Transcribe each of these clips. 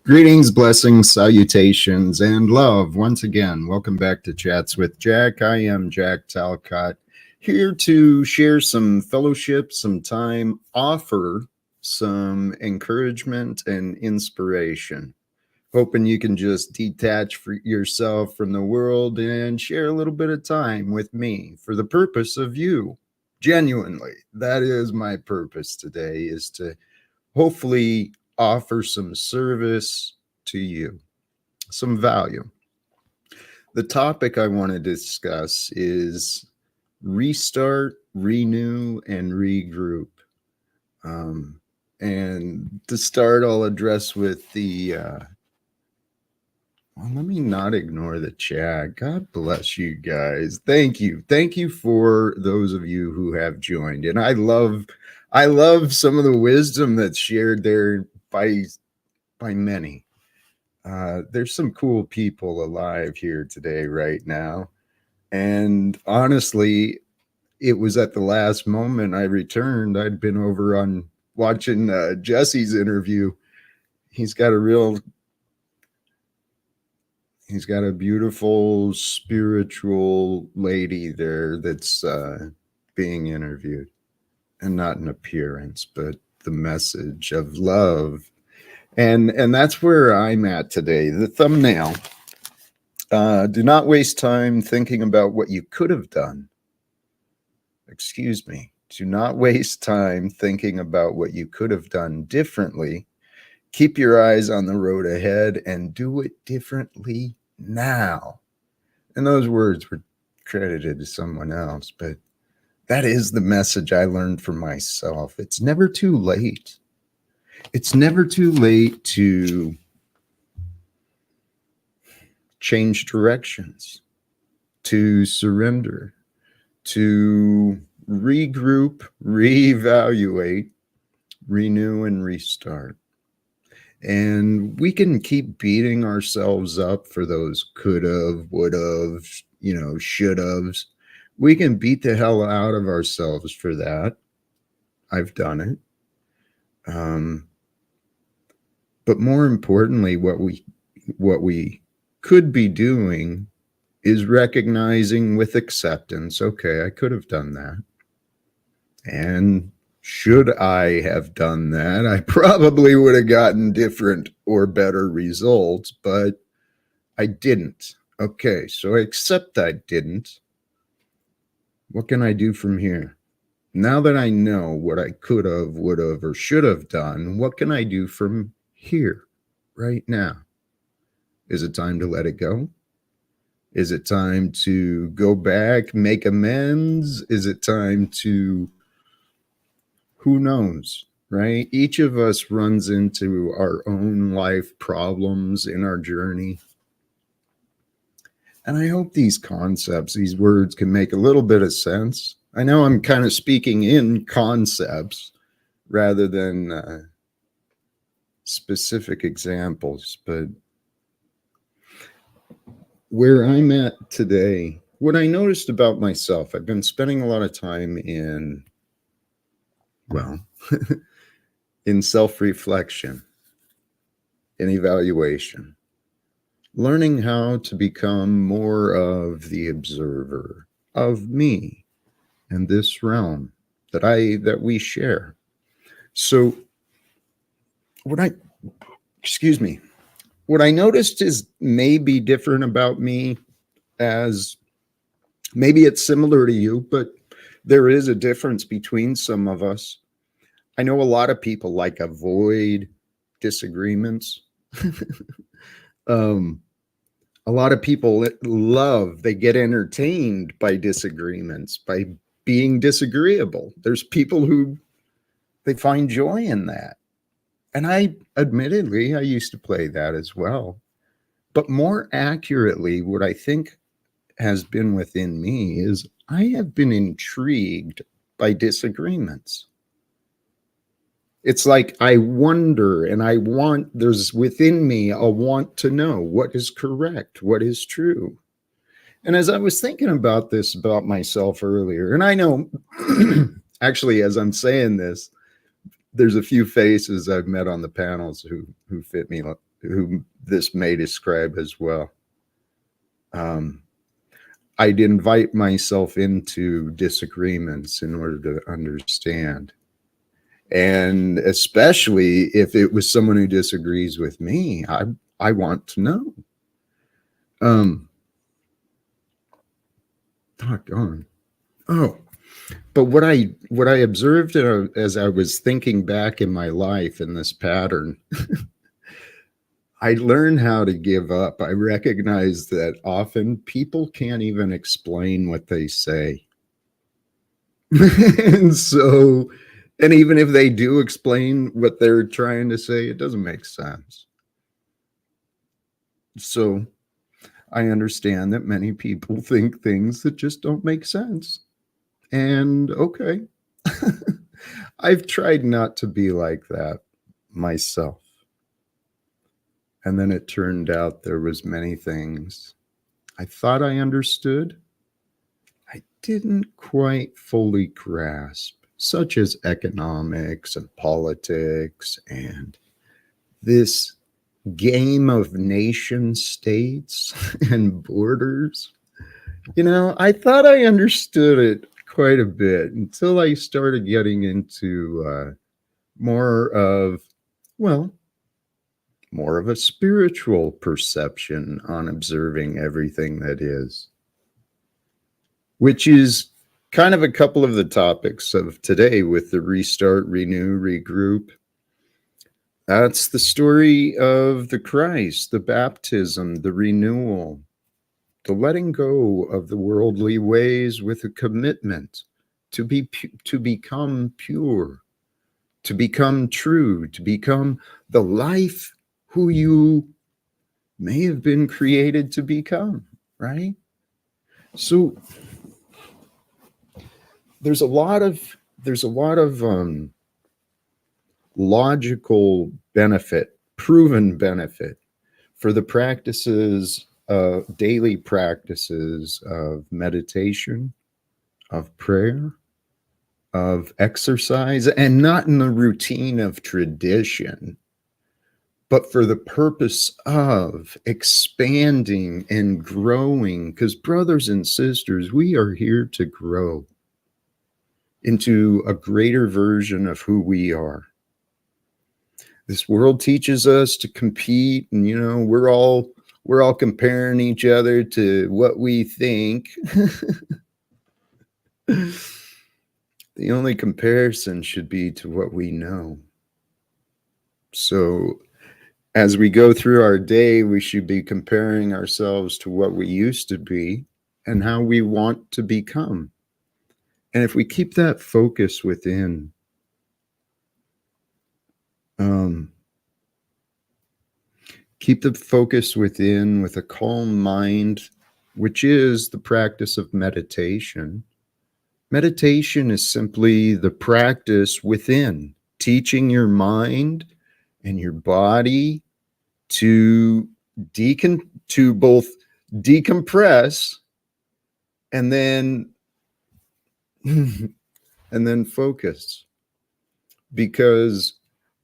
Greetings, blessings, salutations, and love. Once again, welcome back to Chats with Jack. I am Jack Talcott, here to share some fellowship, some time, offer some encouragement and inspiration. Hoping you can just detach for yourself from the world and share a little bit of time with me for the purpose of you. Genuinely, that is my purpose today, is to hopefully offer some service to you, some value. The topic I want to discuss is restart, renew, and regroup. And to start, I'll address with let me not ignore the chat. God bless you guys. Thank you. Thank you for those of you who have joined. And I love some of the wisdom that's shared there by many. There's some cool people alive here today, right now. And honestly, it was at the last moment I returned. I'd been over on watching Jesse's interview. He's got a beautiful spiritual lady there that's being interviewed, and not an appearance, but the message of love. And that's where I'm at today. The thumbnail, do not waste time thinking about what you could have done. Excuse me. Do not waste time thinking about what you could have done differently. Keep your eyes on the road ahead and do it differently now. And those words were credited to someone else, but that is the message I learned for myself. It's never too late. It's never too late to change directions, to surrender, to regroup, reevaluate, renew, and restart. And we can keep beating ourselves up for those could have, would have, should haves. We can beat the hell out of ourselves for that. I've done it. But more importantly, what we could be doing is recognizing with acceptance, okay, I could have done that. And should I have done that, I probably would have gotten different or better results, but I didn't. Okay, so I accept I didn't. What can I do from here? Now that I know what I could have, would have, or should have done, what can I do from here, right now? Is it time to let it go? Is it time to go back, make amends? Is it time to, who knows, right? Each of us runs into our own life problems in our journey. And I hope these concepts, these words can make a little bit of sense. I know I'm kind of speaking in concepts rather than specific examples, but where I'm at today, what I noticed about myself, I've been spending a lot of time in self-reflection, in evaluation, learning how to become more of the observer of me and this realm that we share. So what I noticed is maybe different about me, as maybe it's similar to you, but there is a difference between some of us. I know a lot of people avoid disagreements. A lot of people they get entertained by disagreements, by being disagreeable. There's people who they find joy in that. And I used to play that as well. But more accurately, what I think has been within me is I have been intrigued by disagreements. It's like I wonder and there's within me a want to know what is correct, what is true. And as I was thinking about this about myself earlier, and I know actually as I'm saying this, there's a few faces I've met on the panels who fit me who this may describe as well. I'd invite myself into disagreements in order to understand. And especially if it was someone who disagrees with me, I want to know. Doggone. Oh, but what I observed as I was thinking back in my life in this pattern, I learned how to give up. I recognize that often people can't even explain what they say. And so, and even if they do explain what they're trying to say, it doesn't make sense. So I understand that many people think things that just don't make sense. And okay, I've tried not to be like that myself. And then it turned out there was many things I thought I understood, I didn't quite fully grasp, such as economics and politics and this game of nation states and borders. You know, I thought I understood it quite a bit until I started getting into more of, well, more of a spiritual perception on observing everything that is, which is kind of a couple of the topics of today with the restart, renew, regroup. That's the story of the Christ, the baptism, the renewal, the letting go of the worldly ways with a commitment to become pure, to become true, to become the life who you may have been created to become, right? So there's a lot of logical benefit, proven benefit for the practices, daily practices of meditation, of prayer, of exercise, and not in the routine of tradition, but for the purpose of expanding and growing. Because, brothers and sisters, we are here to grow into a greater version of who we are. This world teaches us to compete, and you know, we're all comparing each other to what we think. The only comparison should be to what we know. So as we go through our day, we should be comparing ourselves to what we used to be and how we want to become. And if we keep that focus within, keep the focus within with a calm mind, which is the practice of meditation. Meditation is simply the practice within, teaching your mind and your body to both decompress and then focus, because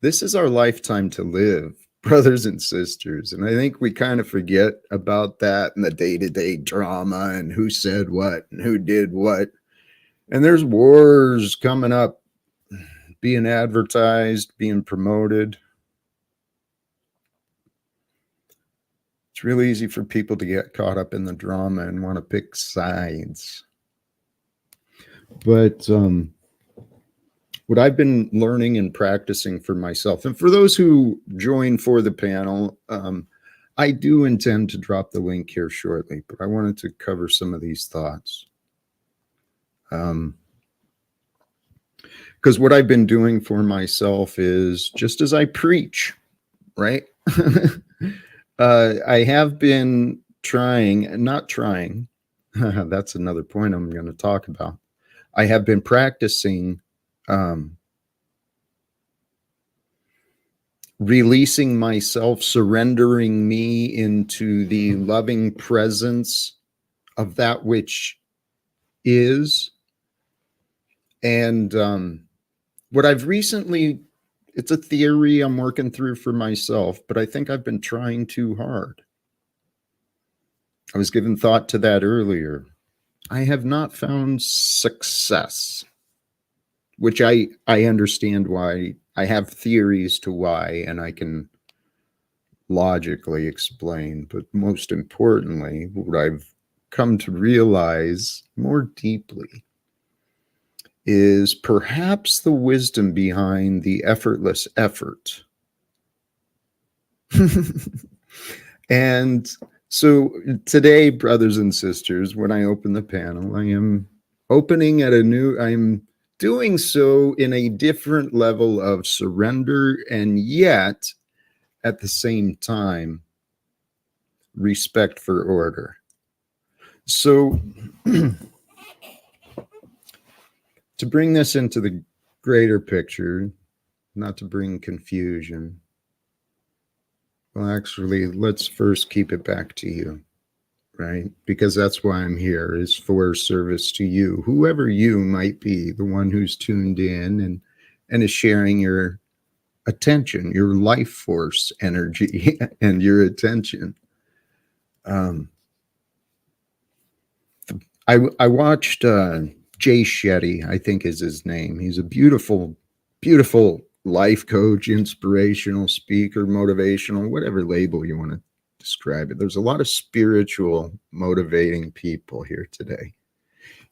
this is our lifetime to live, brothers and sisters. And I think we kind of forget about that in the day-to-day drama and who said what and who did what. And there's wars coming up, being advertised, being promoted. It's really easy for people to get caught up in the drama and want to pick sides. But what I've been learning and practicing for myself, and for those who join for the panel, I do intend to drop the link here shortly, but I wanted to cover some of these thoughts. Because what I've been doing for myself is just as I preach, right? I have been not trying, that's another point I'm going to talk about. I have been practicing releasing myself, surrendering me into the loving presence of that which is. And what I've recently It's a theory I'm working through for myself, but I think I've been trying too hard. I was giving thought to that earlier. I have not found success, which I understand why. I have theories to why, and I can logically explain. But most importantly, what I've come to realize more deeply is perhaps the wisdom behind the effortless effort. And so today, brothers and sisters, when I open the panel, I am I'm doing so in a different level of surrender, and yet at the same time, respect for order. So to bring this into the greater picture, not to bring confusion, well, actually, let's first keep it back to you, right? Because that's why I'm here, is for service to you, whoever you might be, the one who's tuned in and is sharing your attention, your life force energy and your attention. I watched Jay Shetty, I think is his name. He's a beautiful, beautiful life coach, inspirational speaker, motivational, whatever label you want to describe it. There's a lot of spiritual, motivating people here today.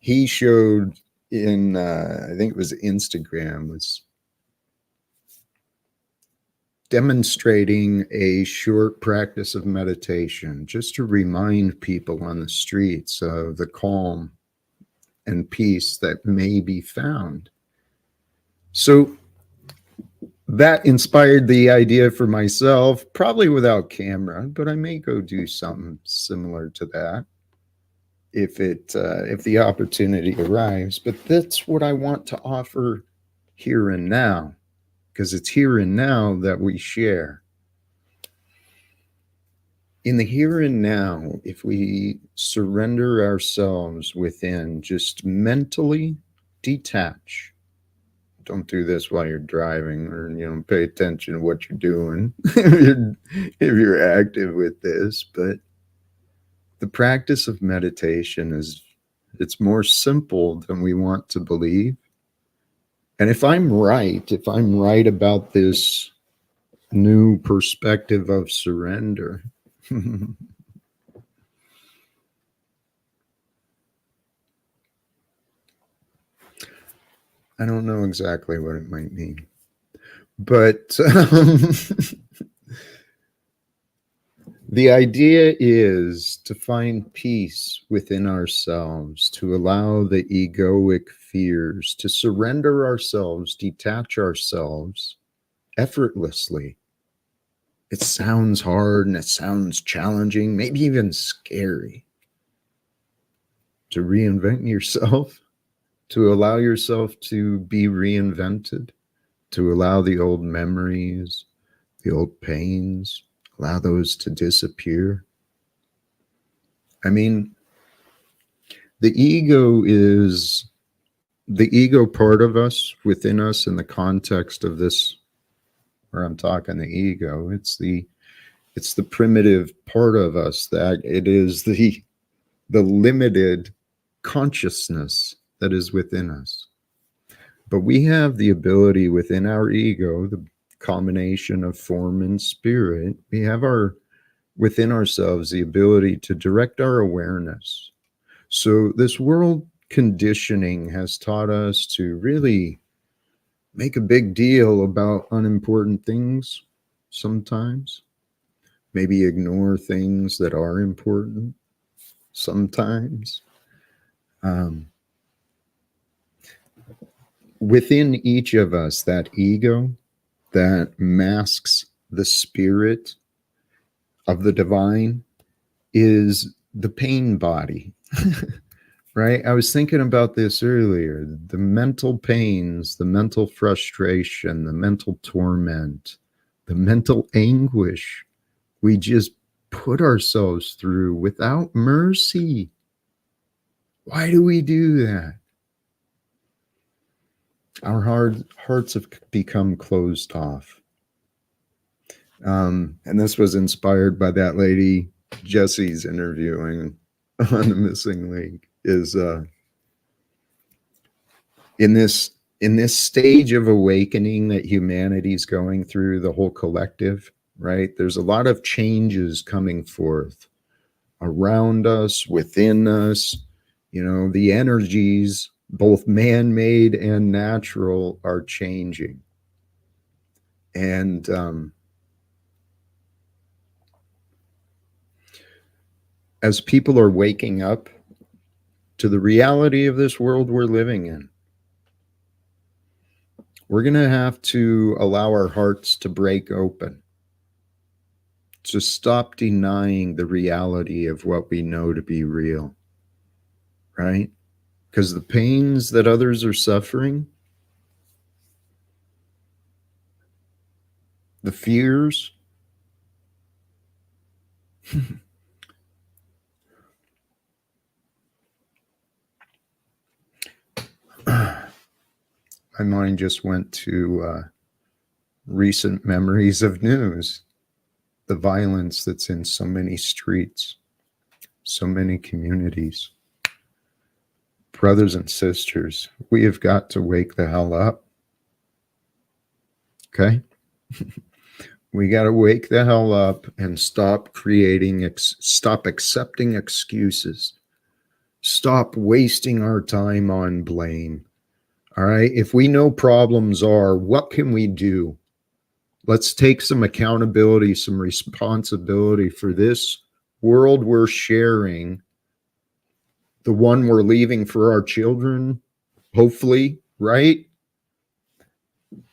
He showed in, I think it was Instagram, was demonstrating a short practice of meditation just to remind people on the streets of the calm and peace that may be found. So that inspired the idea for myself, probably without camera, but I may go do something similar to that if the opportunity arrives. But that's what I want to offer here and now, because it's here and now that we share. In the here and now, if we surrender ourselves within, just mentally detach. Don't do this while you're driving, or pay attention to what you're doing if you're active with this. But the practice of meditation it's more simple than we want to believe. And if I'm right about this new perspective of surrender, I don't know exactly what it might mean, but the idea is to find peace within ourselves, to allow the egoic fears, to surrender ourselves, detach ourselves effortlessly. It sounds hard and it sounds challenging, maybe even scary. To reinvent yourself, to allow yourself to be reinvented, to allow the old memories, the old pains, allow those to disappear. I mean, the ego part of us within us in the context of this, where I'm talking the ego, it's the primitive part of us, that it is the limited consciousness that is within us. But we have the ability within our ego, the combination of form and spirit, we have within ourselves the ability to direct our awareness. So this world conditioning has taught us to really make a big deal about unimportant things sometimes, maybe ignore things that are important sometimes. Within each of us, that ego that masks the spirit of the divine is the pain body, right? I was thinking about this earlier. The mental pains, the mental frustration, the mental torment, the mental anguish we just put ourselves through without mercy. Why do we do that? Our hearts have become closed off. And this was inspired by that lady Jesse's interviewing on the Missing Link. Is in this stage of awakening that humanity's going through, the whole collective, right? There's a lot of changes coming forth around us, within us. You know, the energies, both man-made and natural, are changing. And as people are waking up to the reality of this world we're living in, we're going to have to allow our hearts to break open, to stop denying the reality of what we know to be real, right? Because the pains that others are suffering, the fears, my mind just went to recent memories of news, the violence that's in so many streets, so many communities. Brothers and sisters, we have got to wake the hell up. Okay? We got to wake the hell up and stop stop accepting excuses. Stop wasting our time on blame. All right? If we know problems are, what can we do? Let's take some accountability, some responsibility for this world we're sharing, the one we're leaving for our children, hopefully, right?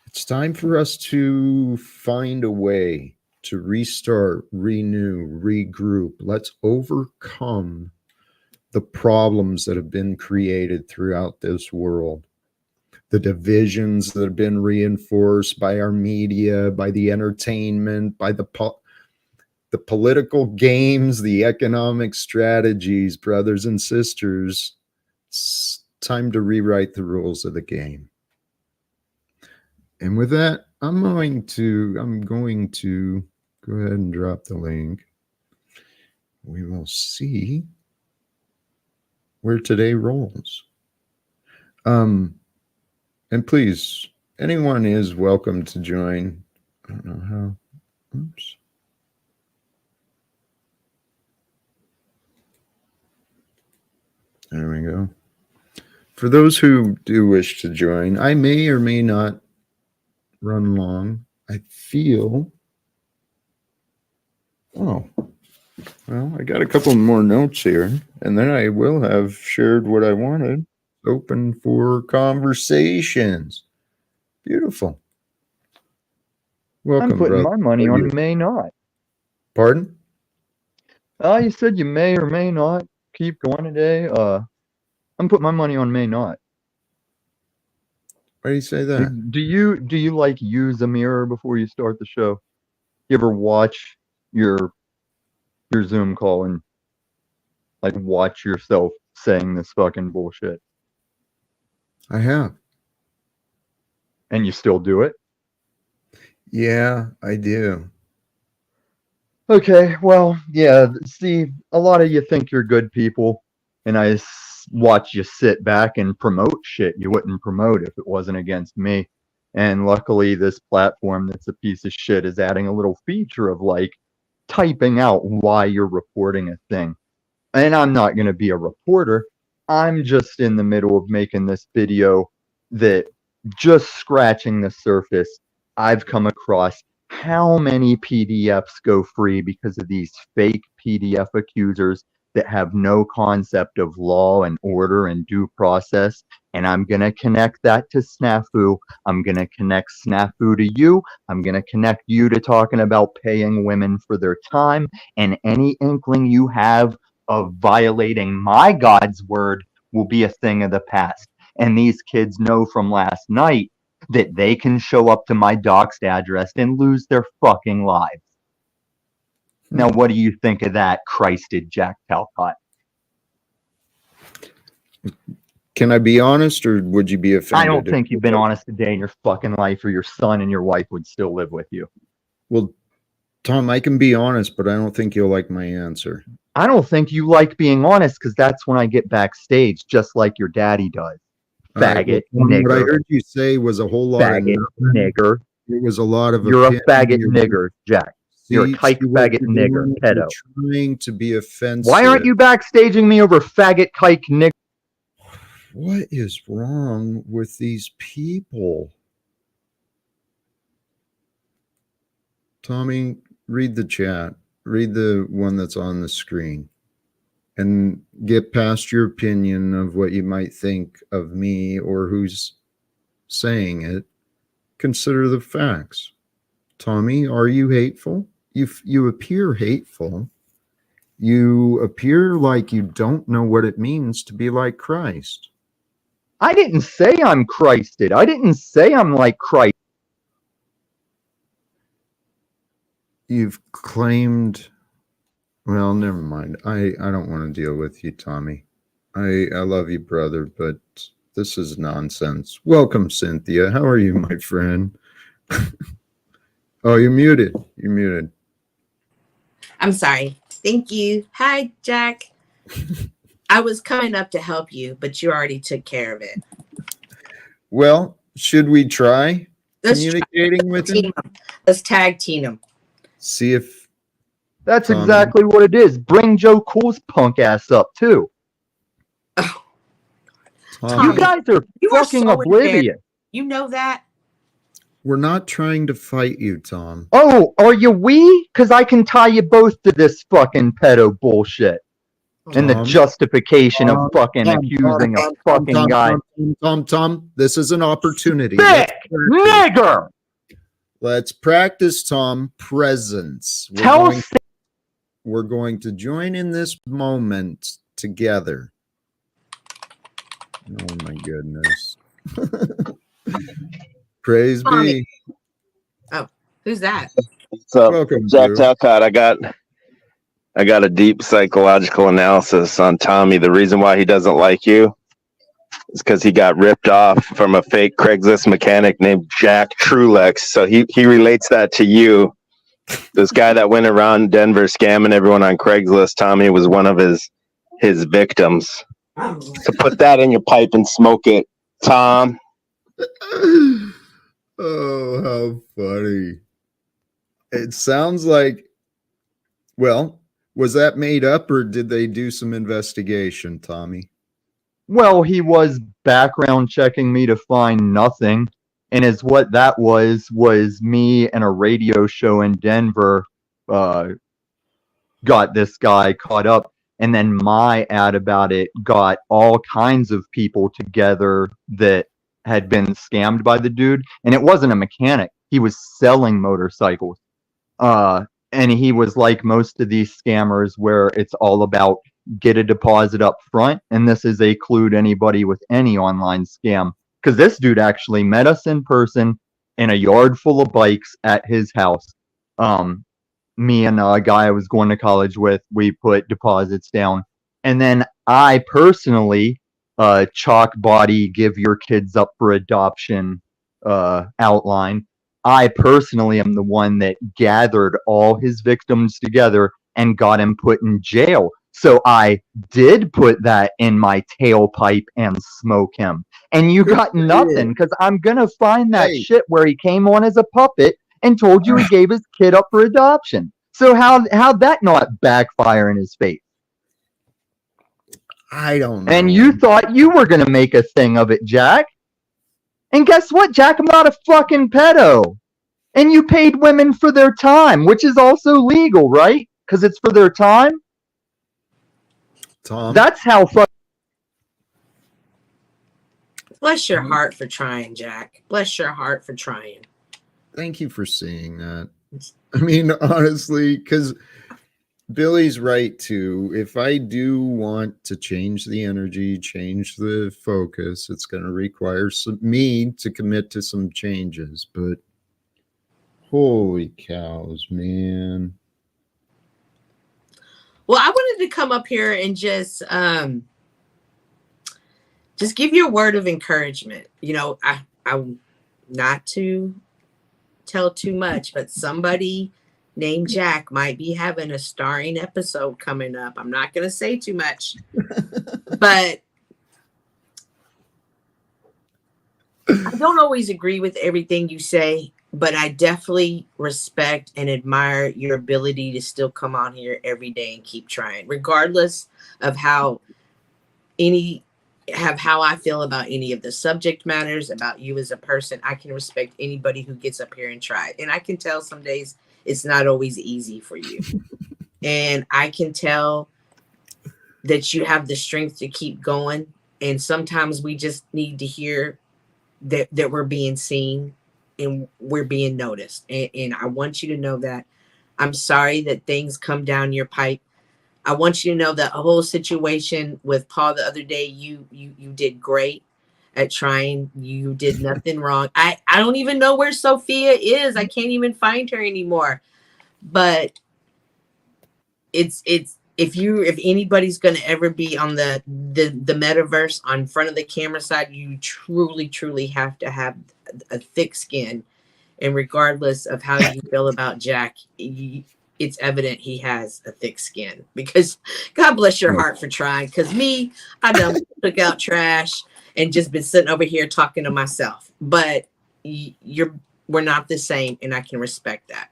It's time for us to find a way to restart, renew, regroup. Let's overcome the problems that have been created throughout this world. The divisions that have been reinforced by our media, by the entertainment, by the political games, the economic strategies, brothers and sisters. It's time to rewrite the rules of the game. And with that, I'm going to go ahead and drop the link. We will see where today rolls. And please, anyone is welcome to join. I don't know how. Oops. There we go. For those who do wish to join, I may or may not run long. I feel. Oh, well, I got a couple more notes here, and then I will have shared what I wanted. Open for conversations. Beautiful. Welcome, I'm putting brother. my money on may not. Pardon? You said you may or may not keep going today. I'm putting my money on may not. Why do you say that? Do you like use a mirror before you start the show? You ever watch your Zoom call and like watch yourself saying this fucking bullshit? I have. And you still do it? Yeah, I do. Okay, well, yeah, see, a lot of you think you're good people, and watch you sit back and promote shit you wouldn't promote if it wasn't against me. And luckily, this platform that's a piece of shit is adding a little feature of like typing out why you're reporting a thing. And I'm not going to be a reporter. I'm just in the middle of making this video that just scratching the surface. I've come across how many PDFs go free because of these fake PDF accusers that have no concept of law and order and due process. And I'm going to connect that to Snafu. I'm going to connect Snafu to you. I'm going to connect you to talking about paying women for their time. And any inkling you have of violating my God's word will be a thing of the past. And these kids know from last night that they can show up to my doxed address and lose their fucking lives. Now, what do you think of that, Christed Jack Talcott? Can I be honest, or would you be offended? I don't think you've been honest a day in your fucking life, or your son and your wife would still live with you. Well, Tom, I can be honest, but I don't think you'll like my answer. I don't think you like being honest, because that's when I get backstage, just like your daddy does. Faggot, nigger. What I heard you say was a whole lot faggot, of nigger. It was a lot of. You're a faggot nigger, Jack. You're a kike faggot nigger, pedo. Trying to be offensive. Why aren't you backstaging me over faggot kike nigger? What is wrong with these people? Tommy, read the chat. Read the one that's on the screen. And get past your opinion of what you might think of me or who's saying it. Consider the facts. Tommy, are you hateful? You appear hateful. You appear like you don't know what it means to be like Christ. I didn't say I'm Christed. I didn't say I'm like Christ. You've claimed... Well, never mind. I don't want to deal with you, Tommy. I love you, brother, but this is nonsense. Welcome, Cynthia. How are you, my friend? Oh, you're muted. You're muted. I'm sorry. Thank you. Hi, Jack. I was coming up to help you, but you already took care of it. Well, should we try communicating with him? Let's tag team him. See if... That's exactly what it is. Bring Joe Cool's punk ass up, too. Oh. You guys are fucking oblivious. You know that? We're not trying to fight you, Tom. Oh, are you we? Because I can tie you both to this fucking pedo bullshit. And the justification of fucking accusing a fucking guy. Tom, this is an opportunity. Thick nigger! Let's practice, Tom, presence. We're going to join in this moment together. Oh my goodness. Praise be. Oh, who's that? So, welcome, Jack Talcott. I got a deep psychological analysis on Tommy. The reason why he doesn't like you is because he got ripped off from a fake Craigslist mechanic named Jack Trulex. So he relates that to you. This guy that went around Denver scamming everyone on Craigslist, Tommy was one of his victims. So put that in your pipe and smoke it, Tom. Oh, how funny. It sounds like, well, was that made up or did they do some investigation, Tommy? Well, he was background checking me to find nothing. And as what that was me and a radio show in Denver got this guy caught up. And then my ad about it got all kinds of people together that had been scammed by the dude. And it wasn't a mechanic. He was selling motorcycles. And he was like most of these scammers where it's all about get a deposit up front. And this is a clue to anybody with any online scam. Because this dude actually met us in person in a yard full of bikes at his house. Me and a guy I was going to college with, we put deposits down. And then I personally, chalk body, give your kids up for adoption outline. I personally am the one that gathered all his victims together and got him put in jail. So I did put that in my tailpipe and smoke him. And you got nothing, because I'm going to find that shit where he came on as a puppet and told you he gave his kid up for adoption. So how'd that not backfire in his face? I don't know. And you thought you were going to make a thing of it, Jack. And guess what, Jack? I'm not a fucking pedo. And you paid women for their time, which is also legal, right? Because it's for their time. Tom, that's how Bless your heart for trying, Jack. Bless your heart for trying. Thank you for saying that. I mean, honestly, because Billy's right too. If I do want to change the energy, change the focus, it's going to require me to commit to some changes. But holy cows, man. Well, I wanted to come up here and just just give your word of encouragement. You know, I'm not to tell too much, but somebody named Jack might be having a starring episode coming up. I'm not going to say too much, but I don't always agree with everything you say, but I definitely respect and admire your ability to still come on here every day and keep trying, regardless of how I feel about any of the subject matters about you as a person. I can respect anybody who gets up here and try. And I can tell some days it's not always easy for you. And I can tell that you have the strength to keep going. And sometimes we just need to hear that we're being seen and we're being noticed. And I want you to know that I'm sorry that things come down your pipe. I want you to know that a whole situation with Paul the other day, you did great at trying. You did nothing wrong. I don't even know where Sophia is. I can't even find her anymore. But it's if anybody's going to ever be on the metaverse on front of the camera side, you truly have to have a thick skin. And regardless of how you feel about Jack, it's evident he has a thick skin, because God bless your heart for trying. Because me, I done took out trash and just been sitting over here talking to myself. But we're not the same, and I can respect that.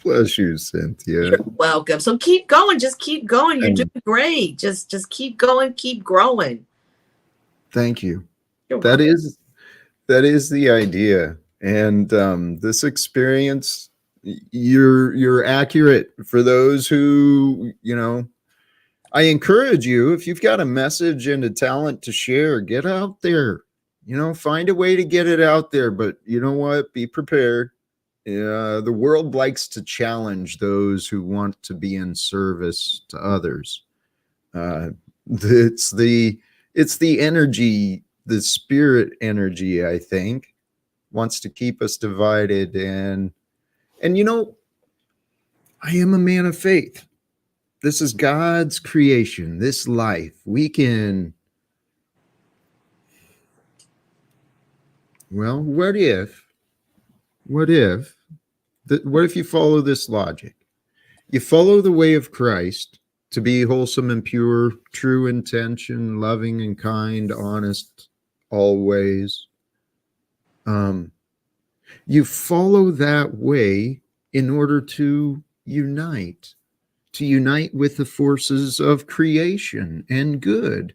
Bless you, Cynthia. You're welcome. So keep going. Just keep going. You're doing great. Just keep going. Keep growing. Thank you. You're That welcome. is the idea. And this experience, you're accurate. For those who, you know, I encourage you, if you've got a message and a talent to share, get out there. You know, find a way to get it out there. But you know what? Be prepared. The world likes to challenge those who want to be in service to others. It's the energy, the spirit energy, I think, wants to keep us divided. And you know, I am a man of faith. This is God's creation, this life. We can, well, what if you follow this logic? You follow the way of Christ to be wholesome and pure, true intention, loving and kind, honest always. You follow that way in order to unite with the forces of creation and good,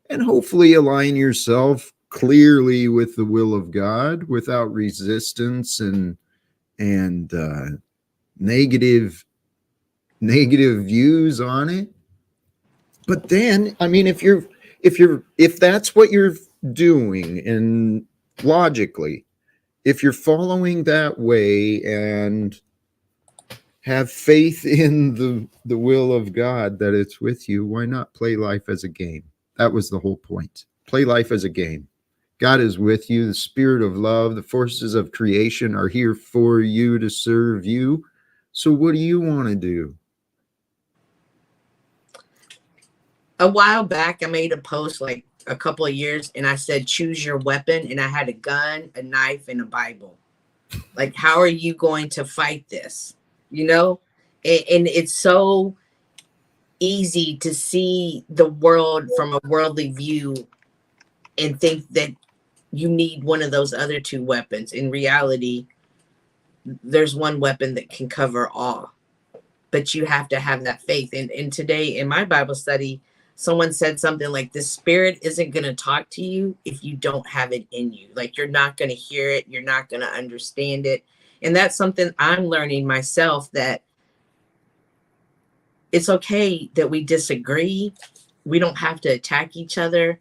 and hopefully align yourself clearly with the will of God without resistance and negative views on it. But then, I mean, if that's what you're doing, and logically, if you're following that way and have faith in the will of God that it's with you, why not play life as a game? That was the whole point. Play life as a game. God is with you. The spirit of love, the forces of creation are here for you to serve you. So what do you want to do? A while back, I made a post like a couple of years, and I said, choose your weapon. And I had a gun, a knife, and a Bible. Like, how are you going to fight this? You know? And it's so easy to see the world from a worldly view and think that you need one of those other two weapons. In reality, there's one weapon that can cover all, but you have to have that faith. And today in my Bible study, someone said something like, the spirit isn't going to talk to you if you don't have it in you. Like, you're not going to hear it. You're not going to understand it. And that's something I'm learning myself, that it's okay that we disagree. We don't have to attack each other,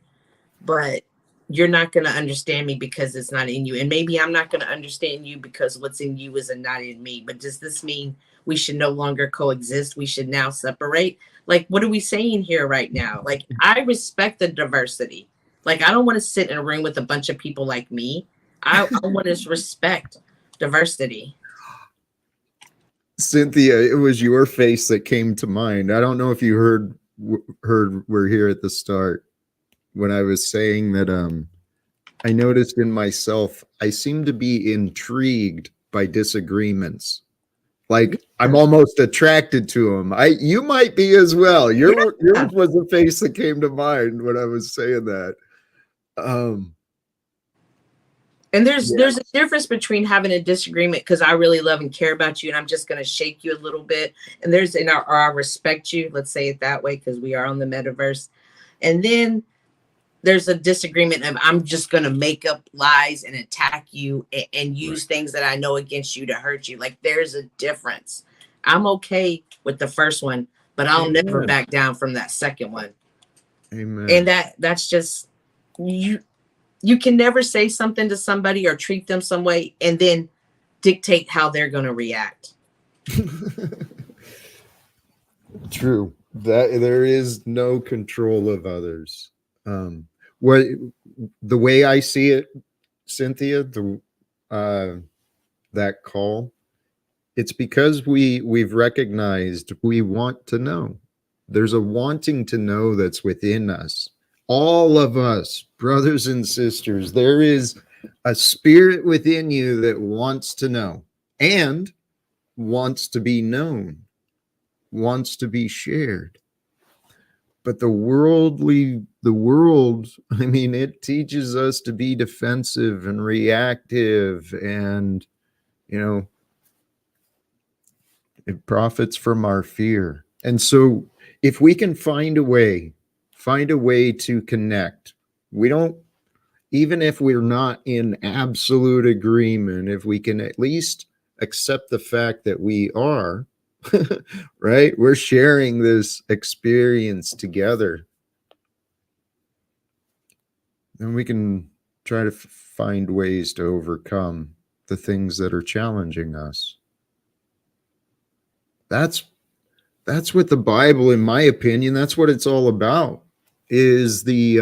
but you're not going to understand me because it's not in you. And maybe I'm not going to understand you because what's in you is not in me. But does this mean we should no longer coexist? We should now separate? Like, what are we saying here right now? Like, I respect the diversity. Like, I don't want to sit in a room with a bunch of people like me. I want to respect diversity. Cynthia, it was your face that came to mind. I don't know if you heard we're here at the start. when I was saying that I noticed in myself I seem to be intrigued by disagreements. Like I'm almost attracted to them. You might be as well. Yours was the face that came to mind when I was saying that. And there's a difference between having a disagreement because I really love and care about you and I'm just going to shake you a little bit. And there's or I respect you, let's say it that way, because we are on the metaverse. And then there's a disagreement of I'm just going to make up lies and attack you and use things that I know against you to hurt you. Like there's a difference. I'm okay with the first one, but I'll never back down from that second one. Amen. And that's just you can never say something to somebody or treat them some way and then dictate how they're going to react. True. That there is no control of others. What the way I see it, Cynthia, that call, it's because we've recognized we want to know. There's a wanting to know that's within us. All of us, brothers and sisters, there is a spirit within you that wants to know and wants to be known, wants to be shared. But the world, I mean, it teaches us to be defensive and reactive, and, it profits from our fear. And so if we can find a way to connect, even if we're not in absolute agreement, if we can at least accept the fact that we are, right? We're sharing this experience together. And we can try to find ways to overcome the things that are challenging us. That's what the Bible, in my opinion, that's what it's all about, is the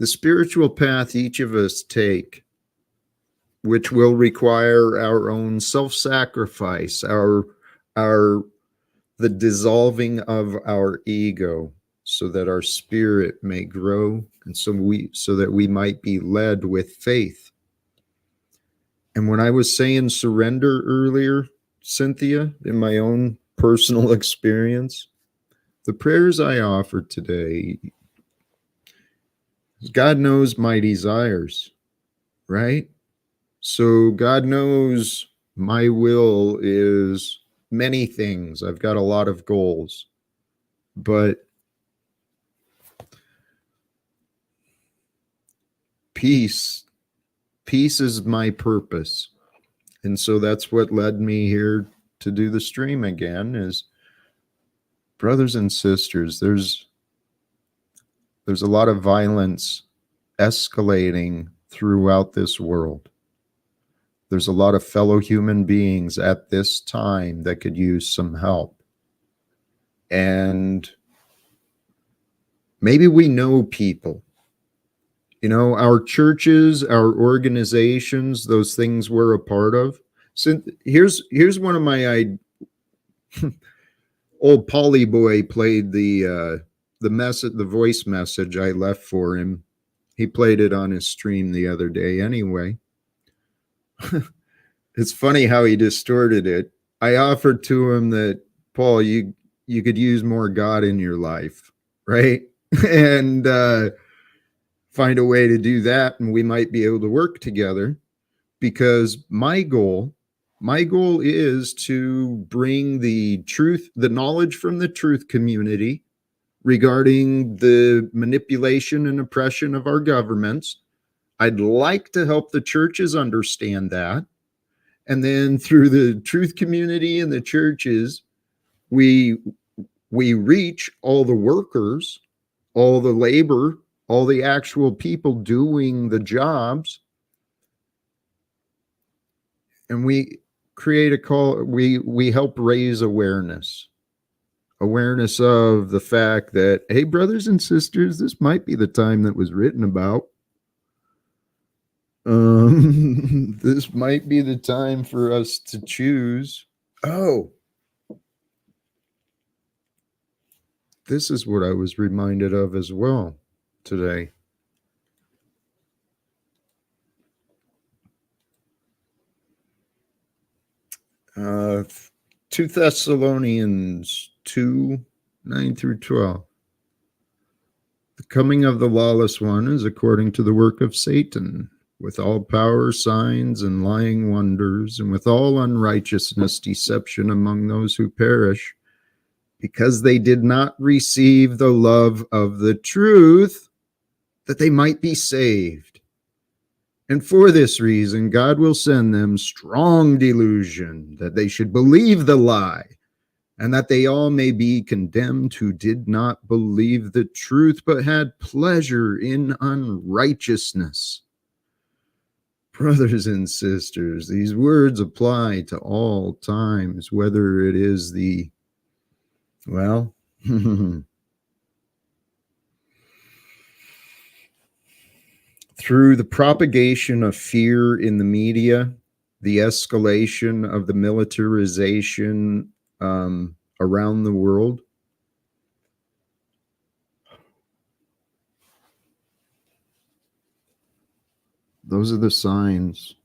spiritual path each of us take, which will require our own self-sacrifice, the dissolving of our ego, so that our spirit may grow, and so that we might be led with faith. And when I was saying surrender earlier, Cynthia, in my own personal experience, the prayers I offered today, God knows my desires, right? So God knows my will is many things. I've got a lot of goals, but peace is my purpose. And so that's what led me here to do the stream again, is, brothers and sisters, there's a lot of violence escalating throughout this world. There's a lot of fellow human beings at this time that could use some help. And maybe we know people, our churches, our organizations, those things we're a part of. So here's one of my old Polly boy played the voice message I left for him. He played it on his stream the other day anyway. It's funny how he distorted it. I offered to him that, Paul, you could use more God in your life, right? And find a way to do that, and we might be able to work together, because my goal is to bring the truth, the knowledge from the truth community regarding the manipulation and oppression of our governments. I'd like to help the churches understand that. And then through the truth community and the churches, we reach all the workers, all the labor, all the actual people doing the jobs. And we create a call, we help raise awareness of the fact that, hey, brothers and sisters, this might be the time that was written about. This might be the time for us to choose. Oh, this is what I was reminded of as well today. Uh, 2 Thessalonians 2, 9 through 12. The coming of the lawless one is according to the work of Satan, with all power, signs, and lying wonders, and with all unrighteousness, deception among those who perish, because they did not receive the love of the truth, that they might be saved. And for this reason, God will send them strong delusion, that they should believe the lie, and that they all may be condemned who did not believe the truth, but had pleasure in unrighteousness. Brothers and sisters, these words apply to all times, whether it is the, well, through the propagation of fear in the media, the escalation of the militarization around the world. Those are the signs.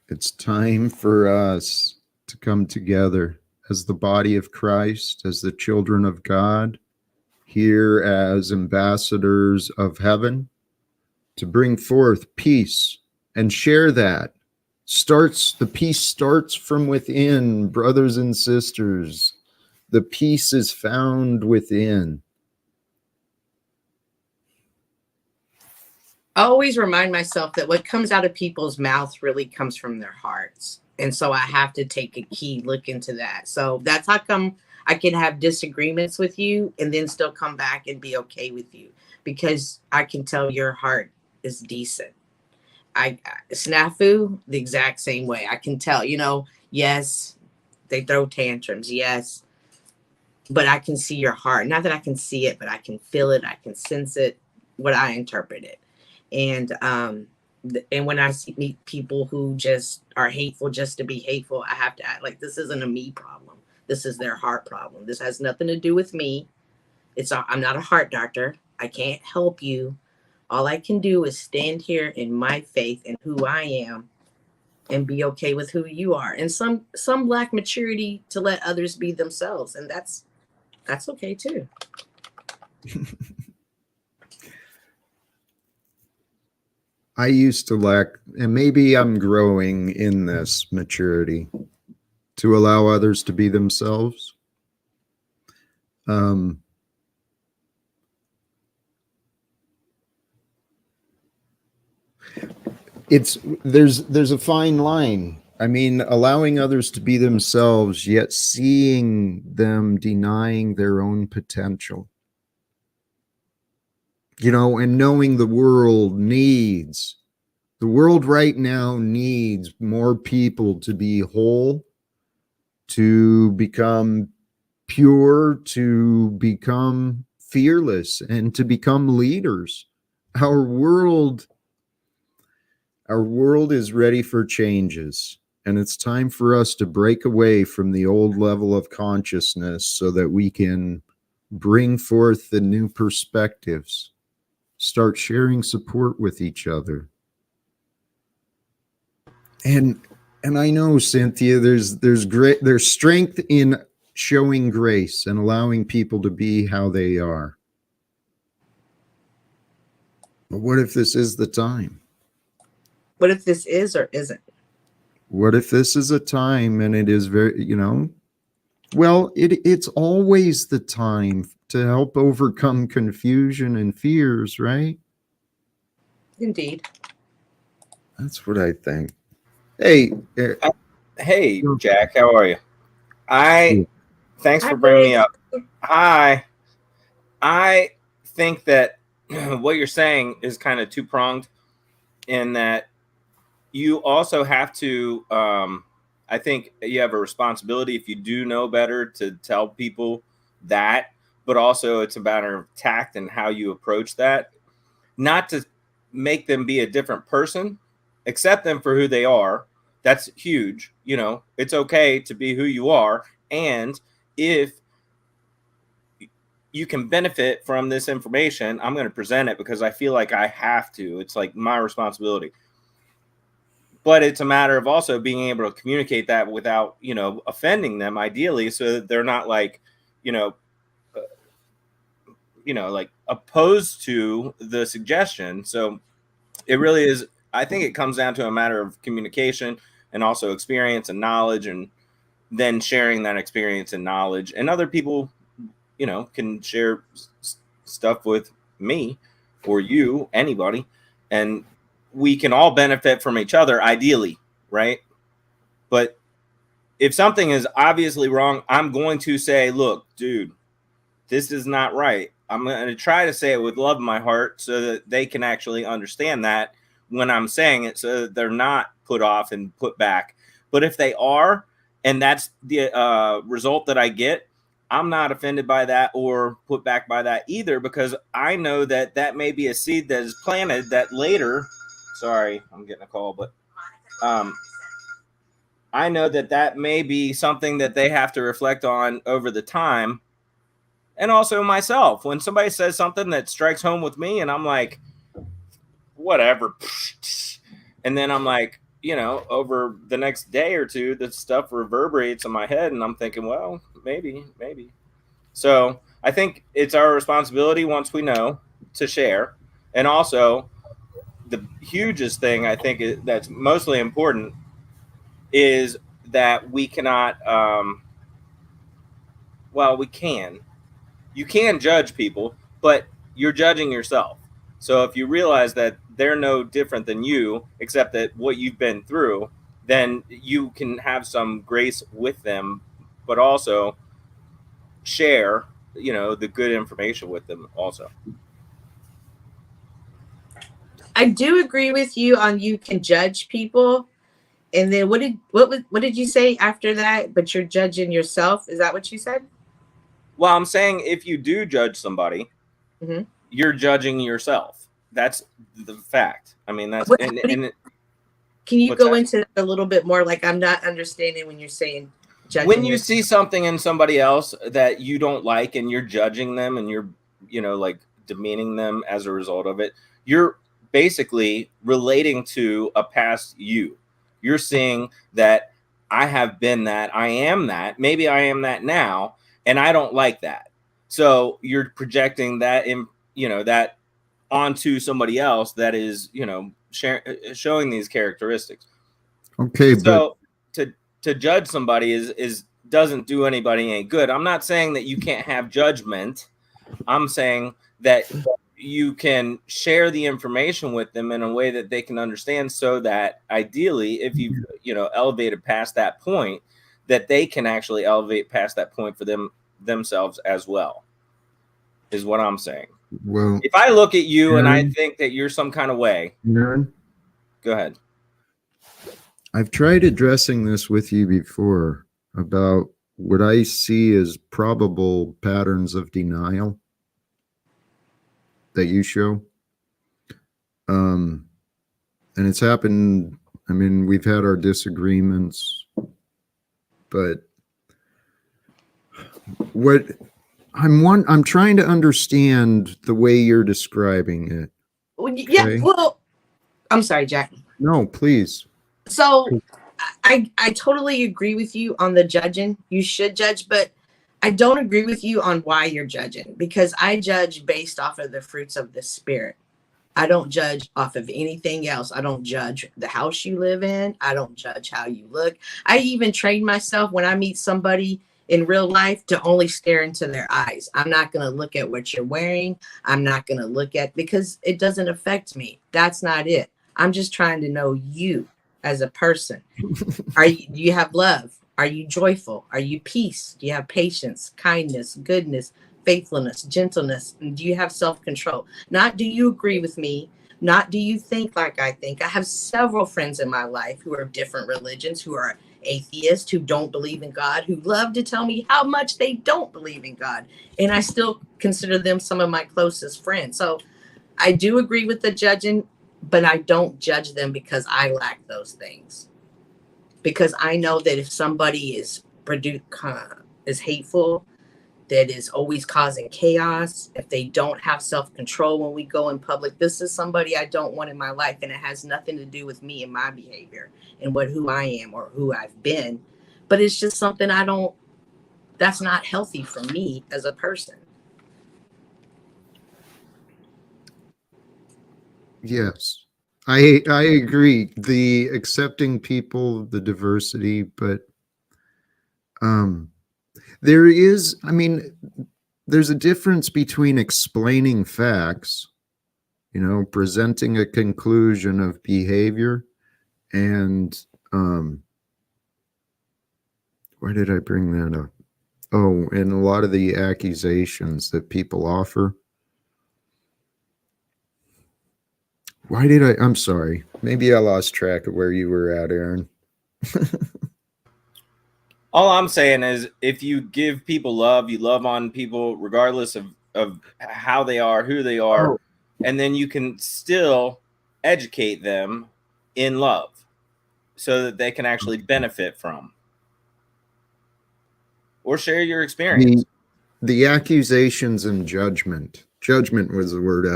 It's time for us to come together as the body of Christ, as the children of God, here as ambassadors of heaven, to bring forth peace and share that. The peace starts from within, brothers and sisters. The peace is found within. I always remind myself that what comes out of people's mouths really comes from their hearts. And so I have to take a key look into that. So that's how come I can have disagreements with you and then still come back and be okay with you, because I can tell your heart is decent. Snafu the exact same way. I can tell, yes, they throw tantrums. Yes. But I can see your heart. Not that I can see it, but I can feel it. I can sense it, what I interpret it. And when I meet people who just are hateful just to be hateful, I have to act like this isn't a me problem. This is their heart problem. This has nothing to do with me. I'm not a heart doctor. I can't help you. All I can do is stand here in my faith and who I am and be okay with who you are. And some lack maturity to let others be themselves. And that's okay too. I used to lack, and maybe I'm growing in this maturity, to allow others to be themselves. There's a fine line. I mean, allowing others to be themselves, yet seeing them denying their own potential. And knowing the world right now needs more people to be whole, to become pure, to become fearless, and to become leaders. Our world is ready for changes, and it's time for us to break away from the old level of consciousness so that we can bring forth the new perspectives. Start sharing support with each other. And I know, Cynthia, there's strength in showing grace and allowing people to be how they are. But what if this is the time? What if this is or isn't? What if this is a time and it is very, well, it's always the time to help overcome confusion and fears, right? Indeed. That's what I think. Hey, hey, Jack, how are you? Thanks for bringing me up. Hi. I think that what you're saying is kind of two-pronged in that you also have to, I think you have a responsibility, if you do know better, to tell people that, but also it's a matter of tact and how you approach that. Not to make them be a different person, accept them for who they are. That's huge. It's okay to be who you are. And if you can benefit from this information. I'm going to present it because I feel like I have to. It's like my responsibility. But it's a matter of also being able to communicate that without, offending them, ideally, so that they're not like, like opposed to the suggestion. So it really is. I think it comes down to a matter of communication and also experience and knowledge, and then sharing that experience and knowledge. And other people, can share stuff with me or you, anybody, and we can all benefit from each other, ideally, right? But if something is obviously wrong, I'm going to say, look, dude, this is not right. I'm going to try to say it with love in my heart so that they can actually understand that when I'm saying it, so that they're not put off and put back. But if they are, and that's the result that I get, I'm not offended by that or put back by that either, because I know that that may be a seed that is planted that later. Sorry, I'm getting a call, but I know that that may be something that they have to reflect on over the time. And also myself, when somebody says something that strikes home with me and I'm like, whatever. And then I'm like, over the next day or two, the stuff reverberates in my head and I'm thinking, well, maybe. So I think it's our responsibility, once we know, to share. And also the hugest thing I think that's mostly important is that we cannot, you can judge people, but you're judging yourself. So if you realize that they're no different than you, except that what you've been through, then you can have some grace with them, but also share, the good information with them also. I do agree with you on you can judge people. And then what did you say after that? But you're judging yourself. Is that what you said? Well, I'm saying if you do judge somebody, Mm-hmm. you're judging yourself. That's the fact. I mean, that's can you go into that a little bit more? Like, I'm not understanding when you're saying judging. When you see something in somebody else that you don't like and you're judging them and you're, like demeaning them as a result of it, you're basically relating to a past you. You're seeing that I have been that, I am that, maybe I am that now, and I don't like that. So you're projecting that in, that onto somebody else that is, showing these characteristics. Okay, so to judge somebody is doesn't do anybody any good. I'm not saying that you can't have judgment. I'm saying that you can share the information with them in a way that they can understand, so that ideally, if you elevated past that point, that they can actually elevate past that point for themselves as well, is what I'm saying. Well, if I look at you and I think that you're some kind of way, Aaron, go ahead. I've tried addressing this with you before about what I see as probable patterns of denial that you show. And it's happened. I mean, we've had our disagreements, but what I'm trying to understand the way you're describing it. Okay? Yeah. Well, I'm sorry, Jack. No, please. So I totally agree with you on the judging. You should judge, but I don't agree with you on why you're judging, because I judge based off of the fruits of the spirit. I don't judge off of anything else. I don't judge the house you live in. I don't judge how you look. I even train myself when I meet somebody in real life to only stare into their eyes. I'm not going to look at what you're wearing. I'm not going to look at, because it doesn't affect me. That's not it. I'm just trying to know you as a person. Do you have love? Are you joyful? Are you peace? Do you have patience, kindness, goodness, faithfulness, gentleness? And do you have self-control? Not do you agree with me? Not do you think like I think? I have several friends in my life who are of different religions, who are atheists, who don't believe in God, who love to tell me how much they don't believe in God. And I still consider them some of my closest friends. So I do agree with the judging, but I don't judge them because I lack those things. Because I know that if somebody is hateful, that is always causing chaos, if they don't have self-control when we go in public, this is somebody I don't want in my life. And it has nothing to do with me and my behavior and who I am or who I've been. But it's just something that's not healthy for me as a person. Yes. I agree. The accepting people, the diversity, but there is, I mean, there's a difference between explaining facts, you know, presenting a conclusion of behavior, and why did I bring that up? Oh, and a lot of the accusations that people offer. Why did I'm sorry. Maybe I lost track of where you were at, Aaron. All I'm saying is, if you give people love, you love on people regardless of how they are, who they are, and then you can still educate them in love so that they can actually benefit from or share your experience. The accusations and judgment. Judgment was the word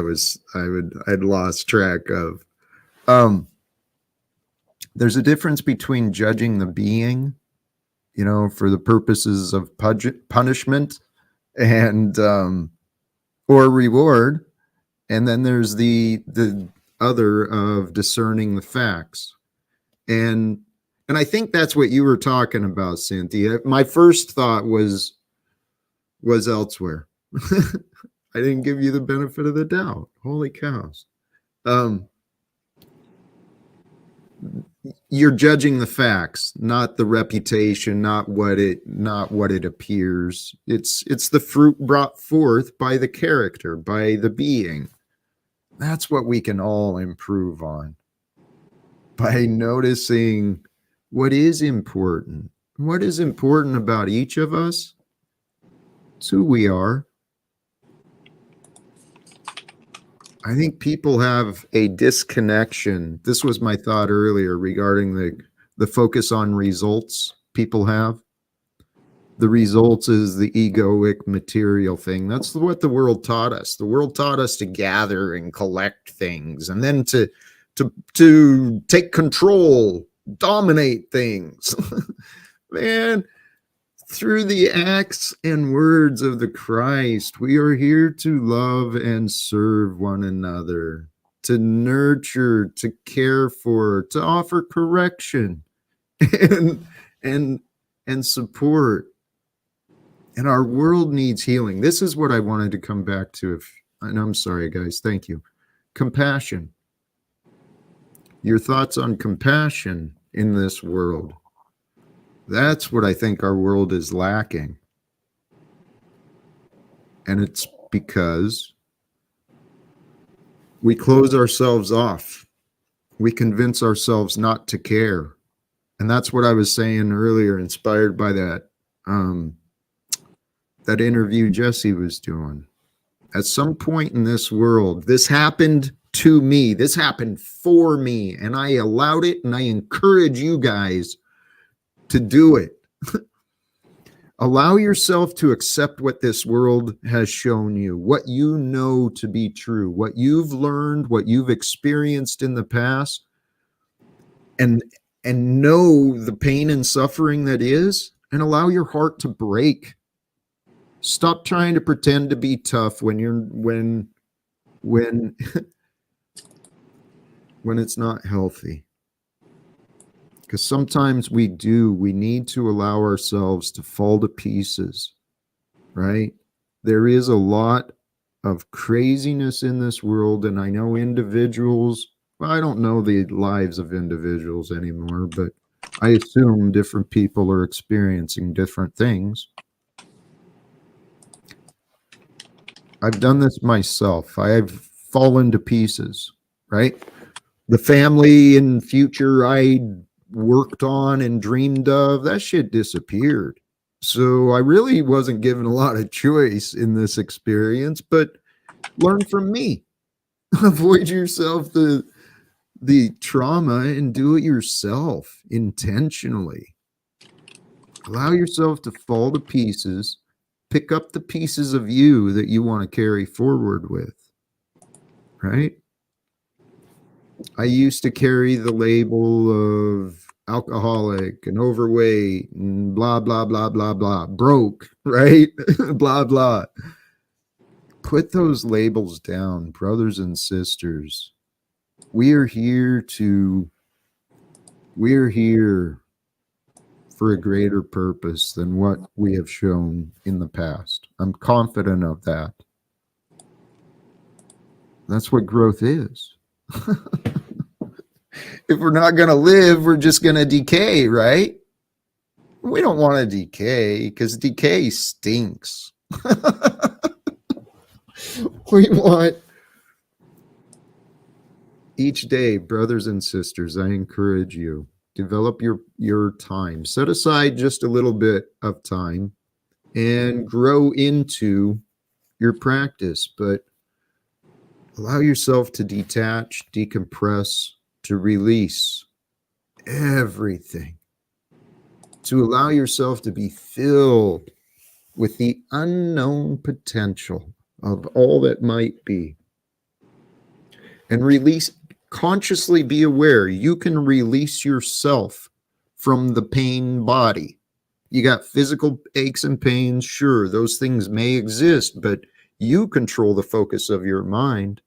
I'd lost track of. There's a difference between judging the being, you know, for the purposes of punishment and or reward, and then there's the other of discerning the facts. And I think that's what you were talking about, Cynthia. My first thought was elsewhere. I didn't give you the benefit of the doubt. Holy cows. You're judging the facts, not the reputation, not what it appears. It's the fruit brought forth by the character, by the being. That's what we can all improve on, by noticing what is important. What is important about each of us? It's who we are. I think people have a disconnection. This was my thought earlier regarding the focus on results people have. The results is the egoic material thing. That's what the world taught us. The world taught us to gather and collect things, and then to take control, dominate things. Man, through the acts and words of the Christ, we are here to love and serve one another, to nurture, to care for, to offer correction and support. And our world needs healing. This is what I wanted to come back to. And I'm sorry, guys. Thank you. Compassion. Your thoughts on compassion in this world. That's what I think our world is lacking. And it's because we close ourselves off. We convince ourselves not to care. And that's what I was saying earlier, inspired by that interview Jesse was doing. At some point in this world, this happened to me. This happened for me. And I allowed it, and I encourage you guys to do it. Allow yourself to accept what this world has shown you, what you know to be true, what you've learned, what you've experienced in the past, and know the pain and suffering that is, and allow your heart to break. Stop trying to pretend to be tough when it's not healthy. Because sometimes we need to allow ourselves to fall to pieces, right? There is a lot of craziness in this world, and I know individuals, well, I don't know the lives of individuals anymore, but I assume different people are experiencing different things. I've done this myself. I've fallen to pieces, right? The family and future I worked on and dreamed of, that shit disappeared. So I really wasn't given a lot of choice in this experience, but learn from me. Avoid yourself the trauma and do it yourself intentionally. Allow yourself to fall to pieces pick up the pieces of you that you want to carry forward with, right? I used to carry the label of alcoholic and overweight and blah, blah, blah, blah, blah, broke, right? Blah, blah. Put those labels down, brothers and sisters. We're here for a greater purpose than what we have shown in the past. I'm confident of that. That's what growth is. If we're not going to live, we're just going to decay, right? We don't want to decay because decay stinks. We want each day, brothers and sisters, I encourage you, develop your time. Set aside just a little bit of time and grow into your practice, but allow yourself to detach, decompress, to release everything, to allow yourself to be filled with the unknown potential of all that might be. And release, consciously be aware, you can release yourself from the pain body. You got physical aches and pains, sure, those things may exist, but you control the focus of your mind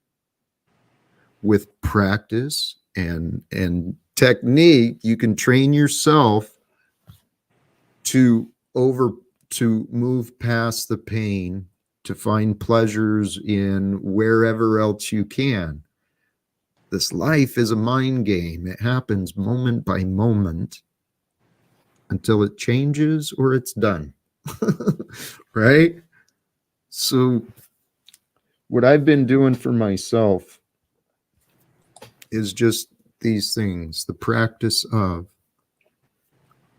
with practice and technique. You can train yourself to move past the pain, to find pleasures in wherever else you can. This life is a mind game. It happens moment by moment until it changes or it's done. Right? So what I've been doing for myself is just these things, the practice of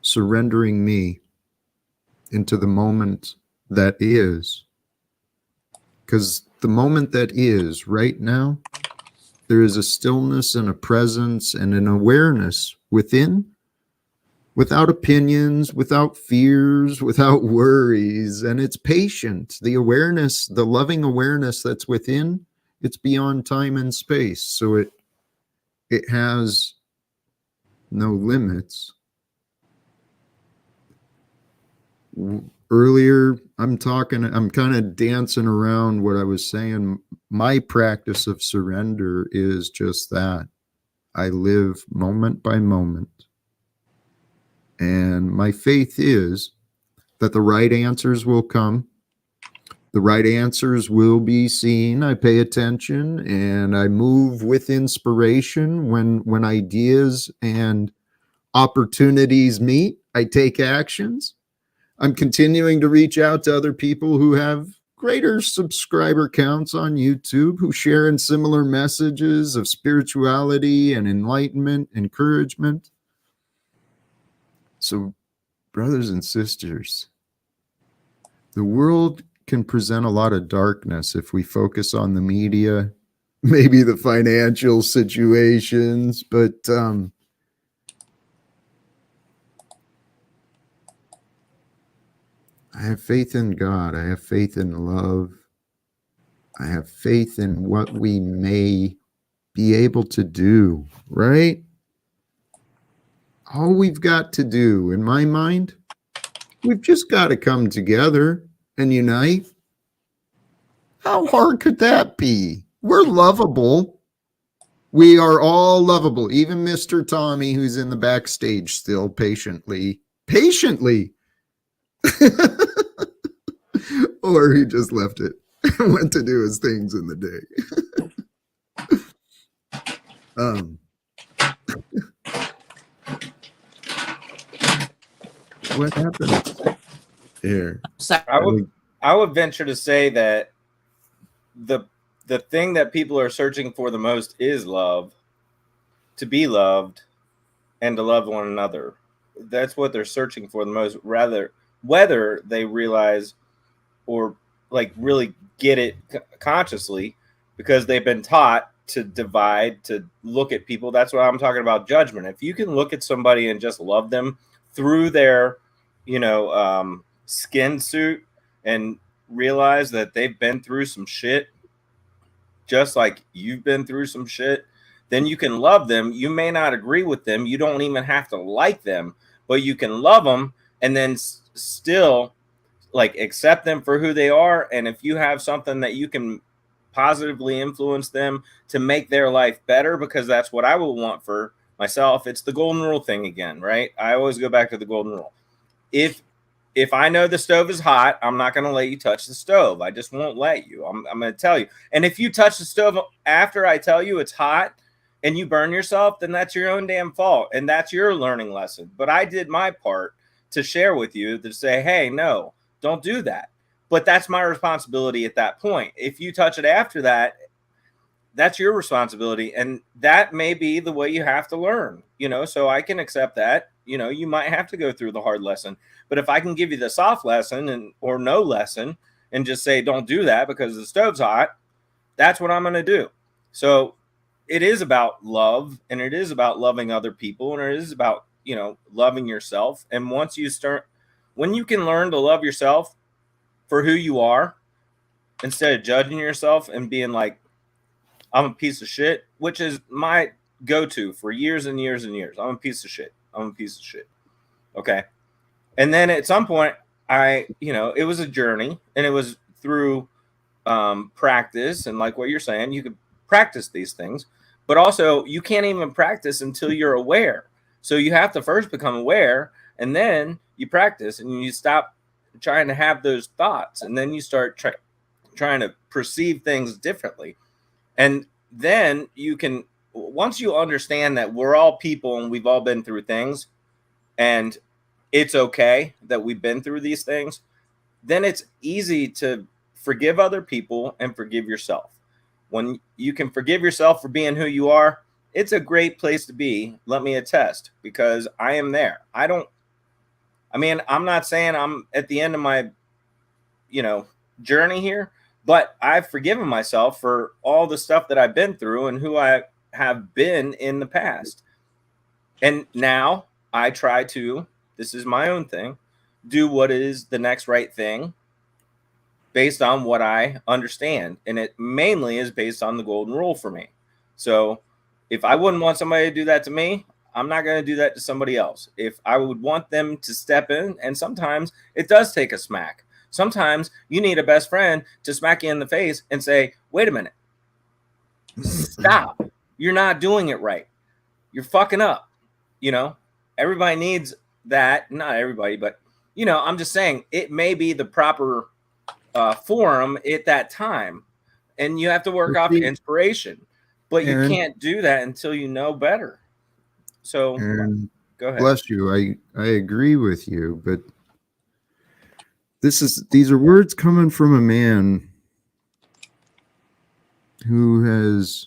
surrendering me into the moment that is. Because the moment that is right now, there is a stillness and a presence and an awareness within, without opinions, without fears, without worries. And it's patient. The awareness, the loving awareness that's within, it's beyond time and space. So it has no limits. Earlier, I'm kind of dancing around what I was saying. My practice of surrender is just that. I live moment by moment. And my faith is that the right answers will come. The right answers will be seen. I pay attention and I move with inspiration when ideas and opportunities meet. I take actions. I'm continuing to reach out to other people who have greater subscriber counts on YouTube, who share in similar messages of spirituality and enlightenment, encouragement. So, brothers and sisters, the world can present a lot of darkness if we focus on the media, maybe the financial situations, but I have faith in God. I have faith in love. I have faith in what we may be able to do, right? All we've got to do, in my mind, we've just got to come together and unite. How hard could that be? We're lovable. We are all lovable. Even Mr. Tommy, who's in the backstage still patiently. Or he just left it and went to do his things in the day. What happened here? I would venture to say that the thing that people are searching for the most is love, to be loved, and to love one another. That's what they're searching for the most, rather whether they realize or like really get it consciously, because they've been taught to divide, to look at people. That's what I'm talking about, judgment. If you can look at somebody and just love them through their, skin suit and realize that they've been through some shit, just like you've been through some shit, then you can love them. You may not agree with them. You don't even have to like them, but you can love them and then still like accept them for who they are. And if you have something that you can positively influence them to make their life better, because that's what I would want for myself. It's the golden rule thing again, right? I always go back to the golden rule. If I know the stove is hot, I'm not going to let you touch the stove. I just won't let you. I'm going to tell you. And if you touch the stove after I tell you it's hot and you burn yourself, then that's your own damn fault. And that's your learning lesson. But I did my part to share with you to say, hey, no, don't do that. But that's my responsibility at that point. If you touch it after that, that's your responsibility. And that may be the way you have to learn, so I can accept that. You might have to go through the hard lesson. But if I can give you the soft lesson or no lesson and just say, don't do that because the stove's hot, that's what I'm going to do. So it is about love, and it is about loving other people, and it is about, loving yourself. And when you can learn to love yourself for who you are, instead of judging yourself and being like, I'm a piece of shit, which is my go-to for years and years and years. I'm a piece of shit. Okay. And then at some point, it was a journey, and it was through practice. And like what you're saying, you could practice these things, but also you can't even practice until you're aware. So you have to first become aware, and then you practice, and you stop trying to have those thoughts. And then you start trying to perceive things differently. And then once you understand that we're all people and we've all been through things, and it's okay that we've been through these things, then it's easy to forgive other people and forgive yourself. When you can forgive yourself for being who you are, it's a great place to be. Let me attest, because I am there. I'm not saying I'm at the end of my, journey here, but I've forgiven myself for all the stuff that I've been through and who I have been in the past. And now I try to, this is my own thing, do what is the next right thing based on what I understand. And it mainly is based on the golden rule for me. So if I wouldn't want somebody to do that to me, I'm not going to do that to somebody else. If I would want them to step in, and sometimes it does take a smack. Sometimes you need a best friend to smack you in the face and say, wait a minute, stop. You're not doing it right. You're fucking up. Everybody needs that. Not everybody, but, I'm just saying it may be the proper forum at that time. And you have to work off the inspiration. But you can't do that until you know better. So go ahead. Bless you. I agree with you, but these are words coming from a man who has,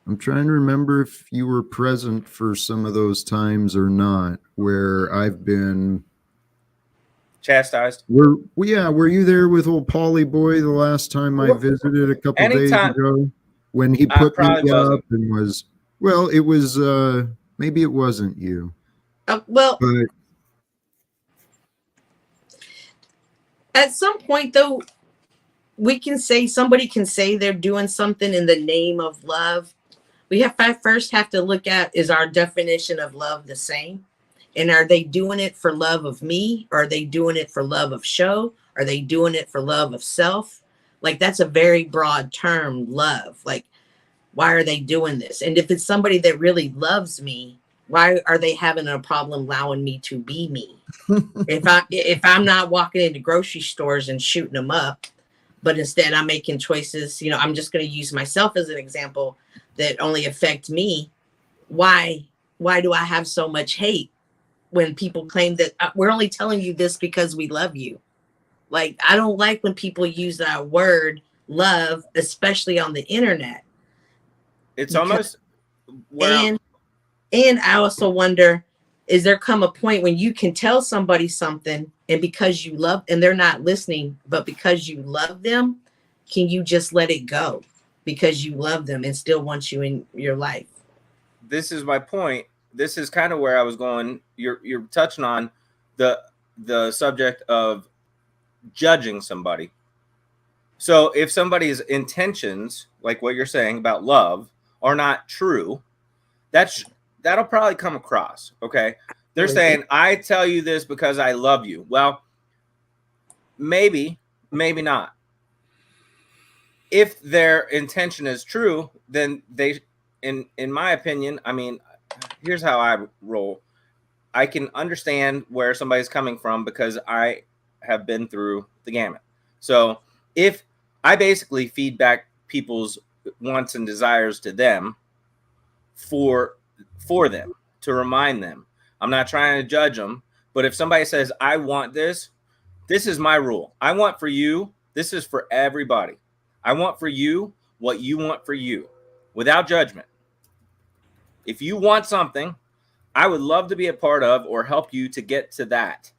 I'm trying to remember if you were present for some of those times or not, where I've been chastised. Were you there with old Polly Boy the last time I visited a couple days ago? When he put me up and was, it was, maybe it wasn't you. But at some point, though, somebody can say they're doing something in the name of love. We first have to look at, is our definition of love the same? And are they doing it for love of me? Or are they doing it for love of show? Are they doing it for love of self? Like, that's a very broad term, love. Like, why are they doing this? And if it's somebody that really loves me, why are they having a problem allowing me to be me? If I'm not walking into grocery stores and shooting them up, but instead I'm making choices, I'm just going to use myself as an example that only affect me. Why do I have so much hate when people claim that we're only telling you this because we love you? Like, I don't like when people use that word love, especially on the internet. It's almost and I also wonder, is there come a point when you can tell somebody something, and because you love, and they're not listening, but because you love them, can you just let it go because you love them and still want you in your life? This is my point. This is kind of where I was going. You're touching on the subject of judging somebody. So if somebody's intentions, like what you're saying about love, are not true, that'll probably come across. Okay. They're saying, I tell you this because I love you. Well, maybe not. If their intention is true, then they, in my opinion, I mean, here's how I roll. I can understand where somebody's coming from because I have been through the gamut. So if I basically feed back people's wants and desires to them for them, to remind them, I'm not trying to judge them, but if somebody says, I want this is my rule. I want for you, this is for everybody. I want for you what you want for you without judgment. If you want something, I would love to be a part of or help you to get to that.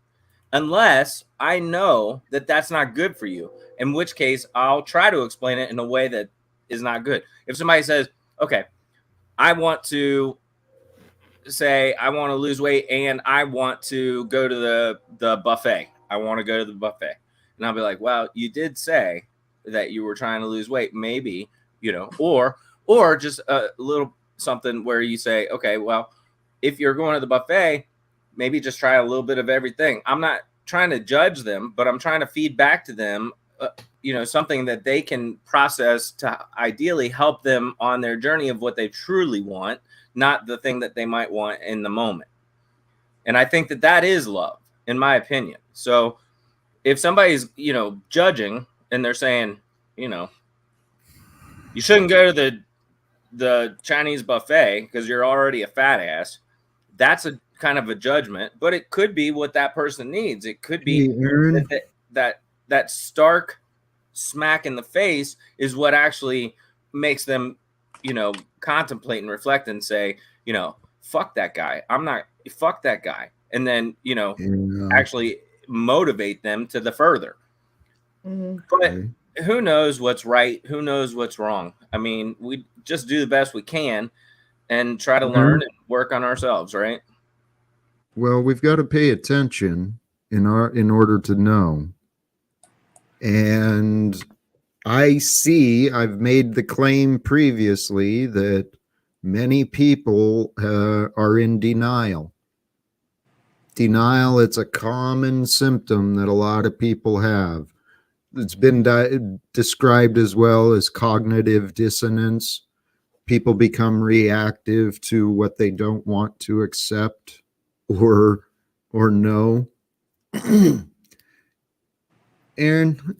Unless I know that that's not good for you, in which case I'll try to explain it in a way that is not good. If somebody says, okay, I want to say I want to lose weight and I want to go to the buffet. I want to go to the buffet. And I'll be like, well, you did say that you were trying to lose weight. Maybe, or just a little something where you say, okay, well, if you're going to the buffet, maybe just try a little bit of everything. I'm not trying to judge them, but I'm trying to feed back to them, something that they can process to ideally help them on their journey of what they truly want, not the thing that they might want in the moment. And I think that is love, in my opinion. So if somebody's, judging and they're saying, you shouldn't go to the Chinese buffet because you're already a fat ass, that's a kind of a judgment, but it could be what that person needs. It could be that stark smack in the face is what actually makes them, contemplate and reflect and say, fuck that guy. Fuck that guy. And then, actually motivate them to the further. But who knows what's right? Who knows what's wrong? I mean, we just do the best we can and try to learn and work on ourselves, right? Well, we've got to pay attention in order to know. And I've made the claim previously that many people are in denial. Denial, it's a common symptom that a lot of people have. It's been described as well as cognitive dissonance. People become reactive to what they don't want to accept or know. Aaron,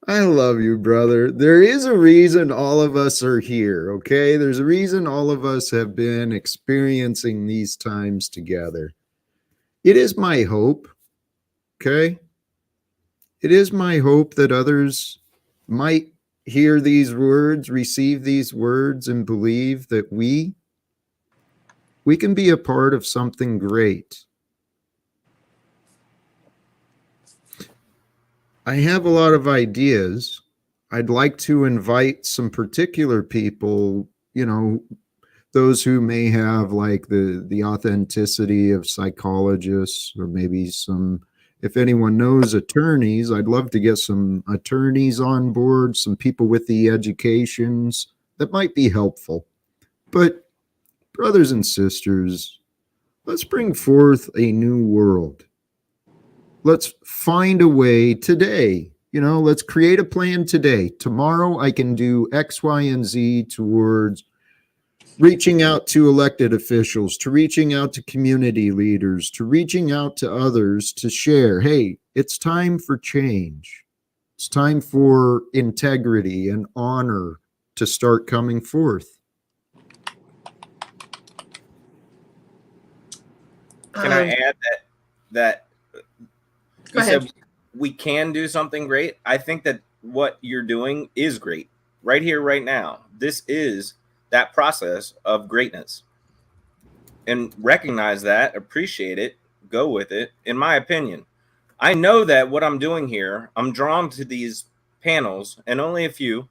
I love you, brother. There is a reason all of us are here, okay? There's a reason all of us have been experiencing these times together. It is my hope, okay? It is my hope that others might hear these words, receive these words, and believe that we can be a part of something great. I have a lot of ideas. I'd like to invite some particular people, those who may have like the authenticity of psychologists, or maybe if anyone knows attorneys, I'd love to get some attorneys on board, some people with the educations that might be helpful. But brothers and sisters, let's bring forth a new world. Let's find a way today. Let's create a plan today. Tomorrow I can do X, Y, and Z towards reaching out to elected officials, to reaching out to community leaders, to reaching out to others to share, hey, it's time for change. It's time for integrity and honor to start coming forth. Can I add that you said we can do something great? I think that what you're doing is great right here, right now. This is that process of greatness, and recognize that, appreciate it, go with it. In my opinion, I know that what I'm doing here, I'm drawn to these panels, and only a few.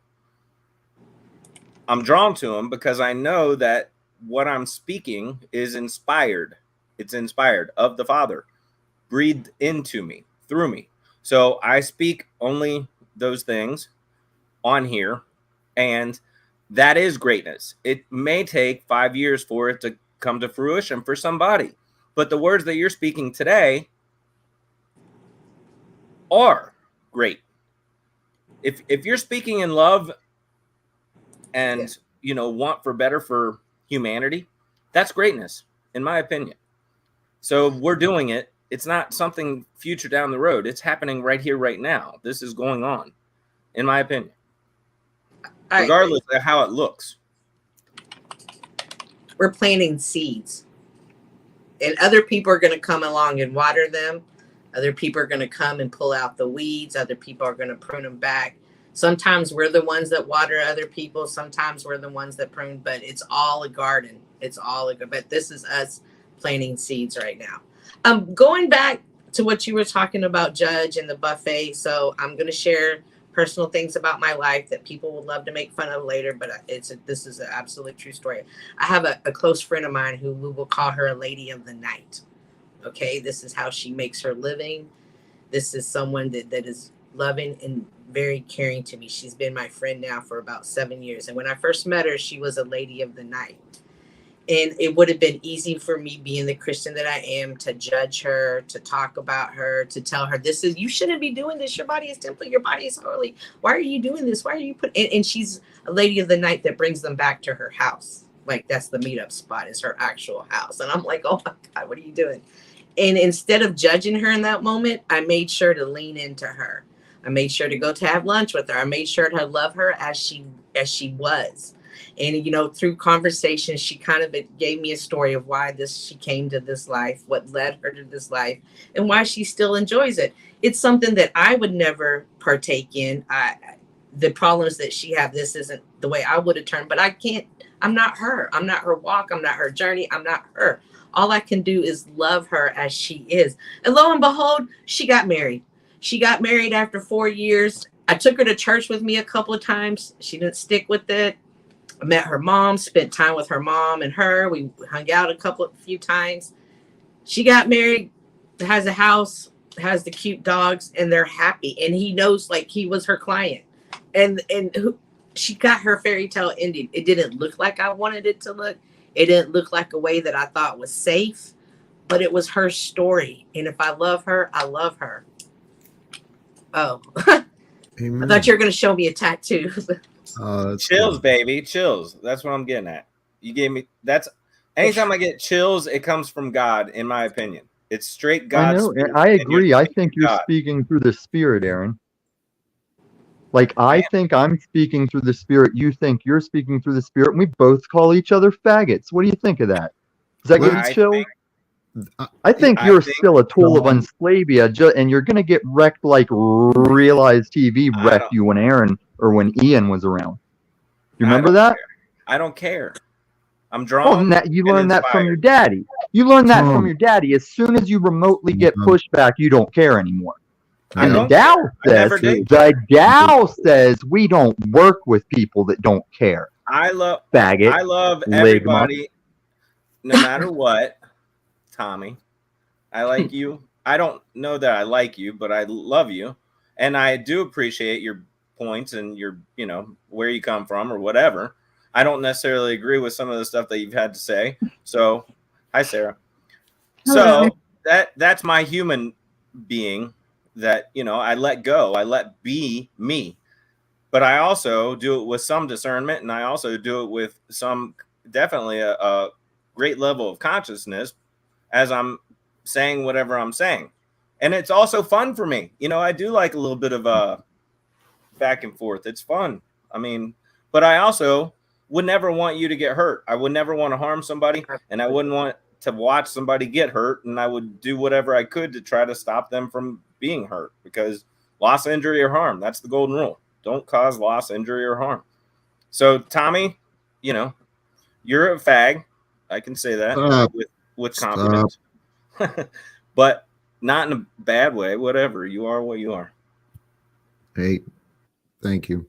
I'm drawn to them because I know that what I'm speaking is inspired. It's inspired of the Father, breathed into me, through me. So I speak only those things on here, and that is greatness. It may take 5 years for it to come to fruition for somebody, but the words that you're speaking today are great. If you're speaking in love and want for better for humanity, that's greatness, in my opinion. So we're doing it. It's not something future down the road. It's happening right here, right now. This is going on, in my opinion, regardless of how it looks. We're planting seeds, and other people are going to come along and water them. Other people are going to come and pull out the weeds. Other people are going to prune them back. Sometimes we're the ones that water other people. Sometimes we're the ones that prune, but it's all a garden. It's all a, but this is us planting seeds right now. Going back to what you were talking about, Judge, and the buffet. So I'm going to share personal things about my life that people would love to make fun of later, but this is an absolute true story. I have a close friend of mine who we will call her a lady of the night. Okay, this is how she makes her living. This is someone that is loving and very caring to me. She's been my friend now for about 7 years. And when I first met her, she was a lady of the night. And it would have been easy for me, being the Christian that I am, to judge her, to talk about her, to tell her, you shouldn't be doing this. Your body is temple. Your body is holy. Why are you doing this? Why are you and she's a lady of the night that brings them back to her house. Like, that's the meetup spot, is her actual house. And I'm like, oh my God, what are you doing? And instead of judging her in that moment, I made sure to lean into her. I made sure to go to have lunch with her. I made sure to love her as she was. And, through conversation, she kind of gave me a story of why she came to this life, what led her to this life, and why she still enjoys it. It's something that I would never partake in. The problems that she have, this isn't the way I would have turned, but I can't. I'm not her. I'm not her walk. I'm not her journey. I'm not her. All I can do is love her as she is. And lo and behold, she got married. She got married after 4 years. I took her to church with me a couple of times. She didn't stick with it. I met her mom, spent time with her mom and her. We hung out a few times. She got married, has a house, has the cute dogs, and they're happy. And he knows, like, he was her client. And she got her fairy tale ending. It didn't look like I wanted it to look. It didn't look like a way that I thought was safe, but it was her story. And if I love her, I love her. Oh, Amen. I thought you were going to show me a tattoo. Chills, Cool. baby, chills. That's what I'm getting at. You gave me, that's, anytime I get chills, it comes from God, in my opinion. It's straight God. I know, and I agree. I think you're speaking through the Spirit, Aaron. Like, I think I'm speaking through the Spirit. You think you're speaking through the Spirit. And we both call each other faggots. What do you think of that? Does that give you chills? I think you're still a tool of unslavia, and you're going to get wrecked like Realize TV wrecked you when Aaron or when Ian was around. You remember that? I don't care. I'm drawn. Oh, you learned that from your daddy. You learned that from your daddy. As soon as you remotely get pushed back, you don't care anymore. And the Tao says we don't work with people that don't care. I love faggot. Everybody, no matter what. Tommy, I like you. I don't know that I like you, but I love you, and I do appreciate your points and your, where you come from or whatever. I don't necessarily agree with some of the stuff that you've had to say. So, hi, Sarah. So that's my human being that, I let go. I let be me. But I also do it with some discernment, and I also do it with definitely a great level of consciousness as I'm saying whatever I'm saying. And it's also fun for me. I do like a little bit of back and forth. It's fun. I mean, but I also would never want you to get hurt. I would never want to harm somebody, and I wouldn't want to watch somebody get hurt, and I would do whatever I could to try to stop them from being hurt, because loss, injury, or harm, that's the golden rule. Don't cause loss, injury, or harm. So, Tommy, you're a fag. I can say that with confidence. But not in a bad way. Whatever. You are what you are. Hey, thank you.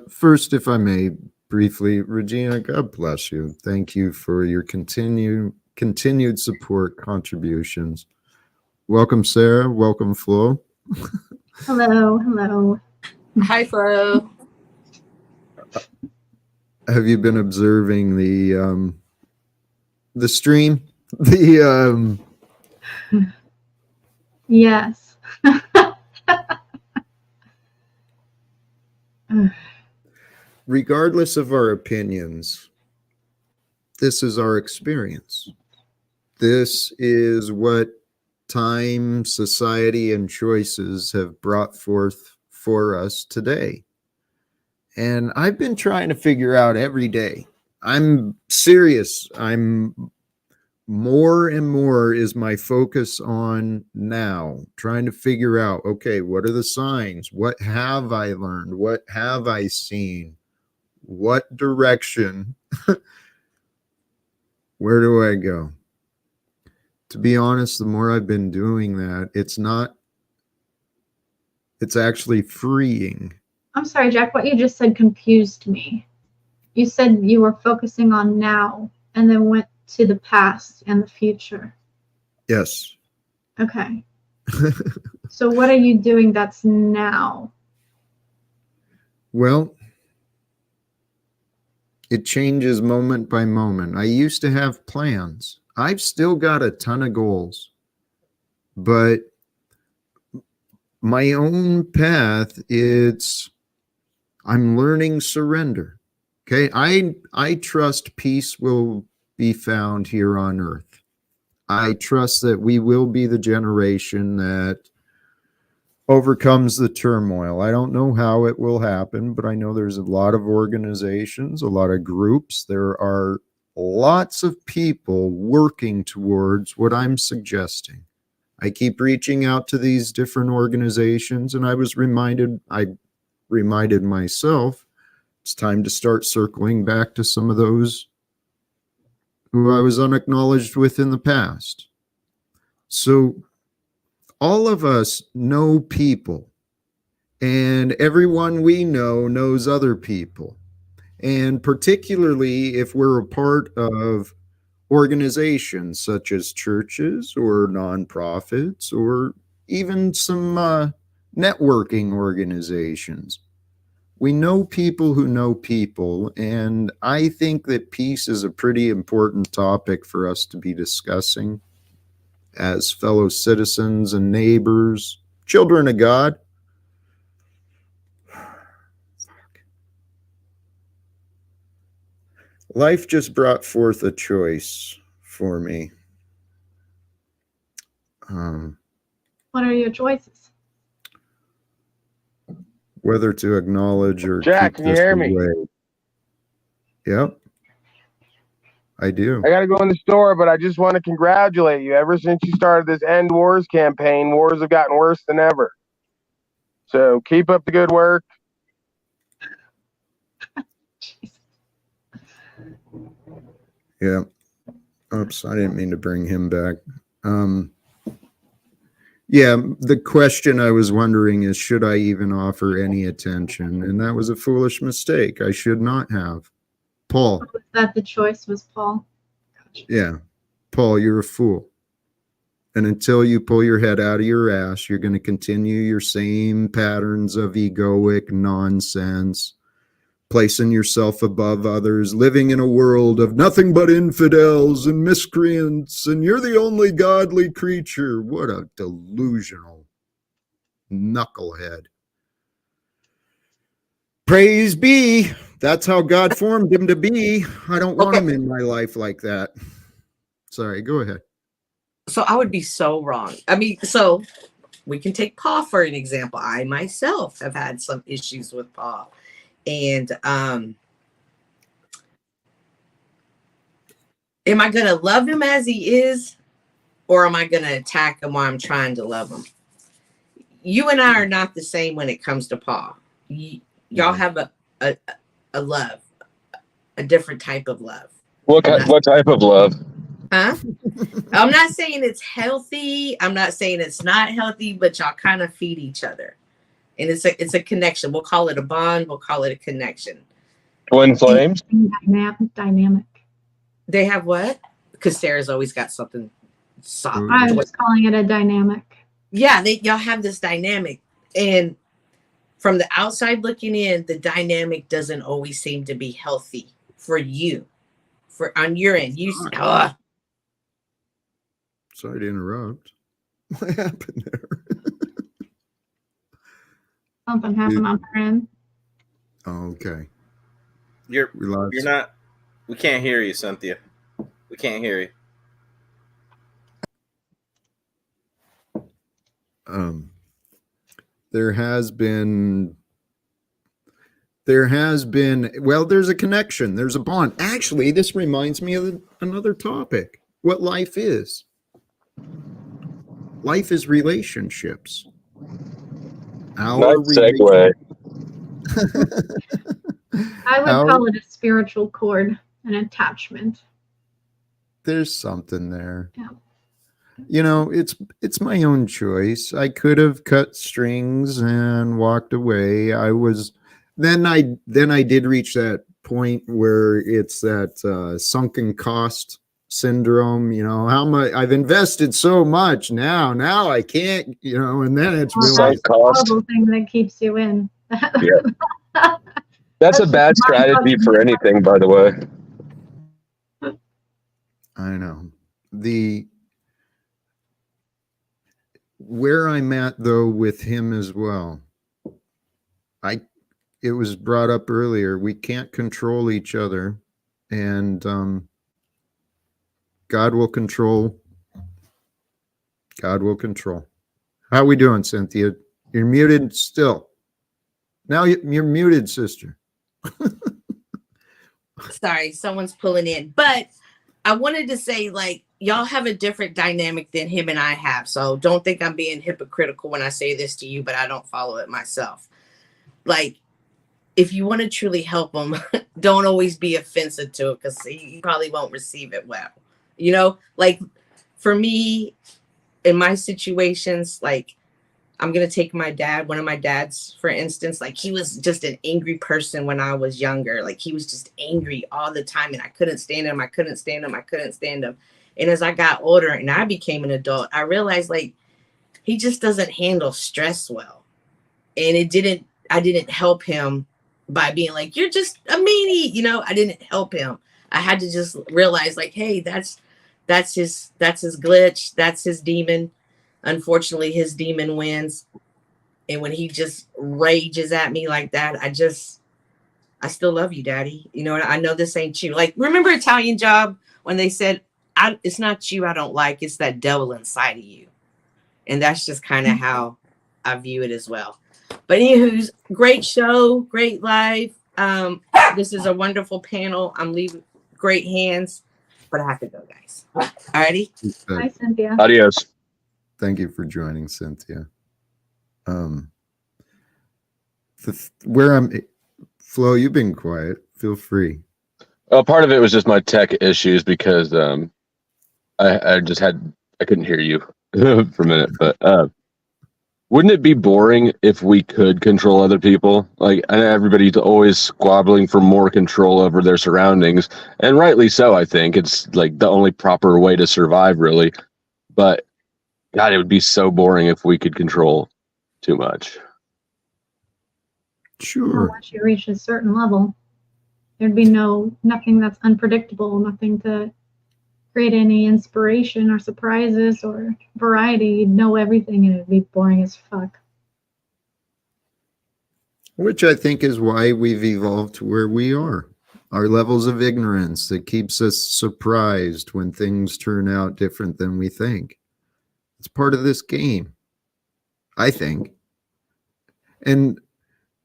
First, if I may, briefly, Regina, God bless you. Thank you for your continued support, contributions. Welcome, Sarah. Welcome, Flo. Hello, hello. Hi, Flo. Have you been observing the stream? The Yes. regardless of our opinions, this is our experience. This is what time, society, and choices have brought forth for us today. And I've been trying to figure out every day. I'm serious. I'm more and more is my focus on now, trying to figure out, okay, what are the signs? What have I learned? What have I seen? What direction? Where do I go? To be honest, the more I've been doing that, it's actually freeing. I'm sorry, Jack, what you just said confused me. You said you were focusing on now and then went to the past and the future. Yes. Okay. So what are you doing that's now? Well, it changes moment by moment. I used to have plans. I've still got a ton of goals, but my own path, I'm learning surrender. Okay. I trust peace will be found here on earth. I trust that we will be the generation that overcomes the turmoil. I don't know how it will happen, but I know there's a lot of organizations, a lot of groups. There are lots of people working towards what I'm suggesting. I keep reaching out to these different organizations, and I reminded myself it's time to start circling back to some of those who I was unacknowledged with in the past. So all of us know people, and everyone we know knows other people. And particularly if we're a part of organizations such as churches or nonprofits or even some networking organizations. We know people who know people, and I think that peace is a pretty important topic for us to be discussing as fellow citizens and neighbors, children of God. Life just brought forth a choice for me. What are your choices? Whether to acknowledge or Jack, keep can you this hear me? away. Yep, I do. I got to go in the store, but I just want to congratulate you. Ever since you started this End Wars campaign, wars have gotten worse than ever. So keep up the good work. Yeah. Oops, I didn't mean to bring him back. Yeah, the question I was wondering is, should I even offer any attention? And that was a foolish mistake. I should not have. Paul. Was that the choice was Paul? Gotcha. Yeah. Paul, you're a fool. And until you pull your head out of your ass, you're going to continue your same patterns of egoic nonsense, placing yourself above others, living in a world of nothing but infidels and miscreants, and you're the only godly creature. What a delusional knucklehead. Praise be. That's how God formed him to be. I don't want him in my life like that. Sorry, go ahead. So I would be so wrong. I mean, so we can take Paul for an example. I myself have had some issues with Paul. And am I going to love him as he is, or am I going to attack him while I'm trying to love him? You and I are not the same when it comes to Paul. Y'all have a love, a different type of love. What type of love? Huh? I'm not saying it's healthy. I'm not saying it's not healthy, but y'all kind of feed each other. And it's a connection. We'll call it a bond. We'll call it a connection. Twin flames? Dynamic. They have what? Because Sarah's always got something soft. I was calling it a dynamic. Yeah, y'all have this dynamic. And from the outside looking in, the dynamic doesn't always seem to be healthy for you. For on your end, Sorry to interrupt. What happened there? Something happened on her end. Oh, okay. You're not. We can't hear you, Cynthia. We can't hear you. There has been, well, there's a connection. There's a bond. Actually, this reminds me of another topic. What life is. Life is relationships. Nice segue. I would call it a spiritual cord, an attachment. There's something there. Yeah. You know, it's my own choice. I could have cut strings and walked away. Then I did reach that point where it's that sunken cost syndrome. You know, how much I've invested so much now I can't. You know, and then it's That's the horrible thing that keeps you in. Yeah. That's a bad strategy for anything, by the way. I know. Where I'm at though with him as well. It was brought up earlier. We can't control each other, and God will control. God will control. How we doing, Cynthia? You're muted still. Now you're muted, sister. Sorry, someone's pulling in. But I wanted to say, like, y'all have a different dynamic than him and I have. So don't think I'm being hypocritical when I say this to you, but I don't follow it myself. Like, if you want to truly help him, don't always be offensive to it, because he probably won't receive it well. You know, like for me, in my situations, like I'm going to take my dad, one of my dads, for instance, like he was just an angry person when I was younger. Like he was just angry all the time and I couldn't stand him. I couldn't stand him. And as I got older and I became an adult, I realized like he just doesn't handle stress well. And I didn't help him by being like, you're just a meanie. You know, I didn't help him. I had to just realize like, hey, that's his glitch. That's his demon. Unfortunately, his demon wins. And when he just rages at me like that, I still love you, Daddy. You know, I know this ain't you. Like, remember Italian Job when they said, it's not you I don't like, it's that devil inside of you. And that's just kind of how I view it as well. But anywho's, great show, great live. This is a wonderful panel. I'm leaving great hands, but I have to go, guys. Alrighty. Bye, Cynthia. Adios. Thank you for joining, Cynthia. Where I'm, Flo, you've been quiet. Feel free. Well, part of it was just my tech issues because I couldn't hear you for a minute. But wouldn't it be boring if we could control other people? Like, I know everybody's always squabbling for more control over their surroundings, and rightly so. I think it's like the only proper way to survive, really. But God, it would be so boring if we could control too much. Sure. Once you reach a certain level, there'd be nothing that's unpredictable, nothing to create any inspiration or surprises or variety. You'd know everything and it'd be boring as fuck. Which I think is why we've evolved to where we are. Our levels of ignorance that keeps us surprised when things turn out different than we think. It's part of this game, I think. And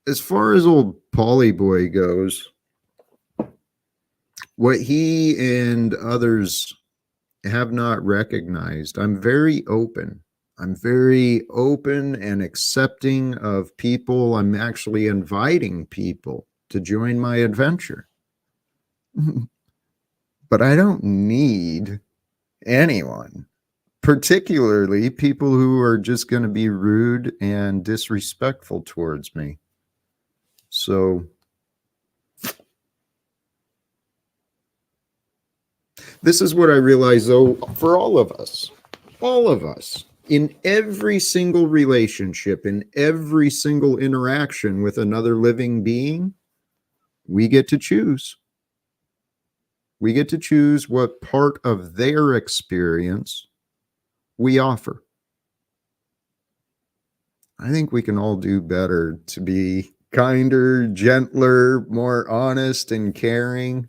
as far as old Polly Boy goes, what he and others have not recognized, I'm very open. I'm very open and accepting of people. I'm actually inviting people to join my adventure. But I don't need anyone, particularly people who are just going to be rude and disrespectful towards me. So this is what I realize, though, for all of us, in every single relationship, in every single interaction with another living being, we get to choose. We get to choose what part of their experience we offer. I think we can all do better to be kinder, gentler, more honest and caring,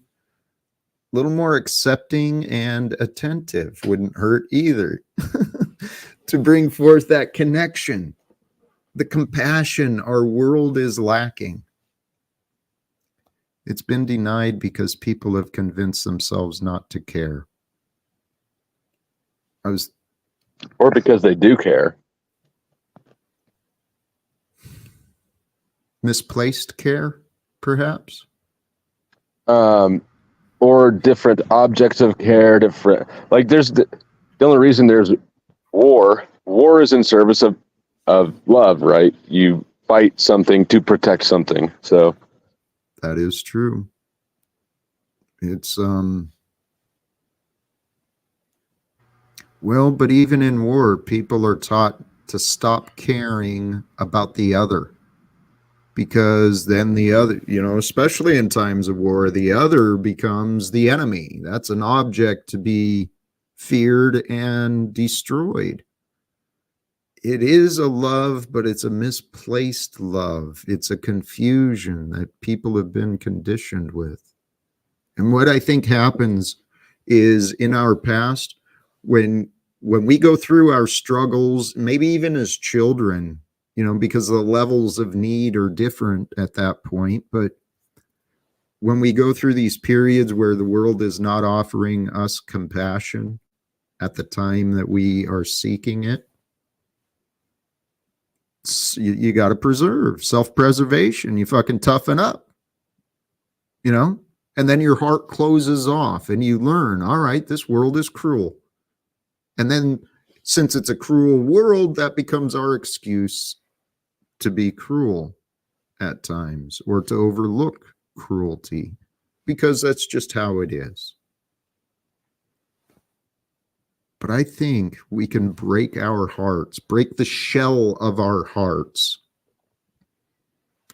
a little more accepting and attentive. Wouldn't hurt either. To bring forth that connection, the compassion our world is lacking. It's been denied because people have convinced themselves not to care. Or because they do care. Misplaced care, perhaps? Or different objects of care, different, like there's the only reason there's war is in service of love, right? You fight something to protect something. So that is true. It's well, but even in war, people are taught to stop caring about the other, because then the other, especially in times of war, the other becomes the enemy. That's an object to be feared and destroyed. It is a love, but it's a misplaced love. It's a confusion that people have been conditioned with. And what I think happens is in our past, when we go through our struggles, maybe even as children, because the levels of need are different at that point. But when we go through these periods where the world is not offering us compassion at the time that we are seeking it, you got to preserve self-preservation. You fucking toughen up, and then your heart closes off and you learn, all right, this world is cruel. And then since it's a cruel world, that becomes our excuse to be cruel at times or to overlook cruelty, because that's just how it is. But I think we can break our hearts, break the shell of our hearts,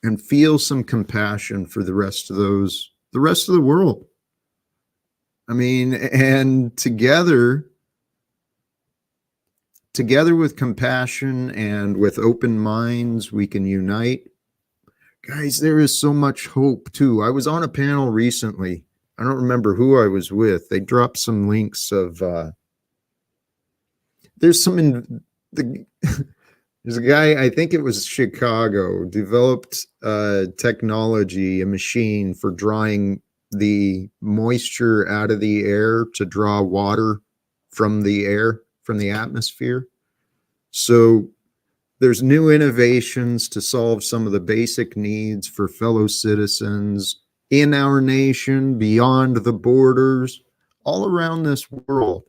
and feel some compassion for the rest of the world. I mean, and together with compassion and with open minds, we can unite. Guys, there is so much hope too. I was on a panel recently. I don't remember who I was with. They dropped some links of there's a guy, I think it was Chicago, developed technology, a machine for drawing the moisture out of the air to draw water from the air, from the atmosphere. So there's new innovations to solve some of the basic needs for fellow citizens in our nation, beyond the borders, all around this world.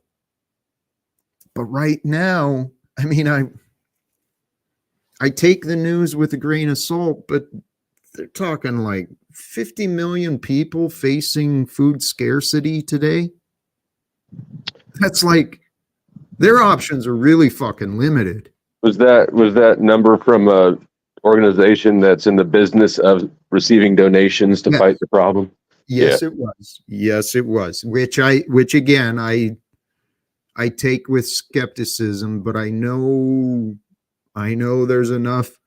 But right now, I mean, I take the news with a grain of salt, but they're talking like 50 million people facing food scarcity today. That's like, their options are really fucking limited. Was that number from a organization that's in the business of receiving donations to fight the problem? Yes, yeah. It was. Yes, it was. Which again, I take with skepticism, but I know there's enough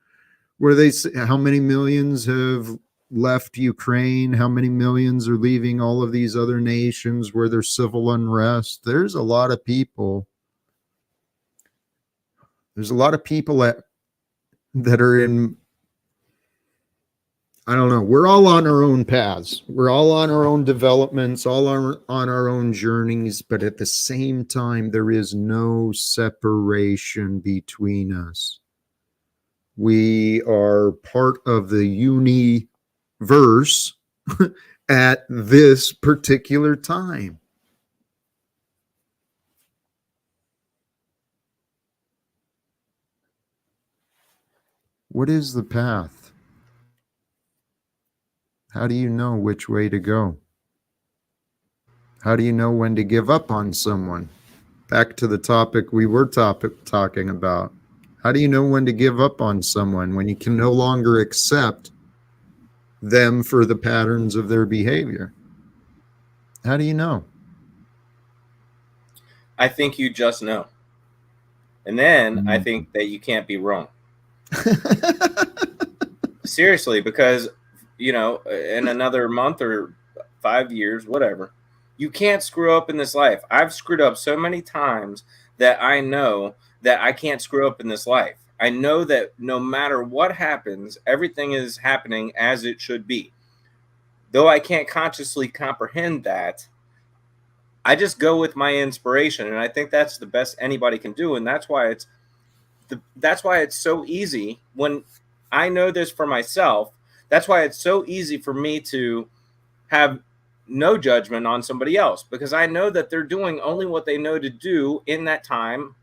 where they say how many millions have left Ukraine, how many millions are leaving all of these other nations where there's civil unrest. There's a lot of people. There's a lot of people that are in, I don't know, we're all on our own paths. We're all on our own developments, all on our own journeys, but at the same time, there is no separation between us. We are part of the universe at this particular time. What is the path? How do you know which way to go? How do you know when to give up on someone? back to the topic we were talking about. How do you know when to give up on someone when you can no longer accept them for the patterns of their behavior? How do you know? I think you just know. And then I think that you can't be wrong. Seriously, because, you know, in another month or 5 years, whatever, you can't screw up in this life. I've screwed up so many times that I know that I can't screw up in this life. I know that no matter what happens, everything is happening as it should be. Though I can't consciously comprehend that, I just go with my inspiration, and I think that's the best anybody can do, and that's why it's so easy when I know this for myself. That's why it's so easy for me to have no judgment on somebody else, because I know that they're doing only what they know to do in that time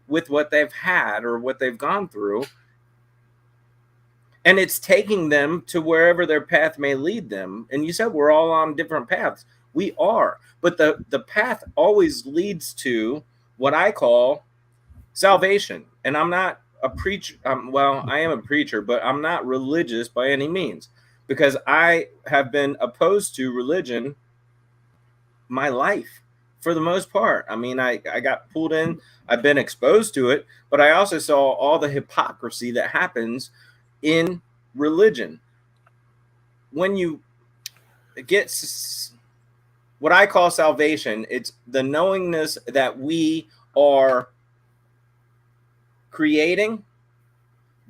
with what they've had or what they've gone through. And it's taking them to wherever their path may lead them. And you said we're all on different paths. We are. But the path always leads to what I call salvation. And I'm not a preacher. Well, I am a preacher, but I'm not religious by any means, because I have been opposed to religion my life for the most part. I mean, I got pulled in. I've been exposed to it, but I also saw all the hypocrisy that happens in religion. When you get what I call salvation, it's the knowingness that we are creating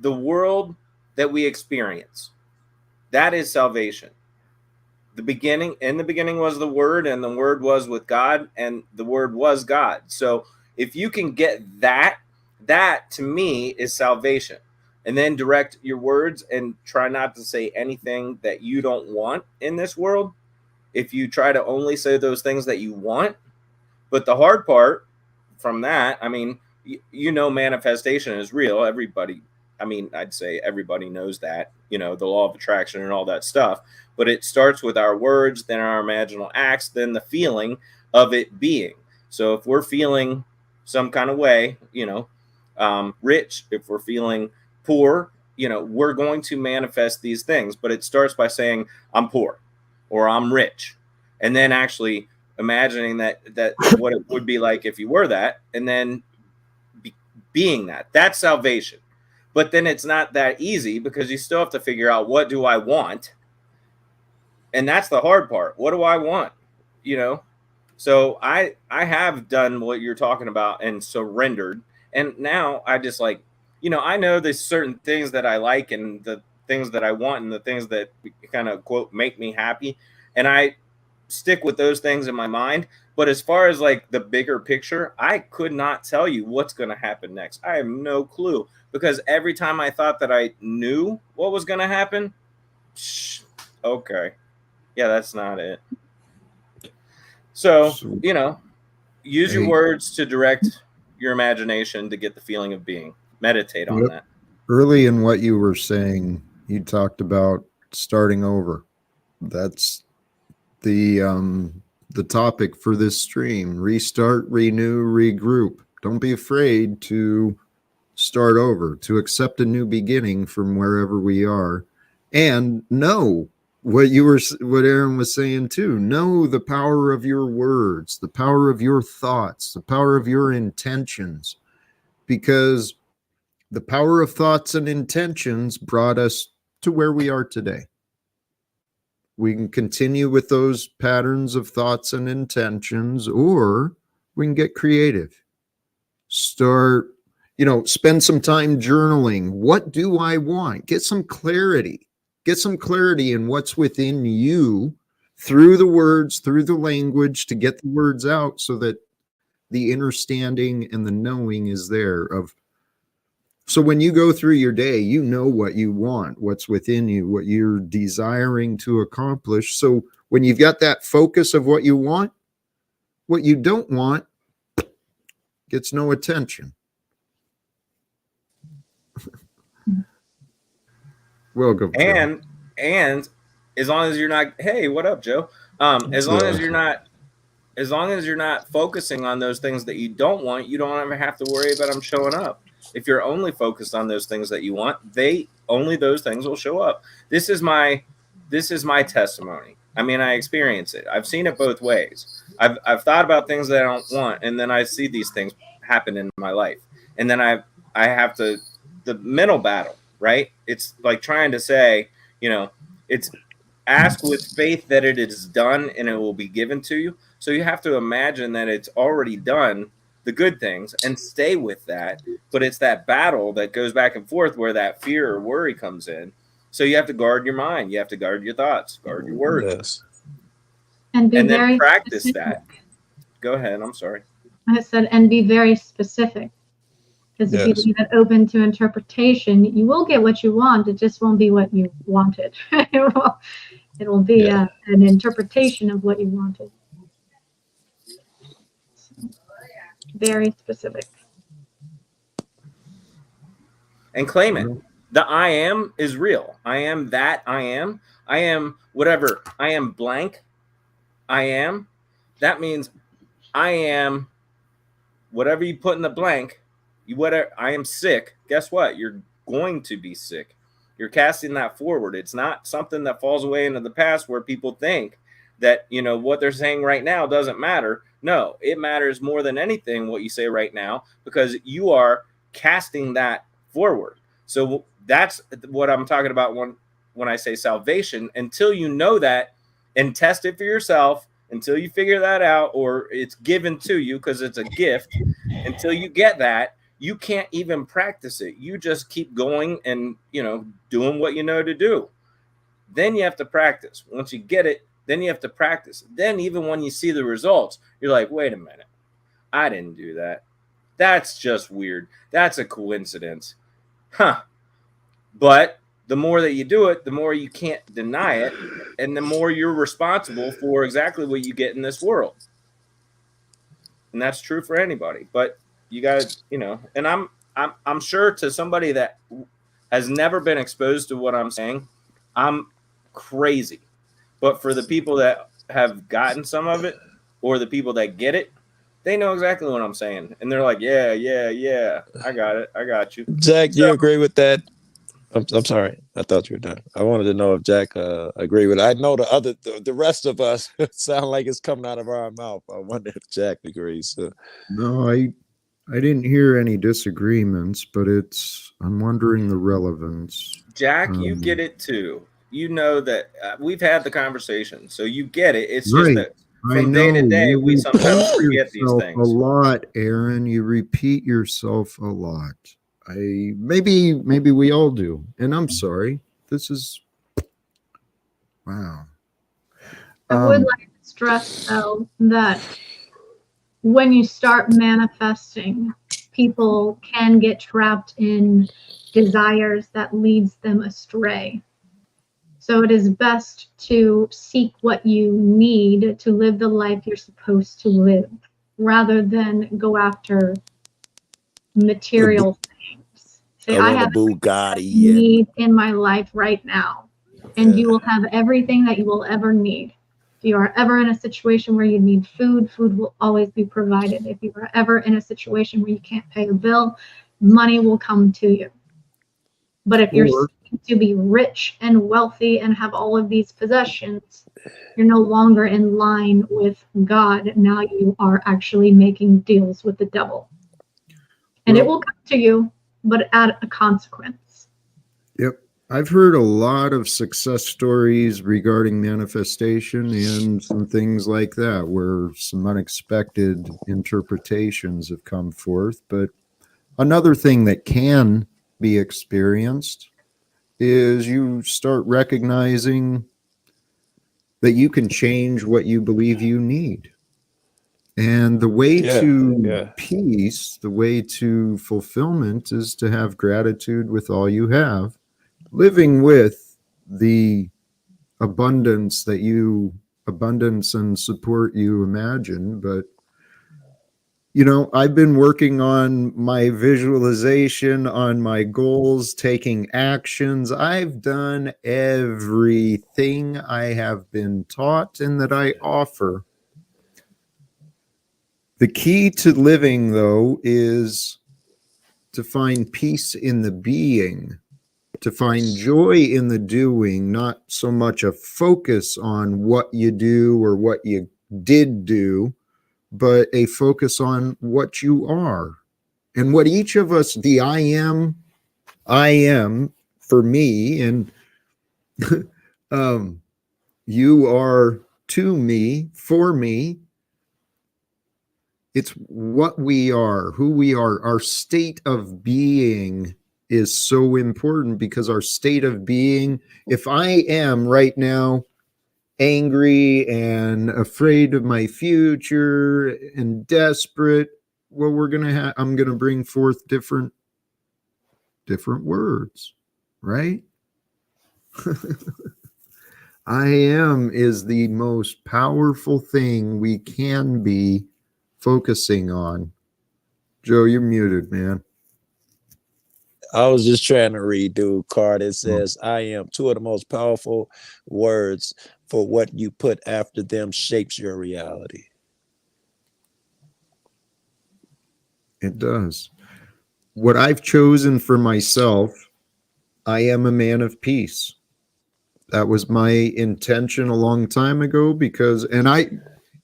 the world that we experience. That is salvation. In the beginning was the Word, and the Word was with God, and the Word was God. So if you can get that to me is salvation. And then direct your words and try not to say anything that you don't want in this world. If you try to only say those things that you want. But the hard part from that, I mean, you know, manifestation is real. Everybody, I mean, I'd say everybody knows that, you know, the law of attraction and all that stuff. But it starts with our words, then our imaginal acts, then the feeling of it being. So if we're feeling some kind of way, you know, rich, if we're feeling poor, you know, we're going to manifest these things. But it starts by saying, I'm poor or I'm rich. And then actually imagining that what it would be like if you were that, and then being that. That's salvation. But then it's not that easy, because you still have to figure out, what do I want? And that's the hard part. What do I want? You know? So I have done what you're talking about and surrendered. And now I just, like, you know, I know there's certain things that I like and the things that I want and the things that kind of, quote, make me happy. And I stick with those things in my mind. But as far as like the bigger picture, I could not tell you what's going to happen next. I have no clue, because every time I thought that I knew what was going to happen, okay, yeah, that's not it. So, you know, use your words to direct your imagination to get the feeling of being. Meditate on that. Early in what you were saying, you talked about starting over. That's the topic for this stream. Restart, renew, regroup. Don't be afraid to start over, to accept a new beginning from wherever we are, and know what Aaron was saying too. Know the power of your words, the power of your thoughts, the power of your intentions, because the power of thoughts and intentions brought us to where we are today. We can continue with those patterns of thoughts and intentions, or we can get creative. Start, you know, spend some time journaling. What do I want? Get some clarity. Get some clarity in what's within you through the words, through the language, to get the words out so that the understanding and the knowing is there. So when you go through your day, you know what you want, what's within you, what you're desiring to accomplish. So when you've got that focus of what you want, what you don't want gets no attention. Welcome. And as long as you're not, hey, what up, Joe? As long as you're not as long as you're not focusing on those things that you don't want, you don't ever have to worry about them showing up. If you're only focused on those things that you want, only those things will show up. This is my testimony. I mean, I experience it. I've seen it both ways. I've thought about things that I don't want, and then I see these things happen in my life, and then I have the mental battle, right? It's like trying to say, it's ask with faith that it is done and it will be given to you. So you have to imagine that it's already done, the good things, and stay with that. But it's that battle that goes back and forth where that fear or worry comes in. So you have to guard your mind. You have to guard your thoughts, guard your words. Yes. And be And very then practice specific. that. Go ahead. I'm sorry. I said, and be very specific. Because if you Yes. leave it open to interpretation, you will get what you want. It just won't be what you wanted. It'll be Yeah. an interpretation of what you wanted. So, very specific. And claim it. The I am is real. I am that I am. I am whatever. I am blank. I am. That means I am whatever you put in the blank. I am sick. Guess what? You're going to be sick. You're casting that forward. It's not something that falls away into the past where people think that, what they're saying right now doesn't matter. No, it matters more than anything what you say right now, because you are casting that forward. So that's what I'm talking about when I say salvation. Until you know that and test it for yourself, until you figure that out, or it's given to you because it's a gift, until you get that, you can't even practice it. You just keep going and, doing what you know to do. Then you have to practice. Once you get it, then you have to practice. Then even when you see the results, you're like, wait a minute, I didn't do that. That's just weird. That's a coincidence. Huh. But the more that you do it, the more you can't deny it, and the more you're responsible for exactly what you get in this world. And that's true for anybody. But you got to, and I'm sure to somebody that has never been exposed to what I'm saying, I'm crazy. But for the people that have gotten some of it, or the people that get it, they know exactly what I'm saying. And they're like, yeah, I got it. I got you. Jack, you agree with that? I'm sorry. I thought you were done. I wanted to know if Jack agree with it. I know the rest of us sound like it's coming out of our mouth. I wonder if Jack agrees. No, I didn't hear any disagreements, but I'm wondering the relevance. Jack, you get it too. You know that we've had the conversation, so you get it. It's just that from day to day, we sometimes forget these things. A lot, Aaron. You repeat yourself a lot. Maybe we all do, and I'm sorry. This is wow. I would like to stress, though, that when you start manifesting, people can get trapped in desires that leads them astray. So it is best to seek what you need to live the life you're supposed to live, rather than go after material things. Say, I have Bugatti need in my life right now, and you will have everything that you will ever need. If you are ever in a situation where you need food, food will always be provided. If you are ever in a situation where you can't pay a bill, money will come to you. But if you're seeking to be rich and wealthy and have all of these possessions, you're no longer in line with God. Now you are actually making deals with the devil. And it will come to you, but at a consequence. Yep. I've heard a lot of success stories regarding manifestation and some things like that, where some unexpected interpretations have come forth. But another thing that can be experienced is you start recognizing that you can change what you believe you need. And the way to peace, the way to fulfillment is to have gratitude with all you have, living with the abundance and support you imagine. But I've been working on my visualization, on my goals, taking actions. I've done everything I have been taught and that I offer. The key to living, though, is to find peace in the being, to find joy in the doing, not so much a focus on what you do or what you did do, but a focus on what you are and what each of us, the I am for me, and you are to me, for me. It's what we are, who we are. Our state of being is so important, because our state of being, if I am right now angry and afraid of my future and desperate, well, I'm gonna bring forth different words, right? I am is the most powerful thing we can be focusing on. Joe, you're muted, man. I was just trying to redo a card. It says, I am. Two of the most powerful words, for what you put after them shapes your reality. It does. What I've chosen for myself, I am a man of peace. That was my intention a long time ago, because,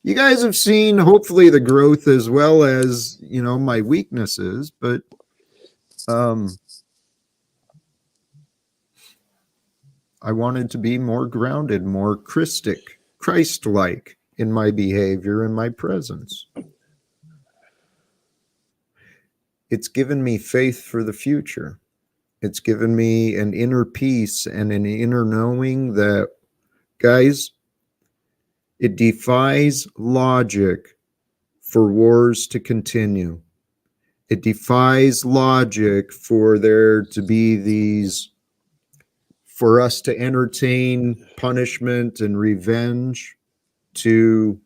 you guys have seen hopefully the growth as well as, my weaknesses, but I wanted to be more grounded, more Christ-like in my behavior and my presence. It's given me faith for the future. It's given me an inner peace and an inner knowing that, guys, it defies logic for wars to continue. It defies logic for there to be for us to entertain punishment and revenge, to,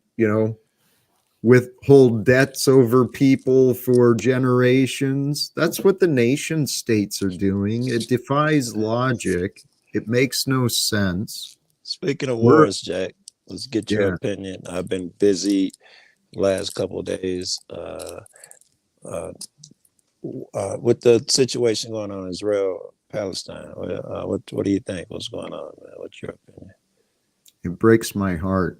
withhold debts over people for generations. That's what the nation states are doing. It defies logic. It makes no sense. Speaking of wars, Jack, let's get your opinion. I've been busy last couple of days with the situation going on in Israel, Palestine. What do you think? What's going on, man? What's your opinion? It breaks my heart.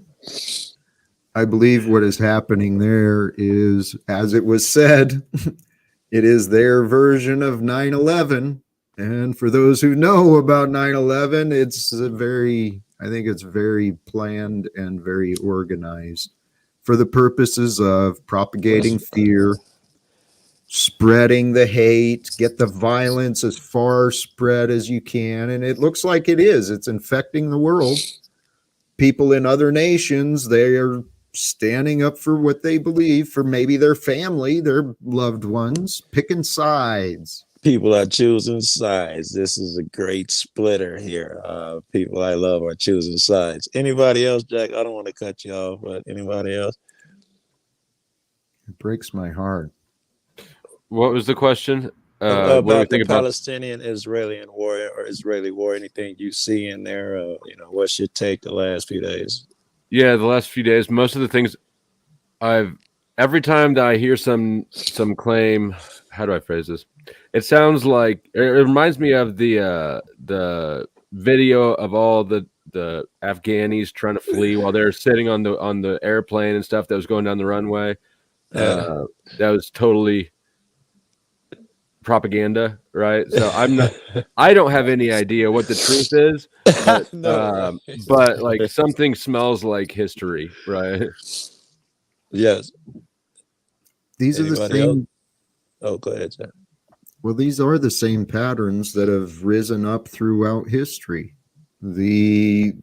I believe what is happening there is, as it was said, it is their version of 9/11. And for those who know about 9/11, I think it's very planned and very organized for the purposes of propagating fear, spreading the hate, get the violence as far spread as you can. And it looks like it is. It's infecting the world. People in other nations, they are standing up for what they believe, for maybe their family, their loved ones, picking sides. People are choosing sides. This is a great splitter here. People I love are choosing sides. Anybody else, Jack? I don't want to cut you off, but anybody else? It breaks my heart. What was the question? About the Palestinian-Israeli war, or Israeli war? Anything you see in there? What's your take the last few days? Yeah, the last few days, most of the things every time that I hear some claim, how do I phrase this? It sounds like it reminds me of the video of all the Afghanis trying to flee while they're sitting on the airplane and stuff that was going down the runway. That was totally propaganda, right? So I don't have any idea what the truth is, but, but like something smells like history, right? Yes. These are the same. Oh, go ahead, Jack. Well, these are the same patterns that have risen up throughout history. The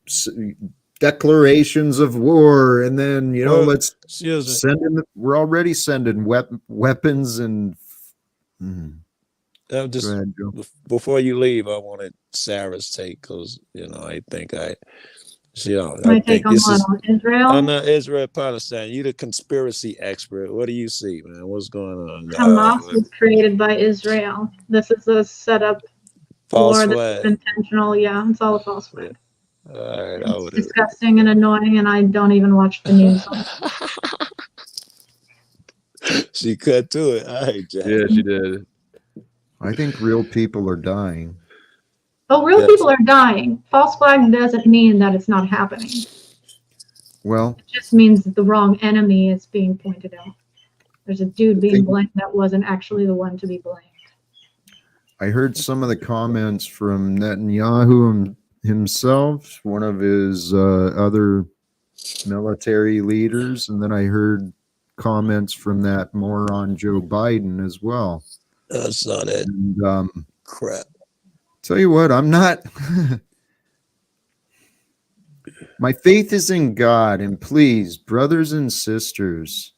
declarations of war, and then let's send in. We're already sending weapons and. Just ahead, before you leave, I wanted Sarah's take, because I think my take on Israel? On Israel Palestine. You're the conspiracy expert. What do you see, man? What's going on? Hamas was created by Israel. This is a setup false war flag. That's intentional. Yeah, it's all a false flag. All right, it's disgusting and annoying, and I don't even watch the news. She cut to it. All right, Jack. Yeah, she did. I think real people are dying. Oh, real Yes. people are dying. False flag doesn't mean that it's not happening. Well, It just means that the wrong enemy is being pointed out. There's a dude being blamed that wasn't actually the one to be blamed. I heard some of the comments from Netanyahu himself, one of his other military leaders, and then I heard comments from that moron Joe Biden as well. I saw that And crap. tell you what, I'm not. My faith is in God, and please, brothers and sisters,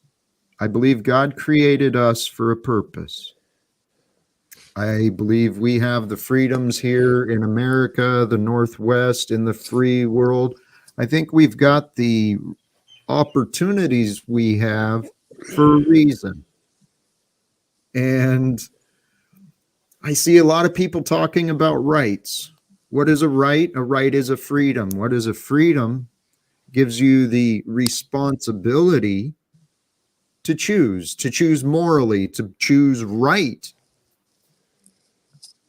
I believe God created us for a purpose. I believe we have the freedoms here in America, the Northwest, in the free world. I think we've got the opportunities we have for a reason. And I see a lot of people talking about rights. What is a right? A right is a freedom. What is a freedom? Gives you the responsibility to choose morally, to choose right.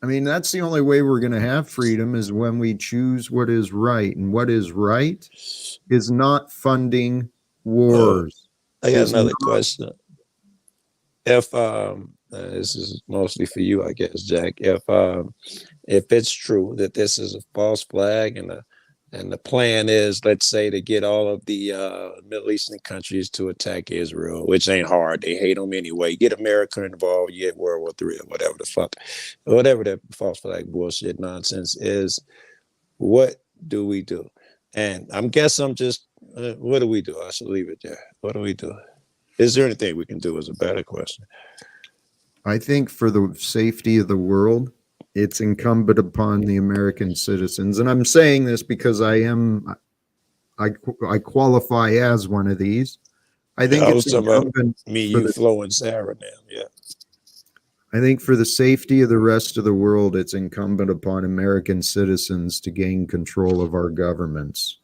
I mean, that's the only way we're going to have freedom is when we choose what is right. And what is right is not funding wars. I got Is another not- question. If this is mostly for you, I guess, Jack. If it's true that this is a false flag and the plan is, let's say, to get all of the Middle Eastern countries to attack Israel, which ain't hard. They hate them anyway. Get America involved, you get World War III or whatever the fuck, whatever that false flag bullshit nonsense is. What do we do? And I'm just, what do we do? I should leave it there. What do we do? Is there anything we can do is a better question. I think for the safety of the world, it's incumbent upon the American citizens. And I'm saying this because I qualify as one of these. I think I was it's talking about incumbent me, for you, the, Flo, and Sarah now. Yeah. I think for the safety of the rest of the world, it's incumbent upon American citizens to gain control of our governments.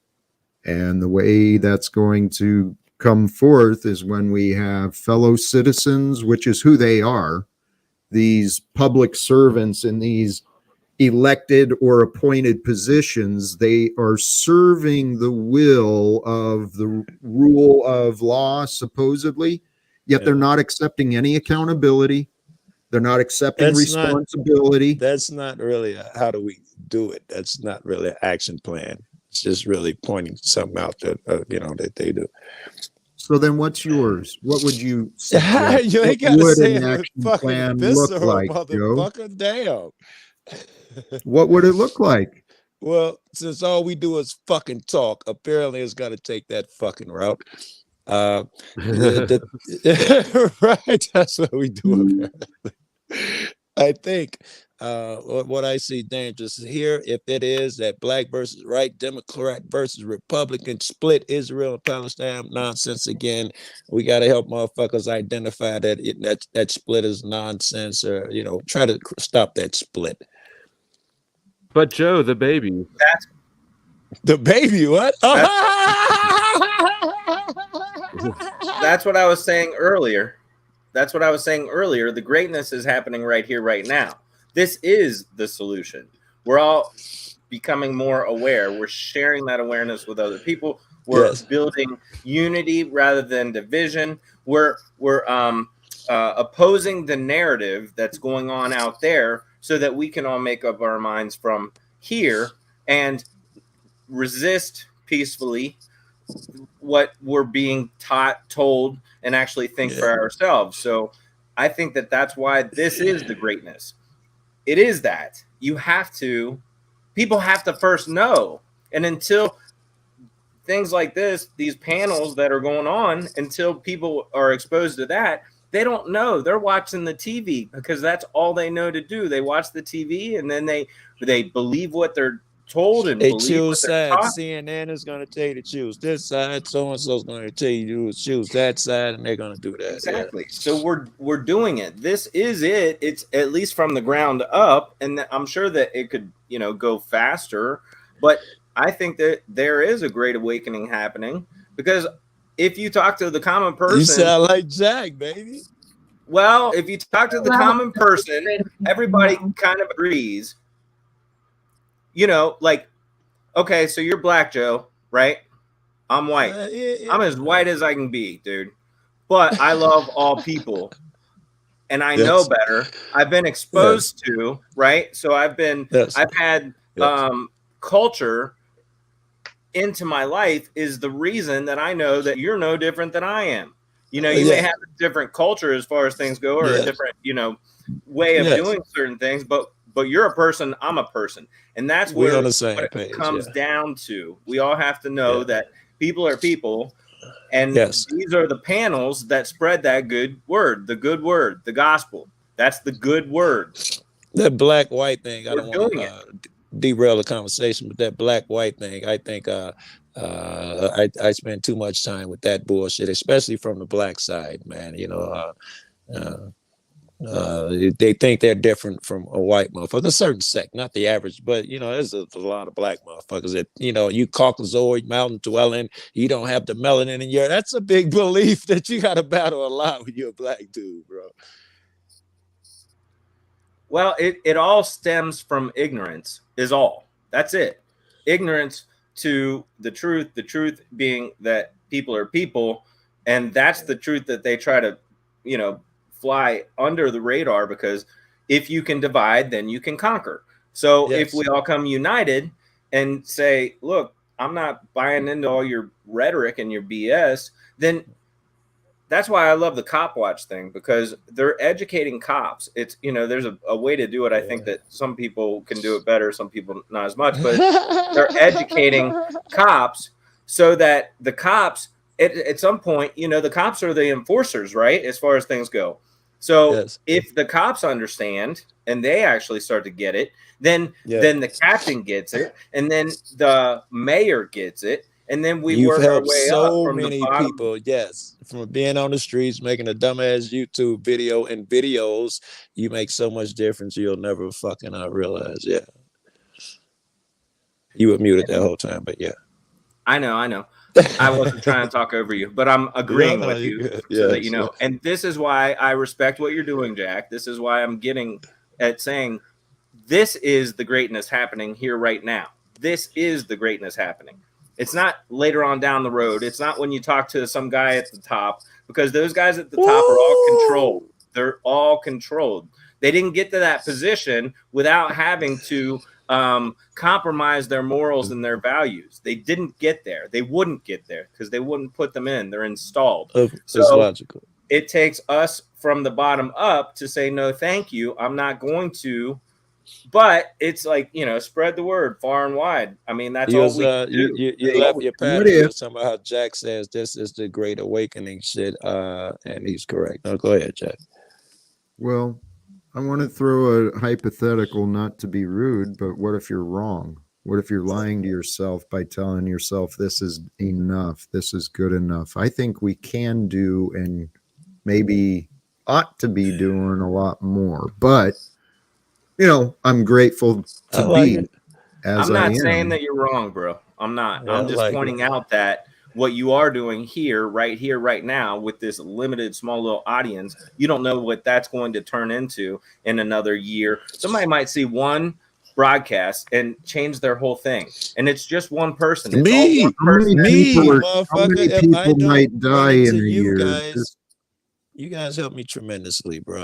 And the way that's going to come forth is when we have fellow citizens, which is who they are, these public servants in these elected or appointed positions. They are serving the will of the rule of law, supposedly, yet they're not accepting any accountability. They're not accepting responsibility. That's not really how do we do it. That's not really an action plan. It's just really pointing something out that that they do. So then what's yours? What would you suggest? You ain't What gotta would say an it with action fucking plan look visceral, like, Joe? motherfucker. Damn. What would it look like? Well, since all we do is fucking talk, apparently it's got to take that fucking route. Right, that's what we do. Apparently. I think what I see dangerous here, if it is that black versus right, Democrat versus Republican, split Israel and Palestine nonsense again, we got to help motherfuckers identify that split is nonsense, or try to stop that split. But Joe, the baby. The baby, what? That's what I was saying earlier. The greatness is happening right here, right now. This is the solution. We're all becoming more aware. We're sharing that awareness with other people. We're building unity rather than division. We're opposing the narrative that's going on out there so that we can all make up our minds from here and resist peacefully what we're being taught, and actually think for ourselves. So I think that that's why this is the greatness. It is that people have to first know. And until things like this, these panels that are going on, until people are exposed to that, they don't know. They're watching the TV because that's all they know to do. They watch the TV and then they believe what they're told and they believe choose what they're sides. taught. CNN is going to tell you to choose this side. So and so is going to tell you to choose that side, and they're going to do that. Exactly. So we're doing it. This is it. It's at least from the ground up, and I'm sure that it could go faster. But I think that there is a great awakening happening because if you talk to the common You person, sound like Jack, baby. well, if you talk to the Well, common person, everybody no. kind of agrees. You know, like, okay, so you're black, Joe, right? I'm white. Yeah. I'm as white as I can be, dude. But I love all people. And I know Yes. better. I've been exposed to, right? So I've Yes. had Yes. culture into my life is the reason that I know that you're no different than I am. You know, you may Yeah. have a different culture as far as things go, or a Yes. different, you know, way of Yes. doing certain things, but you're a person, I'm a person. And that's We where on the same what it page. comes Yeah. down to. We all have to know Yeah. that people are people, and Yes. these are the panels that spread that good word, the gospel. That's the good word. That black white thing, I We're don't want doing it. to derail the conversation, but that black white thing, I think I spend too much time with that bullshit, especially from the black side, man. You know, they think they're different from a white motherfucker, a certain sect, not the average, but you know, there's a lot of black motherfuckers that, you know, you Caucasoid, mountain dwelling, you don't have the melanin in your, that's a big belief that you got to battle a lot when you're a black dude, bro. Well, it all stems from ignorance, is all. That's it. Ignorance to the truth being that people are people, and that's the truth that they try to, you know, fly under the radar, because if you can divide, then you can conquer. So if Yes. we all come united and say, look, I'm not buying into all your rhetoric and your BS, then that's why I love the cop watch thing, because they're educating cops. It's, you know, there's a way to do it. I think that some people can do it better, some people not as much, but they're educating cops so that the cops at some point, you know, the cops are the enforcers, right? As far as things go. So Yes. if the cops understand and they actually start to get it, then the captain gets it, and then the mayor gets it. And then we You've work our helped way up so from the many bottom. people, yes, from being on the streets, making a dumbass YouTube video and videos. You make so much difference you'll never fucking realize. Yeah, you were muted that whole time, but yeah. I know. I wasn't trying to talk over you, but I'm agreeing No, with you you good. so that Yes, you know. yes. And this is why I respect what you're doing, Jack. This is why I'm getting at saying this is the greatness happening here right now. This is the greatness happening. It's not later on down the road. It's not when you talk to some guy at the top, because those guys at the top are all controlled. They're all controlled. They didn't get to that position without having to compromise their morals and their values. They didn't get there. They wouldn't get there because they wouldn't put them in. They're installed. It's So logical. it takes us from the bottom up to say, no, thank you. I'm not going to. But it's like, you know, spread the word far and wide. I mean, that's You all was we can do. you left your What panel. You if? was talking about how Jack says this is the great awakening shit, and he's correct. No, go ahead, Jack. Well, I want to throw a hypothetical, not to be rude, but what if you're wrong? What if you're lying to yourself by telling yourself this is enough, this is good enough? I think we can do and maybe ought to be doing a lot more. But, you know, I'm grateful I to like be it. as I'm I not saying am. that you're wrong, bro. I'm not. Yeah, I I'm just like pointing it. out that what you are doing here, right now, with this limited, small little audience, you don't know what that's going to turn into in another year. Somebody might see one broadcast and change their whole thing, and it's just one person. It's all Me, one How many person. people me, are, how motherfucker. many If I people don't might run die into in a you year? guys, you guys help me tremendously, bro.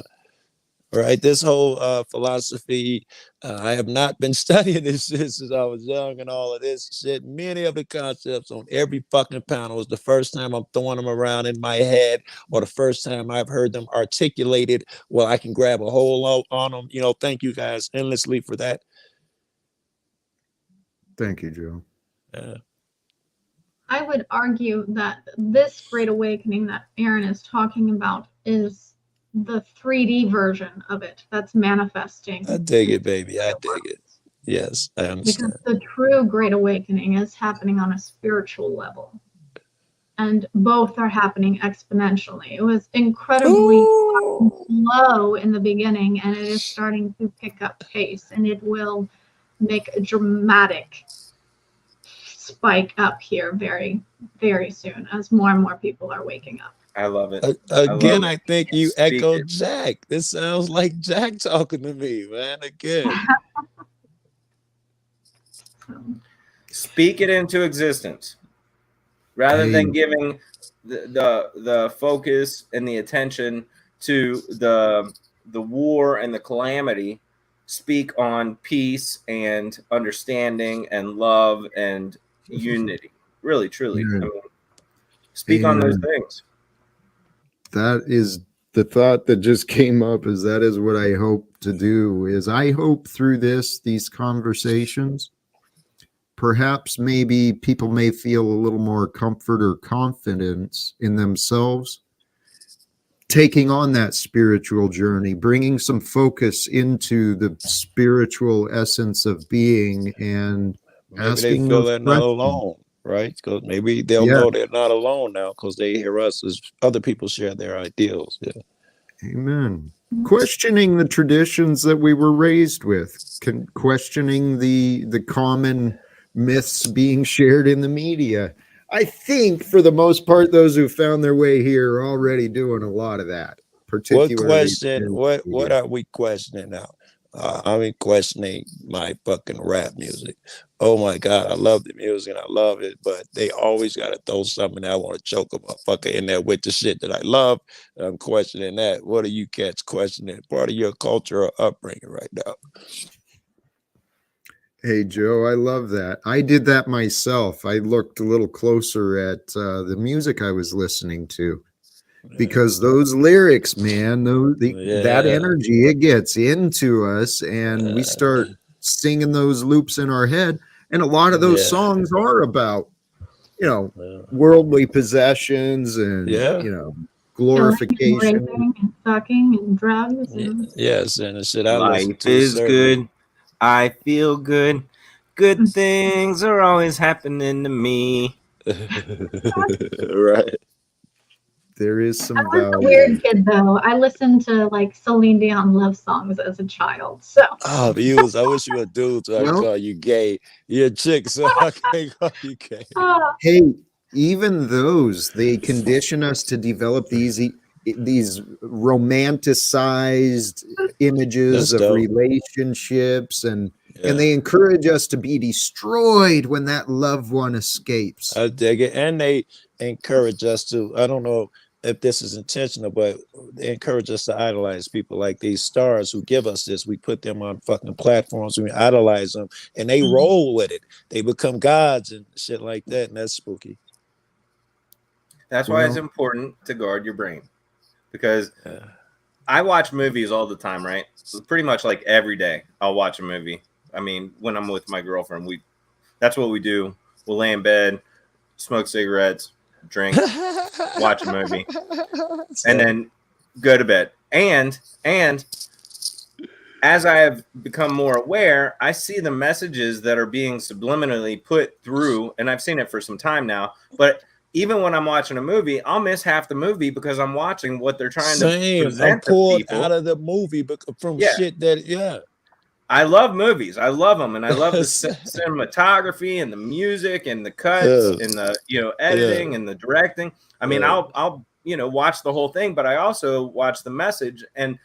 Right, this whole philosophy, I have not been studying this shit since I was young, and all of this shit. Many of the concepts on every fucking panel is the first time I'm throwing them around in my head, or the first time I've heard them articulated. Well, I can grab a hold on them. You know, thank you guys endlessly for that. Thank you, Joe. I would argue that this Great Awakening that Aaron is talking about is the 3D version of it that's manifesting. I dig it, baby. I dig it. Yes, I understand. Because the true Great Awakening is happening on a spiritual level. And both are happening exponentially. It was incredibly slow in the beginning, and it is starting to pick up pace, and it will make a dramatic spike up here very, very soon as more and more people are waking up. I love it. Again, I think you Speak echoed it. Jack. This sounds like Jack talking to me, man. Again. Speak it into existence rather Hey. than giving the focus and the attention to the war and the calamity. Speak on peace and understanding and love and unity. Really, truly. Yeah. I mean, speak on those things. That is the thought that just came up, is that is what I hope to do. Is I hope through these conversations, perhaps maybe people may feel a little more comfort or confidence in themselves taking on that spiritual journey, bringing some focus into the spiritual essence of being, and Maybe asking they feel those they're not questions. alone, right? Because maybe they'll Yeah. know they're not alone now because they hear us as other people share their ideals. Yeah. Amen. Questioning the traditions that we were raised with, questioning the common myths being shared in the media. I think for the most part, those who found their way here are already doing a lot of that. What Particularly, question? What are we questioning now? I mean, questioning my fucking rap music. Oh my God, I love the music, I love it, but they always got to throw something that I want to choke a motherfucker in there with the shit that I love. I'm questioning that. What are you cats questioning? Part of your culture or upbringing right now? Hey, Joe, I love that. I did that myself. I looked a little closer at the music I was listening to, because those lyrics, man, that energy, it gets into us, and we start singing those loops in our head. And a lot of those songs are about, worldly possessions and, glorification. Killing and fucking and drugs. And Yes, and the shit I listen Life to is certainly. good. I feel good. Good things are always happening to me. Right. There is some I was a value. weird kid though. I listened to like Celine Dion love songs as a child. So Oh, views. I wish you were a dude so I could call you gay. You're a chick, so I can't call you gay. Hey, even those, they condition us to develop these romanticized images That's of dope. relationships, and they encourage us to be destroyed when that loved one escapes. I dig it. And they encourage us to, I don't know if this is intentional, but they encourage us to idolize people like these stars who give us this. We put them on fucking platforms, we idolize them, and they roll with it. They become gods and shit like that, and that's spooky. That's why it's important to guard your brain, because I watch movies all the time, right? Pretty much like every day I'll watch a movie. I mean, when I'm with my girlfriend, that's what we do. We'll lay in bed, smoke cigarettes, drink, watch a movie, and then go to bed. And as I have become more aware, I see the messages that are being subliminally put through, and I've seen it for some time now, but even when I'm watching a movie, I'll miss half the movie because I'm watching what they're trying to present I'm pulled to people out of the movie from shit that I love movies. I love them, and I love the cinematography and the music and the cuts and the editing and the directing. I mean, I'll watch the whole thing, but I also watch the message, and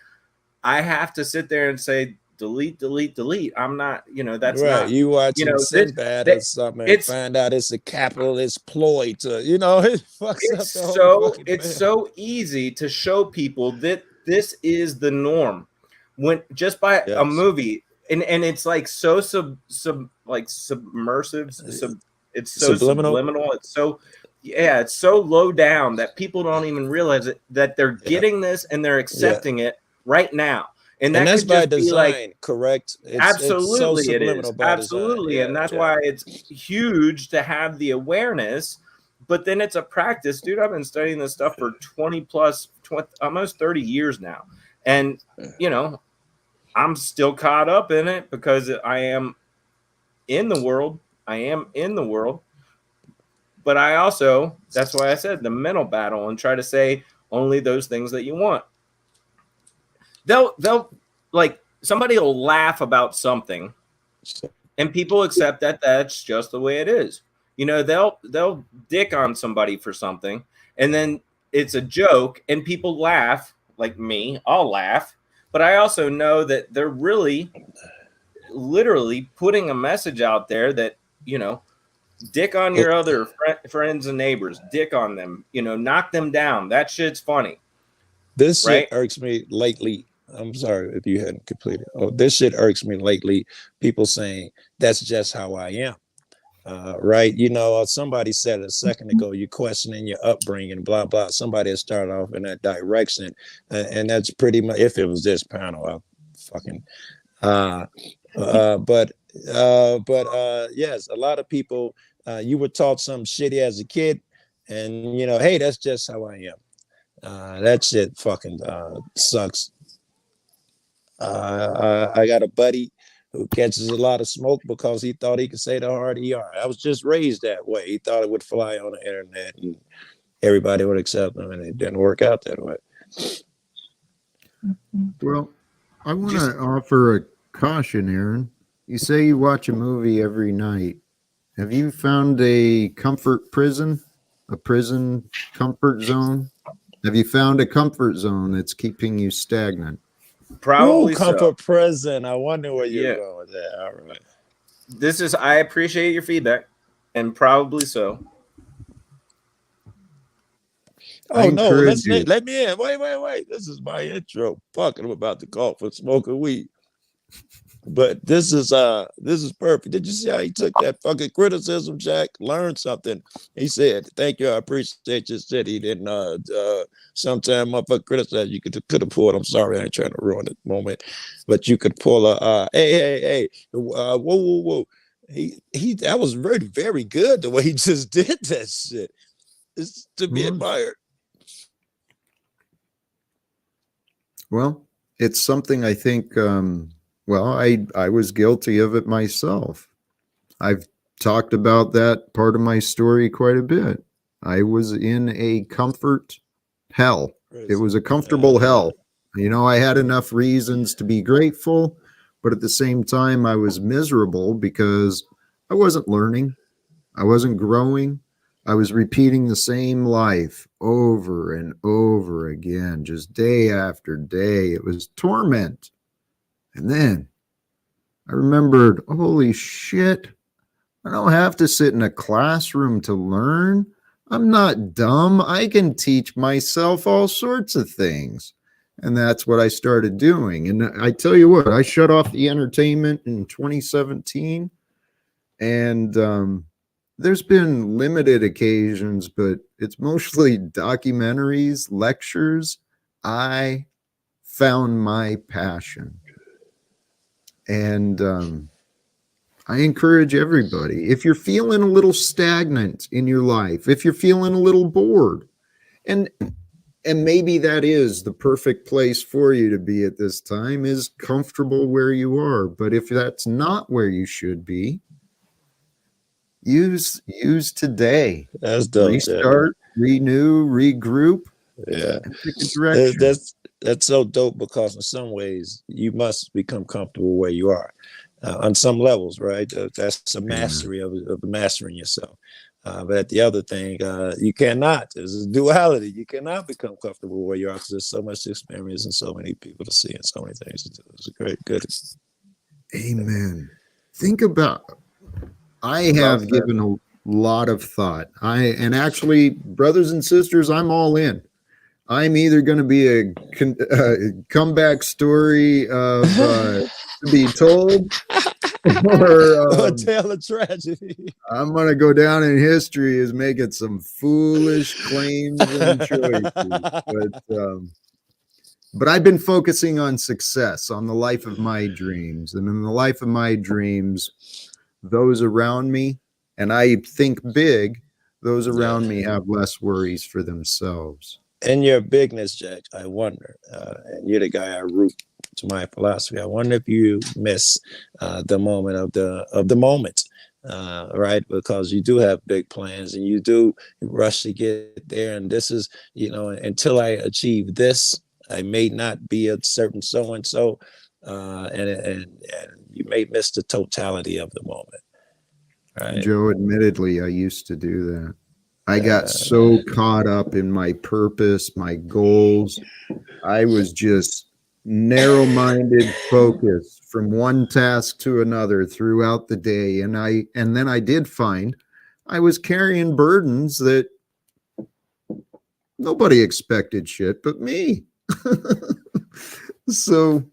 I have to sit there and say delete, delete, delete. I'm not, that's right. not. You watching Sinbad or something and find out it's a capitalist ploy to, it fucks up the whole fucking It's so easy to show people that this is the norm when just by a movie. And it's like so submersive. It's so subliminal. It's so it's so low down that people don't even realize it, that they're getting this and they're accepting it right now. And that's could by just design, be like, correct? Absolutely, it's so it is. Absolutely, and that's why it's huge to have the awareness. But then it's a practice, dude. I've been studying this stuff for 20 almost 30 years now, and I'm still caught up in it because I am in the world. But I also, that's why I said the mental battle, and try to say only those things that you want. They'll like, somebody will laugh about something and people accept that that's just the way it is. You know, they'll dick on somebody for something, and then it's a joke, and people laugh. Like me, I'll laugh, but I also know that they're really, literally putting a message out there that, you know, dick on your other friends and neighbors, dick on them, you know, knock them down. That shit's funny. This shit Right? irks me lately. I'm sorry if you hadn't completed. Oh, this shit irks me lately. People saying that's just how I am. Right? You know, somebody said a second ago, you're questioning your upbringing, blah, blah. Somebody had started off in that direction. And that's pretty much, if it was this panel, I'll fucking, yes, a lot of people, you were taught something shitty as a kid, and, you know, hey, that's just how I am. That shit fucking sucks. I got a buddy who catches a lot of smoke because he thought he could say the hard ER. I was just raised that way. He thought it would fly on the internet and everybody would accept him, and it didn't work out that way. Well, I want to offer a caution, Aaron. You say you watch a movie every night. Have you found a comfort prison? A prison comfort zone? Have you found a comfort zone that's keeping you stagnant? Probably comfort so. prison. I wonder where you're going with that. All right. I appreciate your feedback, and probably so. Oh no, let me in. Wait. This is my intro. Fuck, I'm about to call for smoking weed. But this is perfect. Did you see how he took that fucking criticism, Jack? Learned something. He said, "Thank you, I appreciate your shit." He didn't sometime motherfucker criticize you could have pulled. I'm sorry, I ain't trying to ruin the moment, but you could pull a hey, whoa. He that was very, very good the way he just did that shit. It's to be admired. Well, it's something I think well, I was guilty of it myself. I've talked about that part of my story quite a bit. I was in a comfort hell. It was a comfortable hell. You know, I had enough reasons to be grateful, but at the same time, I was miserable because I wasn't learning. I wasn't growing. I was repeating the same life over and over again, just day after day. It was torment. And then I remembered, holy shit, I don't have to sit in a classroom to learn. I'm not dumb. I can teach myself all sorts of things. And that's what I started doing. And I tell you what, I shut off the entertainment in 2017. And there's been limited occasions, but it's mostly documentaries, lectures. I found my passion. And I encourage everybody, if you're feeling a little stagnant in your life, if you're feeling a little bored, and maybe that is the perfect place for you to be at this time, is comfortable where you are. But if that's not where you should be, use today. That's dope. Restart, renew, regroup. Yeah, and pick a direction. That's so dope, because in some ways you must become comfortable where you are on some levels, right? That's a mastery of mastering yourself. But at the other thing, you cannot. There's a duality. You cannot become comfortable where you are because there's so much experience and so many people to see and so many things to do. It's a great, good. Amen. Think about. I have given a lot of thought. And actually, brothers and sisters, I'm all in. I'm either going to be a comeback story of to be told, or a tale of tragedy. I'm going to go down in history as making some foolish claims and choices. But I've been focusing on success, on the life of my dreams. And in the life of my dreams, those around me, and I think big, those around me have less worries for themselves. In your bigness, Jack, I wonder, and you're the guy I root to my philosophy. I wonder if you miss the moment of the moment, right? Because you do have big plans and you do rush to get there. And this is, you know, until I achieve this, I may not be a certain so and so, and you may miss the totality of the moment. Right. Joe, admittedly, I used to do that. I got so caught up in my purpose, my goals. I was just narrow-minded, focused from one task to another throughout the day. And then I did find I was carrying burdens that nobody expected shit but me. So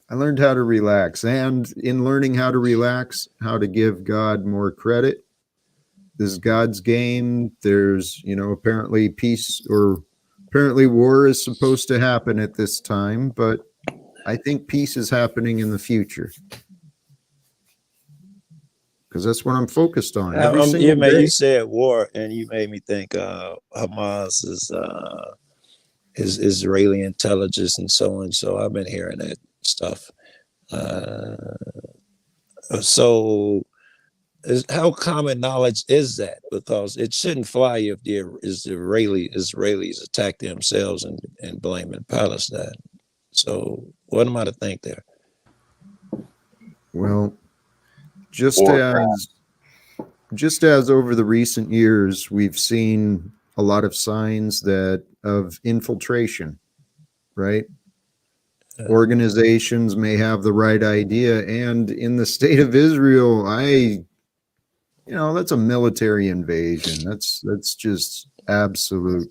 I learned how to relax. And in learning how to relax, how to give God more credit. This is God's game. There's, apparently peace, or apparently war is supposed to happen at this time, but I think peace is happening in the future. Because that's what I'm focused on every single day. You said war, and you made me think Hamas is Israeli intelligence and so on. So I've been hearing that stuff. So how common knowledge is that? Because it shouldn't fly if the Israelis attack themselves and blaming Palestine. So what am I to think there? Well, just as over the recent years, we've seen a lot of signs of infiltration, right? Organizations may have the right idea, and in the state of Israel, that's a military invasion. That's just absolute.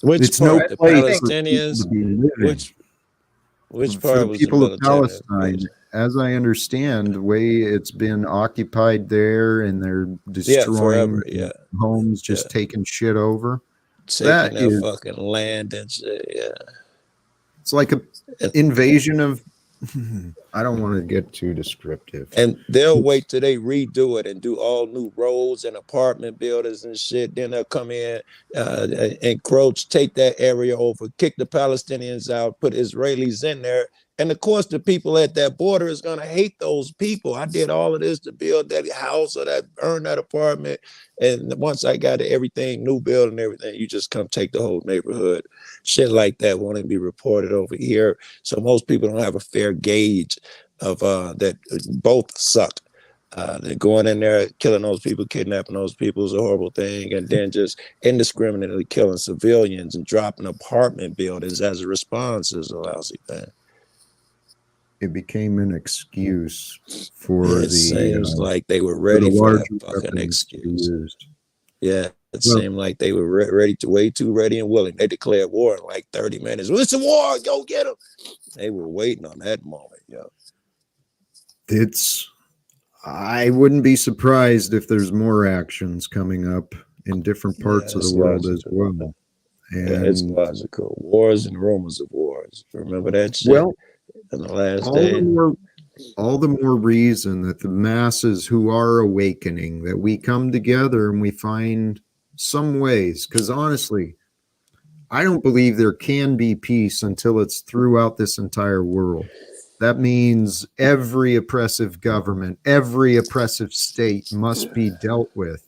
Which part? The Palestinians? Which part was the people of military Palestine? As I understand, the way it's been occupied there, and they're destroying homes, just taking shit over. Taking their fucking land and shit. Yeah. It's like an invasion of. I don't want to get too descriptive. And they'll wait till they redo it and do all new roads and apartment buildings and shit. Then they'll come in, encroach, take that area over, kick the Palestinians out, put Israelis in there. And of course, the people at that border is going to hate those people. I did all of this to build that house or earn that apartment. And once I got everything, new building, everything, you just come take the whole neighborhood. Shit like that won't even be reported over here. So most people don't have a fair gauge of that both suck. They're going in there, killing those people, kidnapping those people is a horrible thing. And then just indiscriminately killing civilians and dropping apartment buildings as a response is a lousy thing. It became an excuse for seems like they were ready for that fucking excuse. Yeah, it seemed like they were way too ready and willing. They declared war in like 30 minutes. Well, it's a war, go get them. They were waiting on that moment, yo. I wouldn't be surprised if there's more actions coming up in different parts of the world as well. And it's logical. Wars and rumors of wars. Remember that shit? Well, in the last day. All the more reason that the masses who are awakening, that we come together and we find some ways. Because honestly, I don't believe there can be peace until it's throughout this entire world. That means every oppressive government, every oppressive state must be dealt with.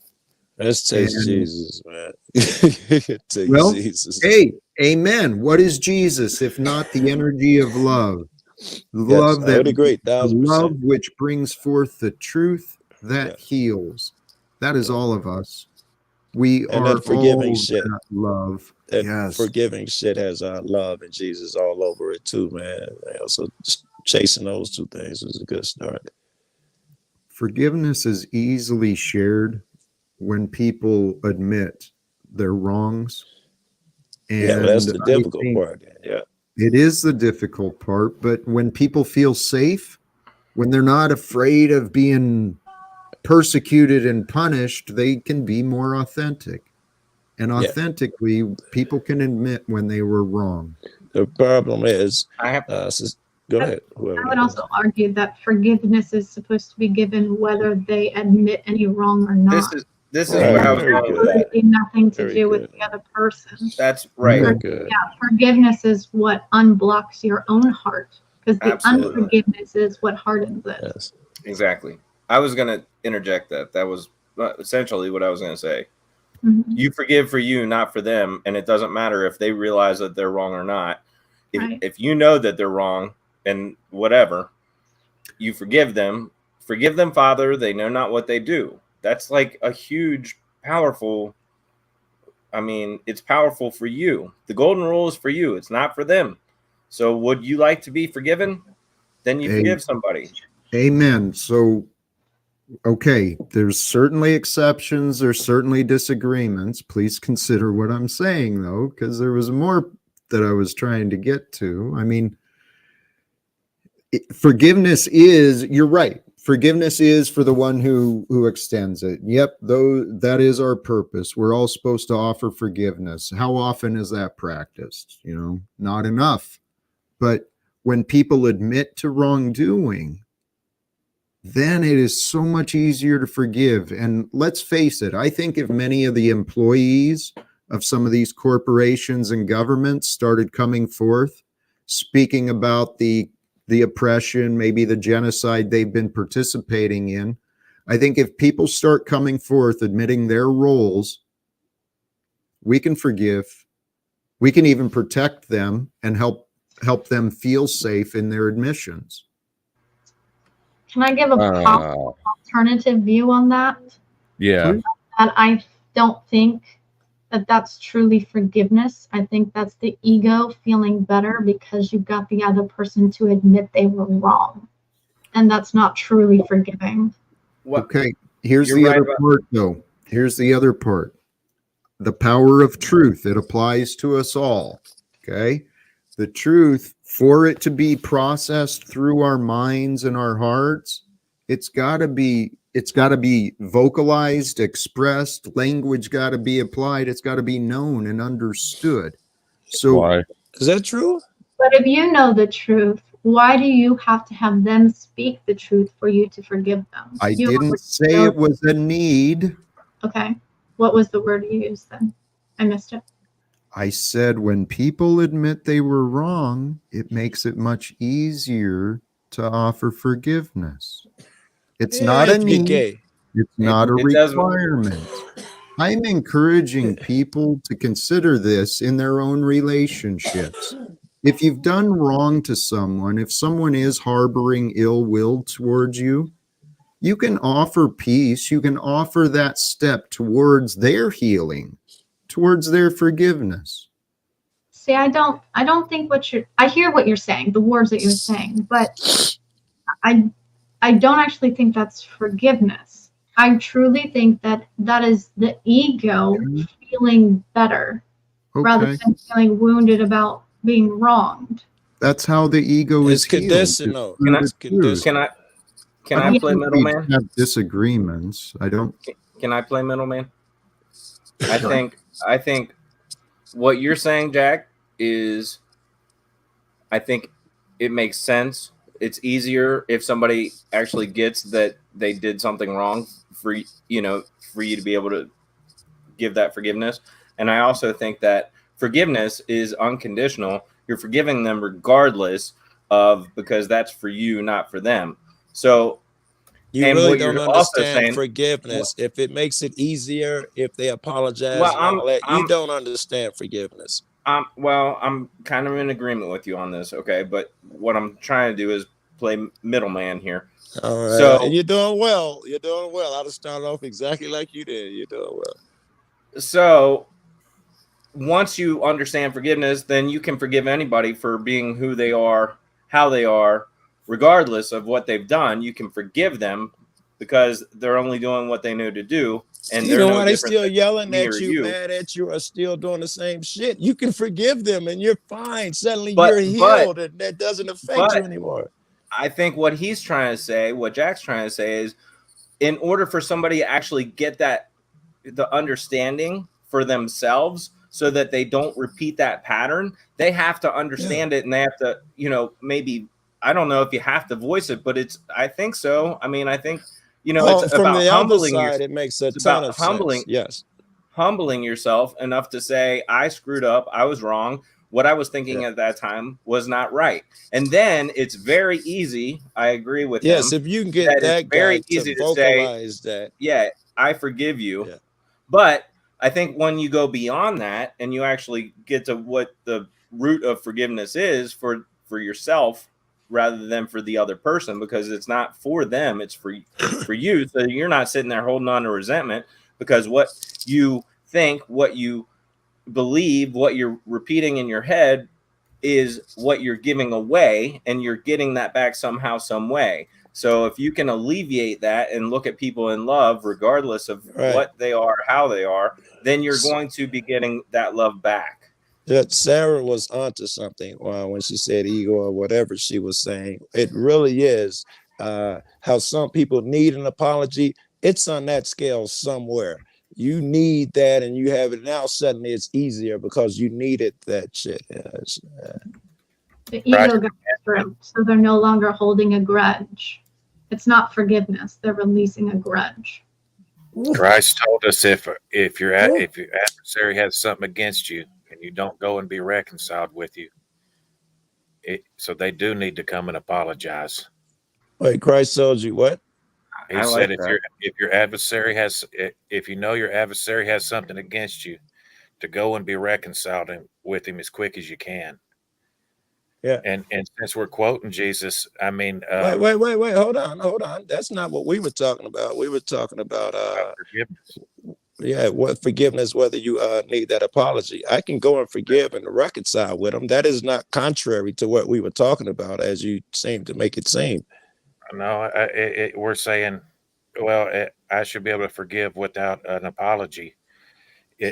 Let's take Jesus, man. Jesus. Hey, amen. What is Jesus if not the energy of love? Love love which brings forth the truth that heals. That is all of us. We and are that forgiving all shit. That love. That forgiving shit has love and Jesus all over it too, man. So just chasing those two things is a good start. Forgiveness is easily shared when people admit their wrongs. And that's the difficult part. Yeah. It is the difficult part, but when people feel safe, when they're not afraid of being persecuted and punished, they can be more authentic. And authentically, people can admit when they were wrong. The problem is, go ahead. I would also argue that forgiveness is supposed to be given whether they admit any wrong or not. This is where I was going with that. Nothing to do with the other person. That's right. Forgiveness is what unblocks your own heart, because the unforgiveness is what hardens it. Yes. Exactly. I was going to interject that. That was essentially what I was going to say. Mm-hmm. You forgive for you, not for them, and it doesn't matter if they realize that they're wrong or not. If you know that they're wrong and whatever, you forgive them Forgive them, Father, they know not what they do. That's like a huge, powerful. I mean, it's powerful for you. The golden rule is for you. It's not for them. So would you like to be forgiven? Then you forgive somebody. Amen. So, okay, there's certainly exceptions. There's certainly disagreements. Please consider what I'm saying, though, because there was more that I was trying to get to. I mean, forgiveness is, you're right. Forgiveness is for the one who extends it. Yep, though that is our purpose. We're all supposed to offer forgiveness. How often is that practiced? You know, not enough. But when people admit to wrongdoing, then it is so much easier to forgive. And let's face it, I think if many of the employees of some of these corporations and governments started coming forth, speaking about the oppression, maybe the genocide they've been participating in, I think if people start coming forth, admitting their roles, we can forgive. We can even protect them and help them feel safe in their admissions. Can I give a alternative view on that? Yeah. And I don't think that that's truly forgiveness. I think that's the ego feeling better because you got the other person to admit they were wrong. And that's not truly forgiving. Okay, here's the other part, though. Here's the other part. The power of truth. It applies to us all. Okay? The truth, for it to be processed through our minds and our hearts, it's got to be vocalized, expressed, language got to be applied, it's got to be known and understood. So why is that true? But if you know the truth, why do you have to have them speak the truth for you to forgive them? I didn't say it was a need. Okay. What was the word you used then? I missed it. I said when people admit they were wrong, it makes it much easier to offer forgiveness. It's not a need. It's not a requirement. I'm encouraging people to consider this in their own relationships. If you've done wrong to someone, if someone is harboring ill will towards you, you can offer peace. You can offer that step towards their healing, towards their forgiveness. See, I don't think I hear what you're saying, the words that you're saying, but I don't actually think that's forgiveness. I truly think that that is the ego feeling better rather than feeling wounded about being wronged. That's how the ego is conditional. Can I play middleman? Have disagreements. I don't. Can I play middleman? I think what you're saying, Jack, is I think it makes sense. It's easier if somebody actually gets that they did something wrong for you to be able to give that forgiveness. And I also think that forgiveness is unconditional. You're forgiving them regardless of, because that's for you, not for them. So you really don't understand forgiveness. If it makes it easier, if they apologize, you don't understand forgiveness. I'm kind of in agreement with you on this, okay? But what I'm trying to do is play middleman here. All right. So you're doing well. You're doing well. I'll start off exactly like you did. You're doing well. So once you understand forgiveness, then you can forgive anybody for being who they are, how they are, regardless of what they've done. You can forgive them because they're only doing what they know to do. And you know why they're still yelling at you, mad at you, or still doing the same shit. You can forgive them and you're fine. Suddenly you're healed and that doesn't affect you anymore. I think what he's trying to say, what Jack's trying to say is, in order for somebody to actually get the understanding for themselves so that they don't repeat that pattern, they have to understand it, and they have to, maybe, I don't know if you have to voice it, but I think so. I mean, I think, it's from about the humbling other side, it makes a ton of sense. Yes. Humbling yourself enough to say, I screwed up. I was wrong. What I was thinking at that time was not right. And then it's very easy. I agree with him. Yes, if you can get that very guy easy to vocalize that. Yeah, I forgive you. Yeah. But I think when you go beyond that and you actually get to what the root of forgiveness is for yourself, rather than for the other person, because it's not for them, it's for you. So you're not sitting there holding on to resentment, because what you think, what you believe, what you're repeating in your head is what you're giving away, and you're getting that back somehow, some way. So if you can alleviate that and look at people in love, regardless of what they are, how they are, then you're going to be getting that love back. That Sarah was onto something when she said ego or whatever she was saying. It really is how some people need an apology. It's on that scale somewhere. You need that, and you have it now. Suddenly, it's easier because you needed that shit. The ego got stripped, so they're no longer holding a grudge. It's not forgiveness; they're releasing a grudge. Christ told us if your adversary has something against you and you don't go and be reconciled with you, so they do need to come and apologize. Wait, Christ told you what? He said if your adversary has, if you know your adversary has something against you, to go and be reconciled with him as quick as you can. Yeah. And since we're quoting Jesus, I mean, wait, hold on. That's not what we were talking about. We were talking about forgiveness. Yeah, what forgiveness, whether you need that apology. I can go and forgive and reconcile with them. That is not contrary to what we were talking about, as you seem to make it seem. No, we're saying, well, I should be able to forgive without an apology.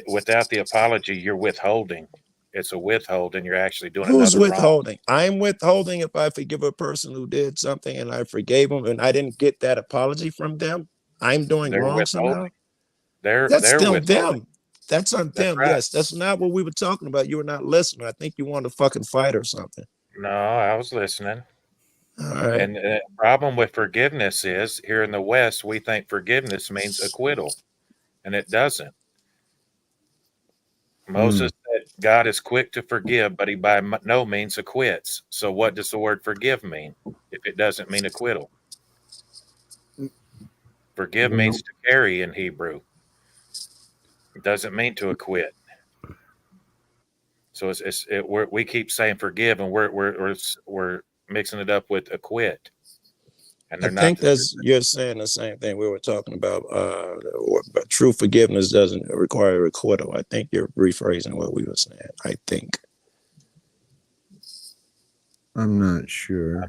Without the apology, you're withholding. It's a withholding. You're actually doing Who's another withholding? wrong. I'm withholding if I forgive a person who did something and I forgave them and I didn't get that apology from them. I'm doing wrong somehow. That's still them. That's on them. Right. Yes, that's not what we were talking about. You were not listening. I think you wanted to fucking fight or something. No, I was listening. All right. And the problem with forgiveness is here in the West, we think forgiveness means acquittal, and it doesn't. Moses said God is quick to forgive, but he by no means acquits. So what does the word forgive mean if it doesn't mean acquittal? Forgive means to carry in Hebrew. It doesn't mean to acquit. So we keep saying forgive, and we're mixing it up with acquit. And I think you're saying the same thing we were talking about. But true forgiveness doesn't require acquittal. I think you're rephrasing what we were saying. I think. I'm not sure.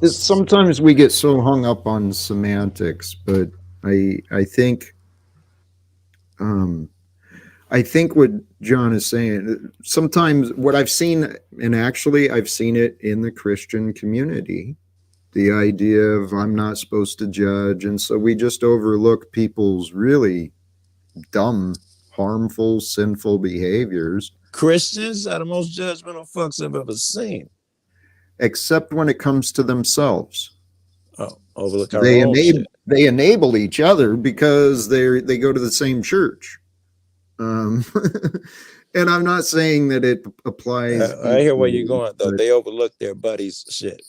Sometimes we get so hung up on semantics, but I think what John is saying, sometimes what I've seen, and actually I've seen it in the Christian community, the idea of I'm not supposed to judge. And so we just overlook people's really dumb, harmful, sinful behaviors. Christians are the most judgmental fucks I've ever seen. Except when it comes to themselves. Oh, overlook our own shit. They enable each other because they go to the same church. And I'm not saying that it applies. I hear where you're going, though. They overlook their buddies' shit.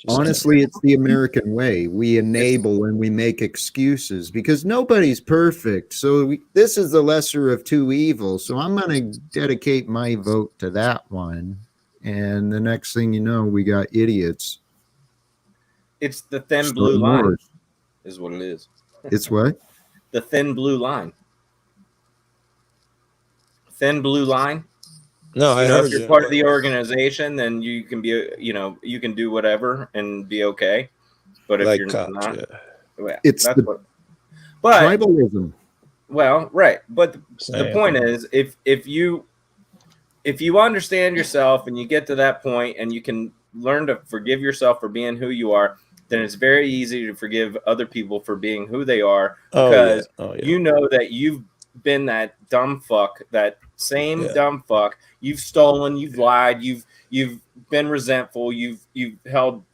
Honestly, it's the American way. We enable and we make excuses because nobody's perfect. So this is the lesser of two evils. So I'm going to dedicate my vote to that one. And the next thing you know, we got idiots. It's the thin blue line, is what it is. It's what? The thin blue line. Thin blue line. No, if you're part of the organization, then you can be, you can do whatever and be okay. But if you're not, it's tribalism. Well, right. But the point is, if you understand yourself and you get to that point and you can learn to forgive yourself for being who you are, then it's very easy to forgive other people for being who they are, because you know that you've been that dumb fuck, that same dumb fuck. You've stolen, you've lied, you've been resentful, you've held,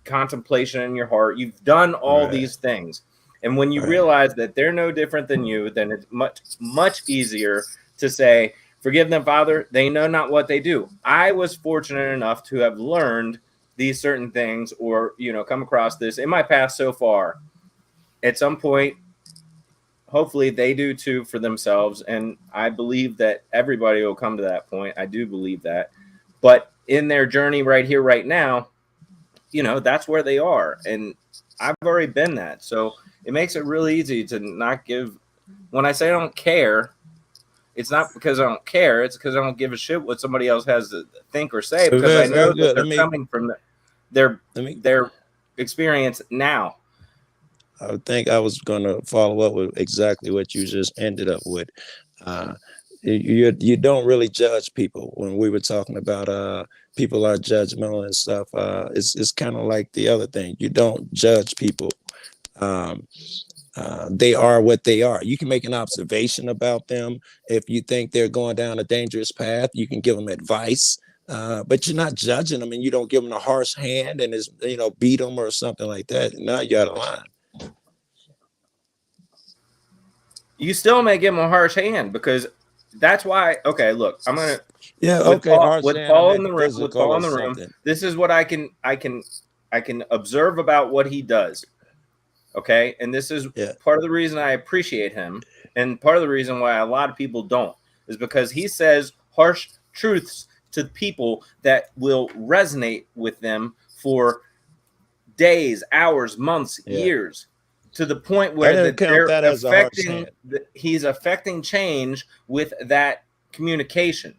contemplation in your heart. You've done all these things. And when you realize that they're no different than you, then it's much easier to say, forgive them, Father. They know not what they do. I was fortunate enough to have learned these certain things, or, come across this in my past so far. At some point, hopefully they do too for themselves. And I believe that everybody will come to that point. I do believe that. But in their journey right here, right now, you know, that's where they are. And I've already been that. So it makes it really easy to not give. When I say I don't care, it's not because I don't care. It's because I don't give a shit what somebody else has to think or say, because I Very, very know that good. they're coming from their experience now. I think I was going to follow up with exactly what you just ended up with. You don't really judge people. When we were talking about people are judgmental and stuff, it's kind of like the other thing. You don't judge people. They are what they are. You can make an observation about them. If you think they're going down a dangerous path, you can give them advice. But you're not judging them, and you don't give them a harsh hand and beat them or something like that. Now you're out of line. You still may give them a harsh hand, because that's why. Okay, look, I'm gonna. With Paul in the room. This is what I can observe about what he does. Okay, and this is part of the reason I appreciate him, and part of the reason why a lot of people don't, is because he says harsh truths to people that will resonate with them for days, hours, months, years, to the point where he's affecting change with that communication.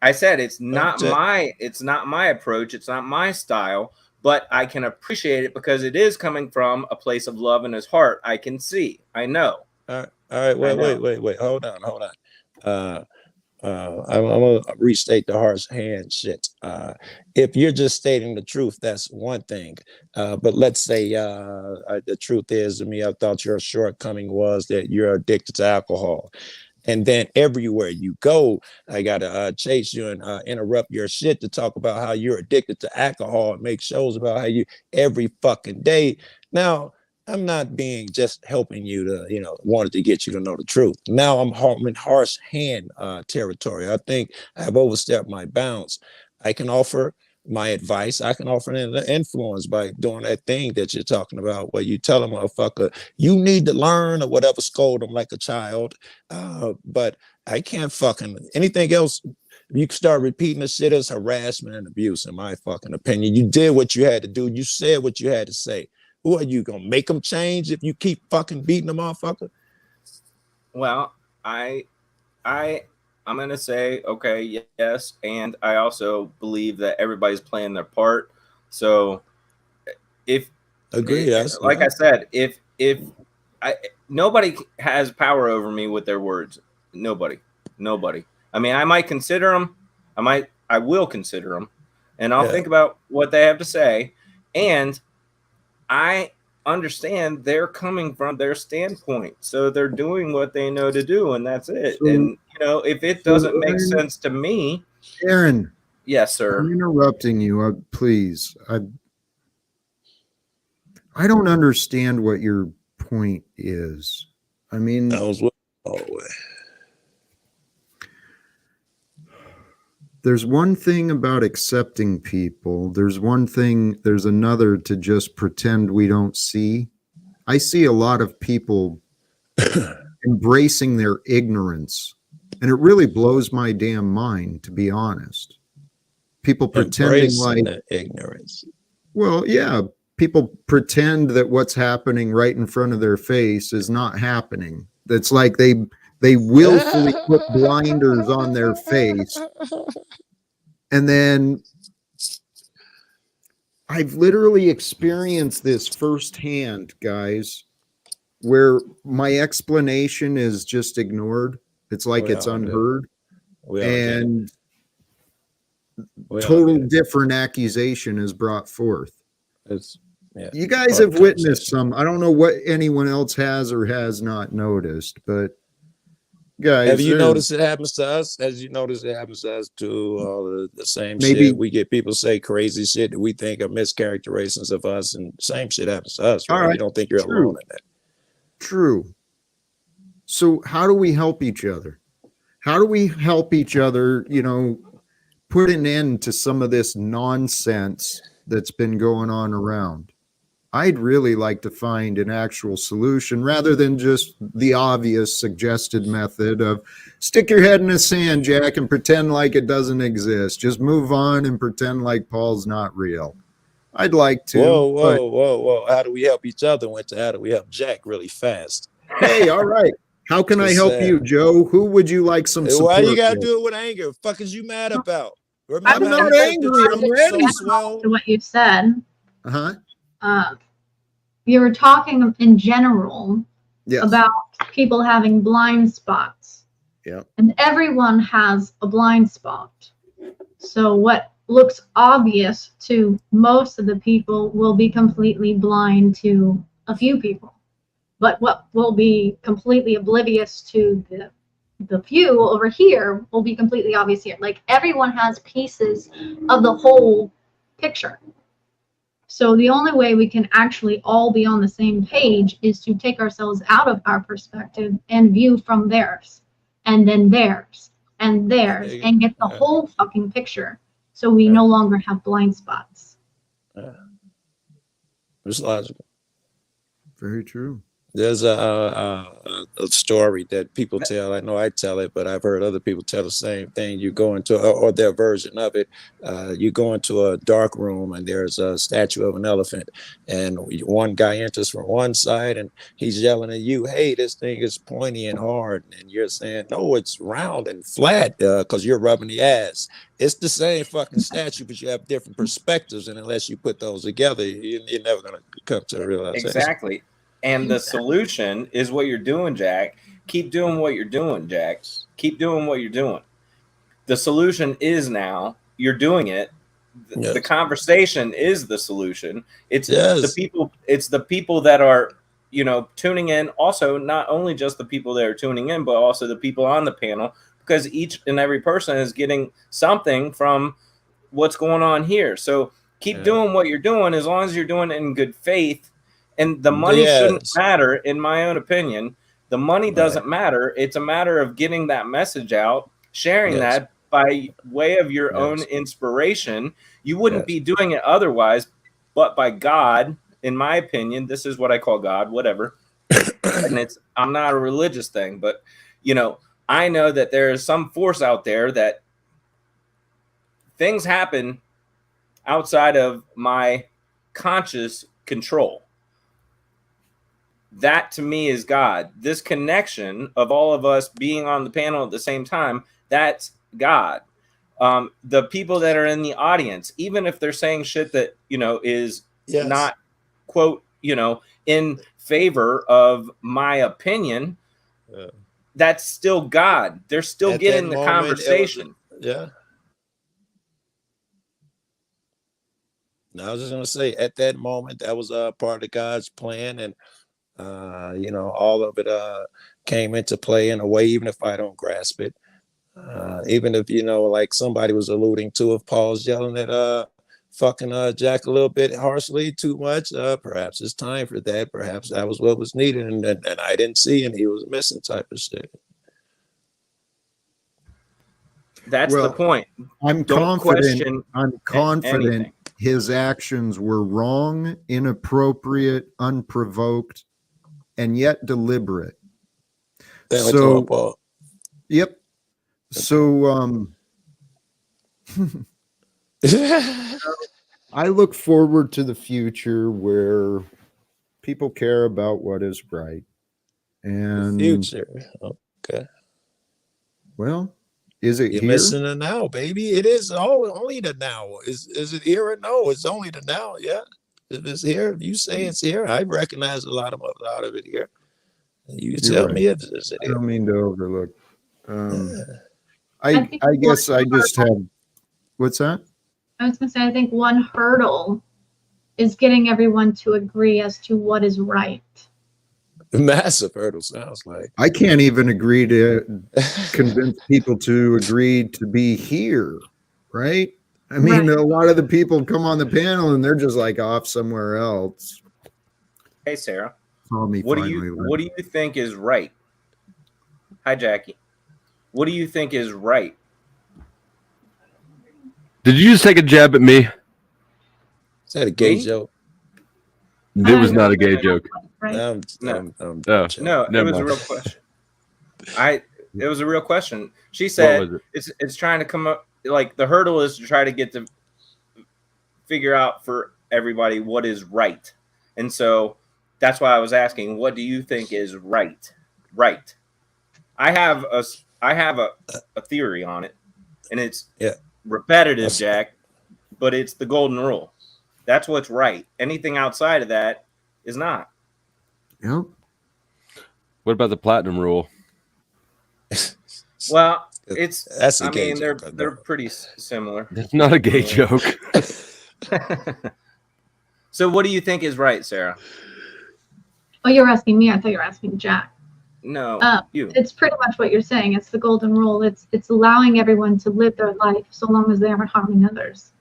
I said it's not my approach, it's not my style, but I can appreciate it because it is coming from a place of love in his heart. I can see, I know. All right, wait, hold on. I'm gonna restate the harsh hand shit. If you're just stating the truth, that's one thing. But let's say the truth is, to me, I thought your shortcoming was that you're addicted to alcohol. And then everywhere you go, I gotta chase you and interrupt your shit to talk about how you're addicted to alcohol and make shows about how you every fucking day. Now, I'm not being just helping you to, wanted to get you to know the truth. Now I'm in harsh hand territory. I think I've overstepped my bounds. I can offer my advice. I can offer an influence by doing that thing that you're talking about, where you tell a motherfucker, you need to learn or whatever, scold them like a child. But I can't fucking anything else. You can start repeating the shit as harassment and abuse, in my fucking opinion. You did what you had to do. You said what you had to say. Who are you gonna make them change if you keep fucking beating the motherfucker? Well, I'm gonna say okay, yes, and I also believe that everybody's playing their part. So, I said, if nobody has power over me with their words, nobody. I mean, I might consider them. I will consider them, and I'll think about what they have to say, and I understand they're coming from their standpoint, so they're doing what they know to do, and that's it. So, and if it doesn't make sense to me, Aaron. Yes, sir. I'm interrupting you. Please. I don't understand what your point is. I mean, there's one thing about accepting people. There's another to just pretend we don't see. I see a lot of people embracing their ignorance, and it really blows my damn mind, to be honest. People pretending like ignorance. Well, yeah, people pretend that what's happening right in front of their face is not happening. That's like they willfully put blinders on their face. And then I've literally experienced this firsthand, guys, where my explanation is just ignored. It's like it's unheard. And total different accusation is brought forth. You guys have witnessed some. I don't know what anyone else has or has not noticed, but guys, have you noticed it happens to us? As you notice, it happens to us too. All the same shit. We get people say crazy shit that we think are mischaracterizations of us, and same shit happens to us. Right? You don't think you're alone in that. True. So how do we help each other? How do we help each other? Put an end to some of this nonsense that's been going on around. I'd really like to find an actual solution rather than just the obvious suggested method of stick your head in the sand, Jack, and pretend like it doesn't exist. Just move on and pretend like Paul's not real. I'd like to. Whoa, but whoa. How do we help each other? Went to how do we help Jack really fast? hey, all right. How can I Just help saying. you, Joe? Who would you like some support? Why you gotta with? do it with anger? Fuck is you mad about? I'm Remember I'm how not you kept angry. the I'm trip ready. so swell? To what you said, Uh-huh. you were talking in general Yes. about people having blind spots. Yeah. And everyone has a blind spot. So what looks obvious to most of the people will be completely blind to a few people. But what will be completely oblivious to the few over here will be completely obvious here. Like everyone has pieces of the whole picture. So the only way we can actually all be on the same page is to take ourselves out of our perspective and view from theirs, and then theirs, and theirs, and get the whole fucking picture. So we no longer have blind spots. It's logical. Very true. There's a story that people tell. I know I tell it, but I've heard other people tell the same thing. You go into, or their version of it. You go into a dark room and there's a statue of an elephant, and one guy enters from one side and he's yelling at you, "Hey, this thing is pointy and hard," and you're saying, "No, it's round and flat," because you're rubbing the ass. It's the same fucking statue, but you have different perspectives, and unless you put those together, you're never gonna come to a realization. Exactly. And the solution is what you're doing, Jack. Keep doing what you're doing, Jack. Keep doing what you're doing. The solution is now you're doing it. Yes. The conversation is the solution. It's Yes. the people. It's the people that are, tuning in. Also, not only just the people that are tuning in, but also the people on the panel, because each and every person is getting something from what's going on here. So keep doing what you're doing as long as you're doing it in good faith. And the money shouldn't matter, in my own opinion. The money doesn't matter. It's a matter of getting that message out, sharing that by way of your own inspiration. You wouldn't be doing it otherwise, but by God, in my opinion, this is what I call God, whatever. And I'm not a religious thing, but I know that there is some force out there that things happen outside of my conscious control. That to me is God. This connection of all of us being on the panel at the same time, that's God. The people that are in the audience, even if they're saying shit that, is not, quote, in favor of my opinion, that's still God. They're still getting the conversation. Now, I was just going to say, at that moment, that was part of God's plan. And all of it came into play in a way, even if I don't grasp it. Even if, like somebody was alluding to, if Paul's yelling at fucking Jack a little bit harshly too much, perhaps it's time for that. Perhaps that was what was needed, and I didn't see, and he was missing type of shit. That's the point. I'm confident anything. His actions were wrong, inappropriate, unprovoked, and yet deliberate. So, yep. So, I look forward to the future where people care about what is right. And future. Okay. Well, is it You're here? missing the now, baby. It is only the now. Is it here or no? It's only the now. Yeah. If it's here, if you say it's here, I recognize a lot of it here. You tell me if it's here. I don't mean to overlook. I guess I just have. What's that? I was going to say, I think one hurdle is getting everyone to agree as to what is right. Massive hurdle sounds like. I can't even agree to convince people to agree to be here, right? I mean, a lot of the people come on the panel and they're just like off somewhere else. Hey, Sarah. What do you think is right? Hi, Jackie. What do you think is right? Did you just take a jab at me? Is that a gay joke? It was not a gay joke. Right? I'm, No. I'm Oh, joking. No, it never was a mind. real question. It was a real question. She What said was it? it's trying to come up, like the hurdle is to try to get to figure out for everybody what is right. And so that's why I was asking, what do you think is right? Right. I have a theory on it, and it's Yeah. repetitive, That's- Jack, but it's the golden rule. That's what's right. Anything outside of that is not. Yep. What about the platinum rule? Well, it's That's a I gay mean joke. they're pretty similar. That's not a gay Yeah. joke. So what do you think is right, Sarah? Oh, you're asking me. I thought you were asking Jack. No, you. It's pretty much what you're saying. It's the golden rule. It's allowing everyone to live their life so long as they aren't harming others,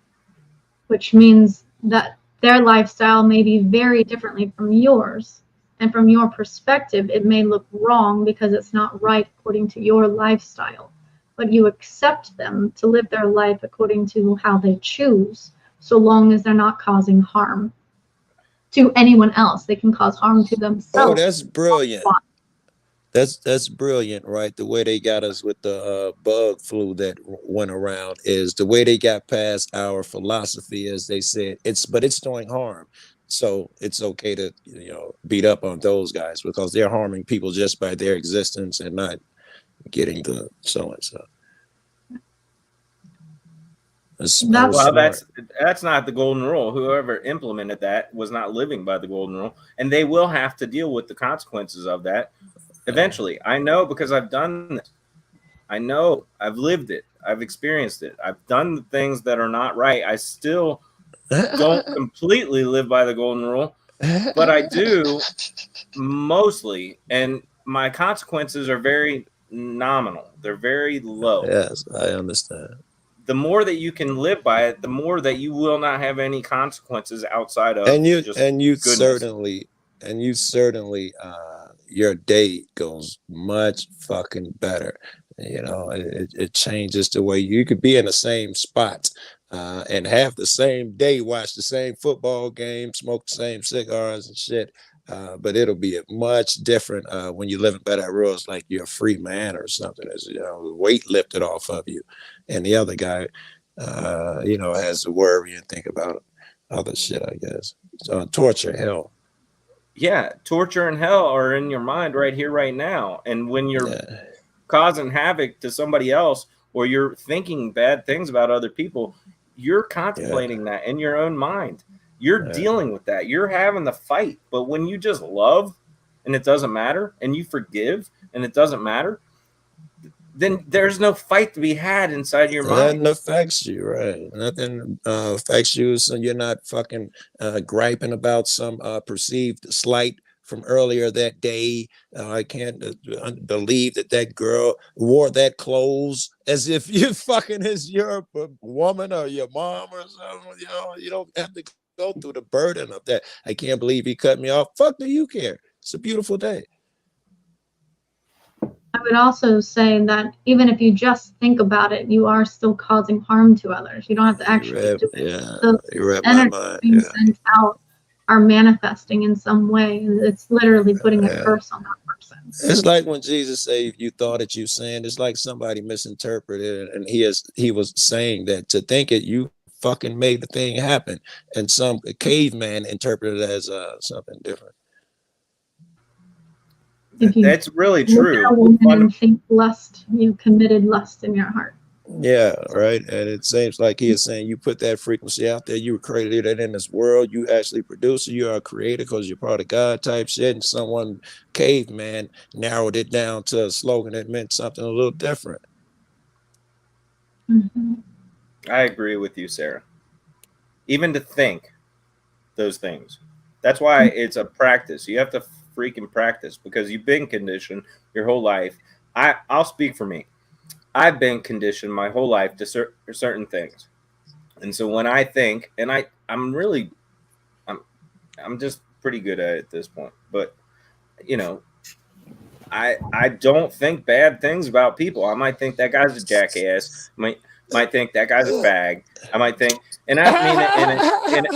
which means that their lifestyle may be very differently from yours. And from your perspective, it may look wrong because it's not right according to your lifestyle. But you accept them to live their life according to how they choose, so long as they're not causing harm to anyone else. They can cause harm to themselves. Oh, that's brilliant. That's brilliant, right? The way they got us with the bug flu that went around is the way they got past our philosophy is they said it's doing harm. So it's okay to beat up on those guys because they're harming people just by their existence and not getting the so and so. Well, that's not the golden rule. Whoever implemented that was not living by the golden rule, and they will have to deal with the consequences of that eventually. I know because I've done this. I know I've lived it. I've experienced it. I've done the things that are not right. I still don't completely live by the golden rule, but I do mostly, and my consequences are very nominal. They're very low. Yes, I understand. The more that you can live by it, the more that you will not have any consequences outside of you goodness. certainly your day goes much fucking better. It changes the way you could be in the same spot and have the same day, watch the same football game, smoke the same cigars and shit. But it'll be much different when you live by that rules, like you're a free man or something. As weight lifted off of you, and the other guy, has to worry and think about other shit. I guess torture, hell. Yeah, torture and hell are in your mind right here, right now. And when you're causing havoc to somebody else, or you're thinking bad things about other people, you're contemplating that in your own mind. You're dealing with that. You're having the fight. But when you just love and it doesn't matter, and you forgive and it doesn't matter, then there's no fight to be had inside your mind. Nothing affects you, right? Nothing affects you, so you're not fucking griping about some perceived slight from earlier that day. I can't believe that girl wore that clothes as if you fucking is your woman or your mom or something. You don't have to go through the burden of that. I can't believe he cut me off. Fuck, do you care? It's a beautiful day. I would also say that even if you just think about it, you are still causing harm to others. You don't have to actually do it. So energy being sent out are manifesting in some way. It's literally putting a curse on that person. It's like when Jesus said, if you thought it, you sinned. It's like somebody misinterpreted it, and he was saying that to think it, you fucking made the thing happen, and some caveman interpreted it as something different. That's really true. And think lust, you committed lust in your heart. Yeah, right. And it seems like he is saying you put that frequency out there, you created it in this world, you actually produce it, you are a creator because you're part of God type shit, and someone caveman narrowed it down to a slogan that meant something a little different. Mm-hmm. I agree with you, Sarah. Even to think those things. That's why it's a practice. You have to freaking practice because you've been conditioned your whole life. I'll speak for me. I've been conditioned my whole life to certain things. And so when I think, and I'm just pretty good at it at this point, but I don't think bad things about people. I might think that guy's a jackass. Might think that guy's a fag. I might think, and I mean it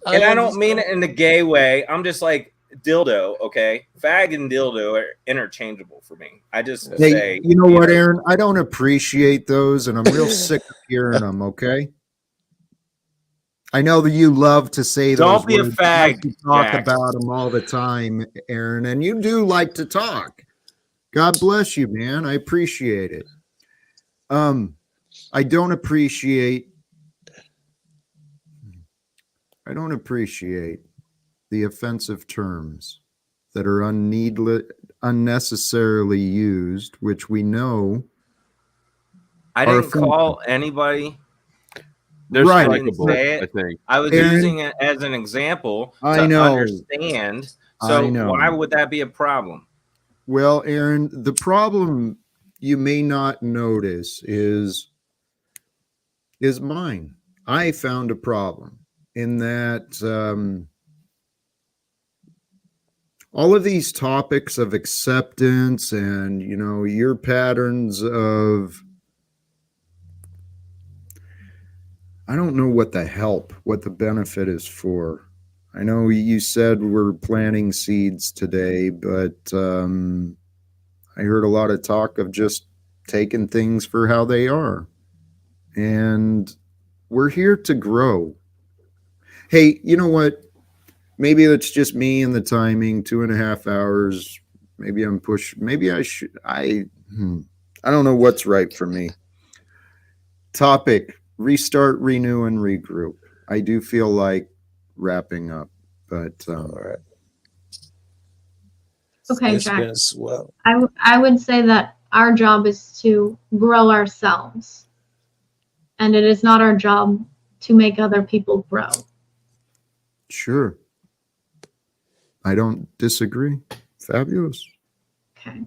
And I don't mean it in the gay way. I'm just like dildo, okay? Fag and dildo are interchangeable for me. I just Hey, say, you know what, Aaron? I don't appreciate those, and I'm real sick of hearing them. Okay. I know that you love to say those don't be a words. You like fag, to talk Jack. about them all the time, Aaron, and you do like to talk. God bless you, man. I appreciate it. I don't appreciate the offensive terms that are unnecessarily used, which we know I are didn't call anybody. They're right. I didn't say I it. think. I was Aaron, using it as an example I to know. understand. So I know. why would that be a problem? Well, Aaron, the problem you may not notice is mine. I found a problem in that all of these topics of acceptance and, you know, your patterns of, I don't know what the benefit is for. I know you said we're planting seeds today, but I heard a lot of talk of just taking things for how they are. And we're here to grow. Hey, you know what? Maybe it's just me and the timing, 2.5 hours. Maybe I'm maybe I should, I don't know what's right for me. Topic, restart, renew, and regroup. I do feel like wrapping up, but All right. Okay, It's Jack. been swell. I would say that our job is to grow ourselves, and it is not our job to make other people grow. sure. I don't disagree. Fabulous. Okay.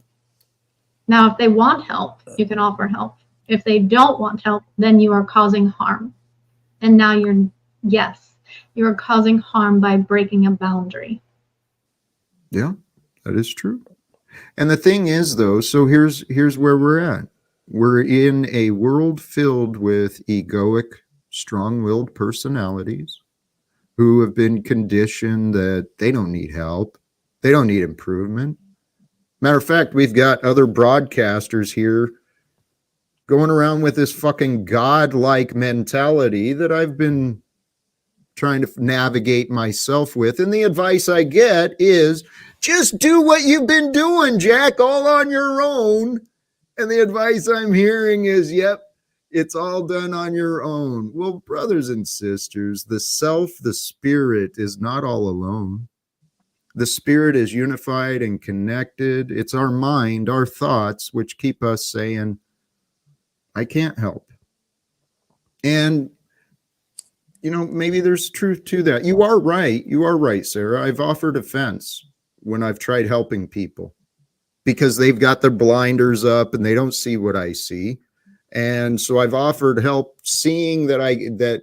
Now, if they want help, you can offer help. If they don't want help, then you are causing harm. And now you're causing harm by breaking a boundary. Yeah, that is true. And the thing is, though, so here's where we're at. We're in a world filled with egoic, strong-willed personalities who have been conditioned that they don't need help, they don't need improvement. Matter of fact, we've got other broadcasters here going around with this fucking godlike mentality that I've been trying to navigate myself with. And the advice I get is just do what you've been doing, Jack, all on your own. And the advice I'm hearing is, yep, it's all done on your own. Well, brothers and sisters, the self, the spirit is not all alone. The spirit is unified and connected. It's our mind, our thoughts, which keep us saying, I can't help. And, you know, maybe there's truth to that. You are right. You are right, Sarah. I've offered offense when I've tried helping people because they've got their blinders up and they don't see what I see. And so I've offered help seeing that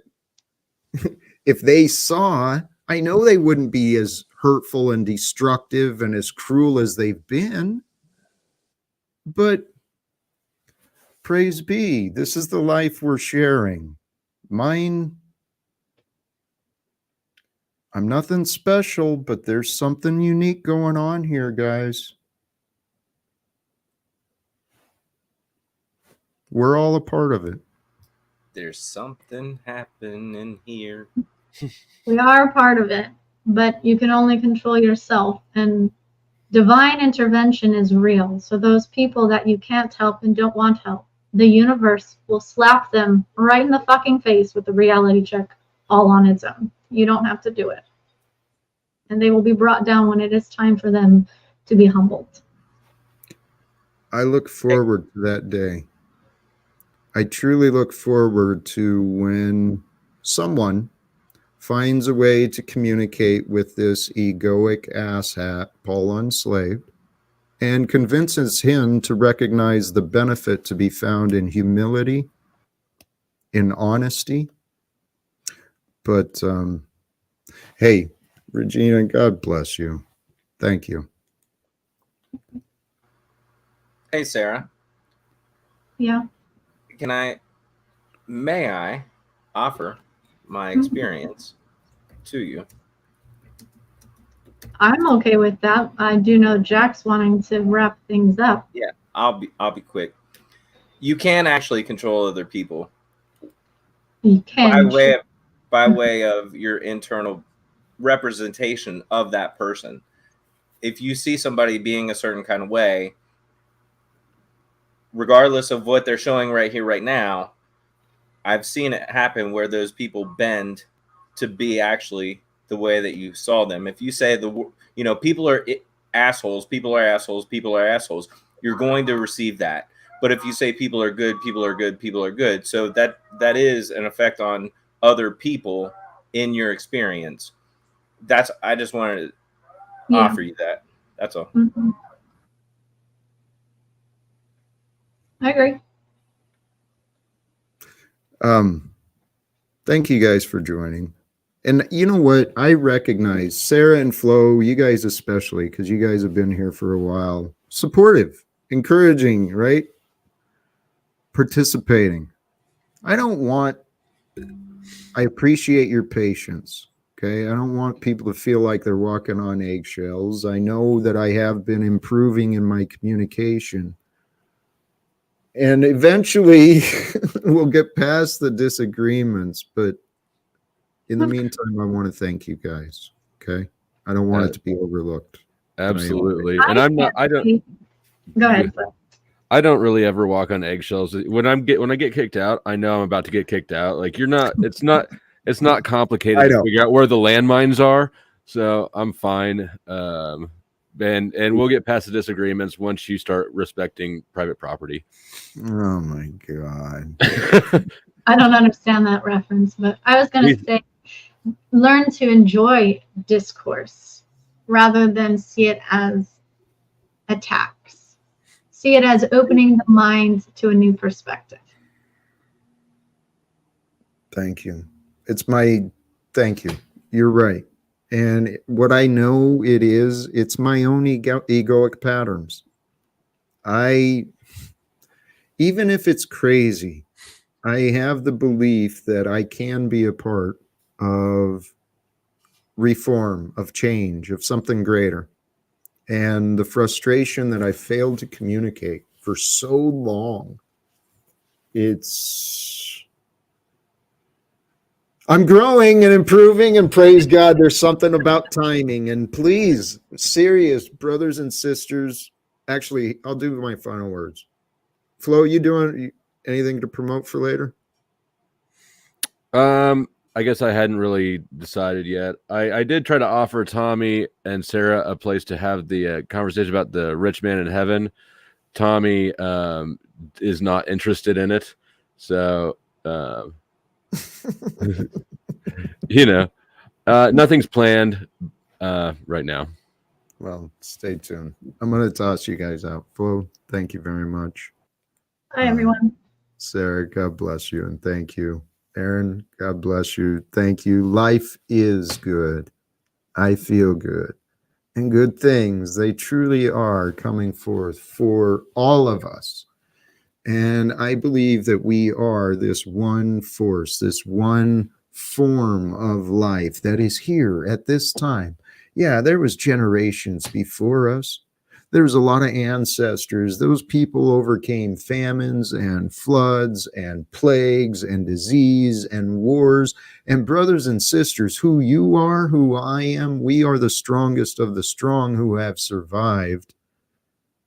if they saw, I know they wouldn't be as hurtful and destructive and as cruel as they've been. But praise be, this is the life we're sharing. Mine, I'm nothing special, but there's something unique going on here, guys. We're all a part of it. There's something happening here. We are a part of it, but you can only control yourself. And divine intervention is real. So those people that you can't help and don't want help, the universe will slap them right in the fucking face with a reality check all on its own. You don't have to do it. And they will be brought down when it is time for them to be humbled. I look forward to that day. I truly look forward to when someone finds a way to communicate with this egoic asshat, Paul Unslaved, and convinces him to recognize the benefit to be found in humility, in honesty. But hey, Regina, God bless you. Thank you. Hey, Sarah. Yeah. May I offer my experience to you. I'm okay with that. I do know Jack's wanting to wrap things up. Yeah, I'll be quick. You can actually control other people You can. by way of your internal representation of that person. If you see somebody being a certain kind of way, regardless of what they're showing right here, right now, I've seen it happen where those people bend to be actually the way that you saw them. If you say people are assholes, people are assholes, people are assholes, you're going to receive that. But if you say people are good, people are good, people are good, so that is an effect on other people in your experience. I just wanted to offer you that. That's all. Mm-hmm. I agree. Thank you guys for joining. And you know what? I recognize Sarah and Flo, you guys especially, because you guys have been here for a while. Supportive, encouraging, right? Participating. I appreciate your patience. Okay. I don't want people to feel like they're walking on eggshells. I know that I have been improving in my communication. And eventually we'll get past the disagreements. But in the meantime, I want to thank you guys. Okay. I don't want it to be overlooked. Absolutely. And I don't go ahead. I don't really ever walk on eggshells. When I get kicked out, I know I'm about to get kicked out. Like it's not complicated to figure out where the landmines are. So I'm fine. And we'll get past the disagreements once you start respecting private property. Oh my God. I don't understand that reference, but I was going to say, learn to enjoy discourse rather than see it as attacks. See it as opening the mind to a new perspective. Thank you. Thank you. You're right. And what I know it's my own egoic patterns. Even if it's crazy, I have the belief that I can be a part of reform, of change, of something greater. And the frustration that I failed to communicate for so long, I'm growing and improving, and praise God, there's something about timing. And please, serious brothers and sisters, actually, I'll do my final words. Flo, you doing anything to promote for later? I guess I hadn't really decided yet. I did try to offer Tommy and Sarah a place to have the conversation about the rich man in heaven. Tommy is not interested in it. So, nothing's planned right now. Well, stay tuned. I'm going to toss you guys out. Flo, thank you very much. Hi, everyone. Sarah, God bless you, and thank you. Aaron, God bless you. Thank you. Life is good. I feel good. And good things, they truly are coming forth for all of us. And I believe that we are this one force, this one form of life that is here at this time. Yeah, there was generations before us. There's a lot of ancestors. Those people overcame famines and floods and plagues and disease and wars. And brothers and sisters, who you are, who I am, we are the strongest of the strong who have survived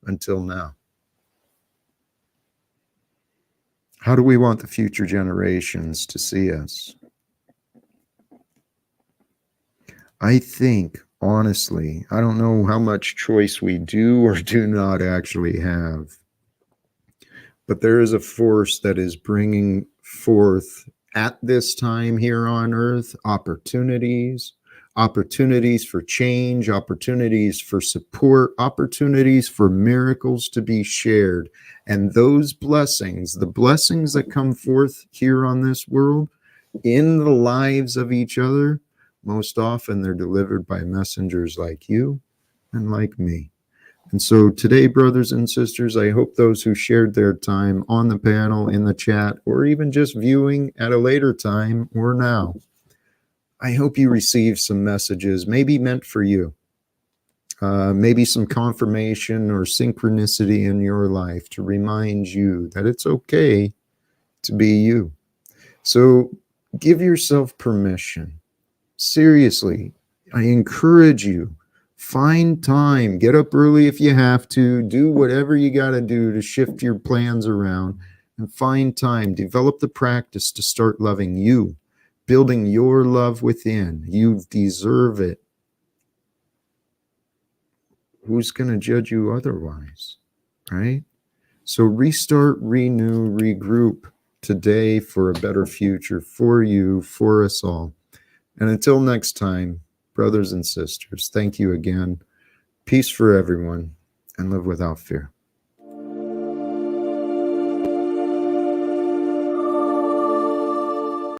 until now. How do we want the future generations to see us? I think, honestly, I don't know how much choice we do or do not actually have, but there is a force that is bringing forth at this time here on earth opportunities for change, opportunities for support, opportunities for miracles to be shared. And those blessings, the blessings that come forth here on this world in the lives of each other, most often they're delivered by messengers like you and like me. And so today, brothers and sisters, I hope those who shared their time on the panel, in the chat, or even just viewing at a later time or now, I hope you receive some messages, maybe meant for you. Maybe some confirmation or synchronicity in your life to remind you that it's okay to be you. So give yourself permission. Seriously, I encourage you, find time, get up early if you have to, do whatever you got to do to shift your plans around, and find time, develop the practice to start loving you, building your love within. You deserve it. Who's going to judge you otherwise, right? So restart, renew, regroup today for a better future for you, for us all. And until next time, brothers and sisters, thank you again. Peace for everyone, and live without fear.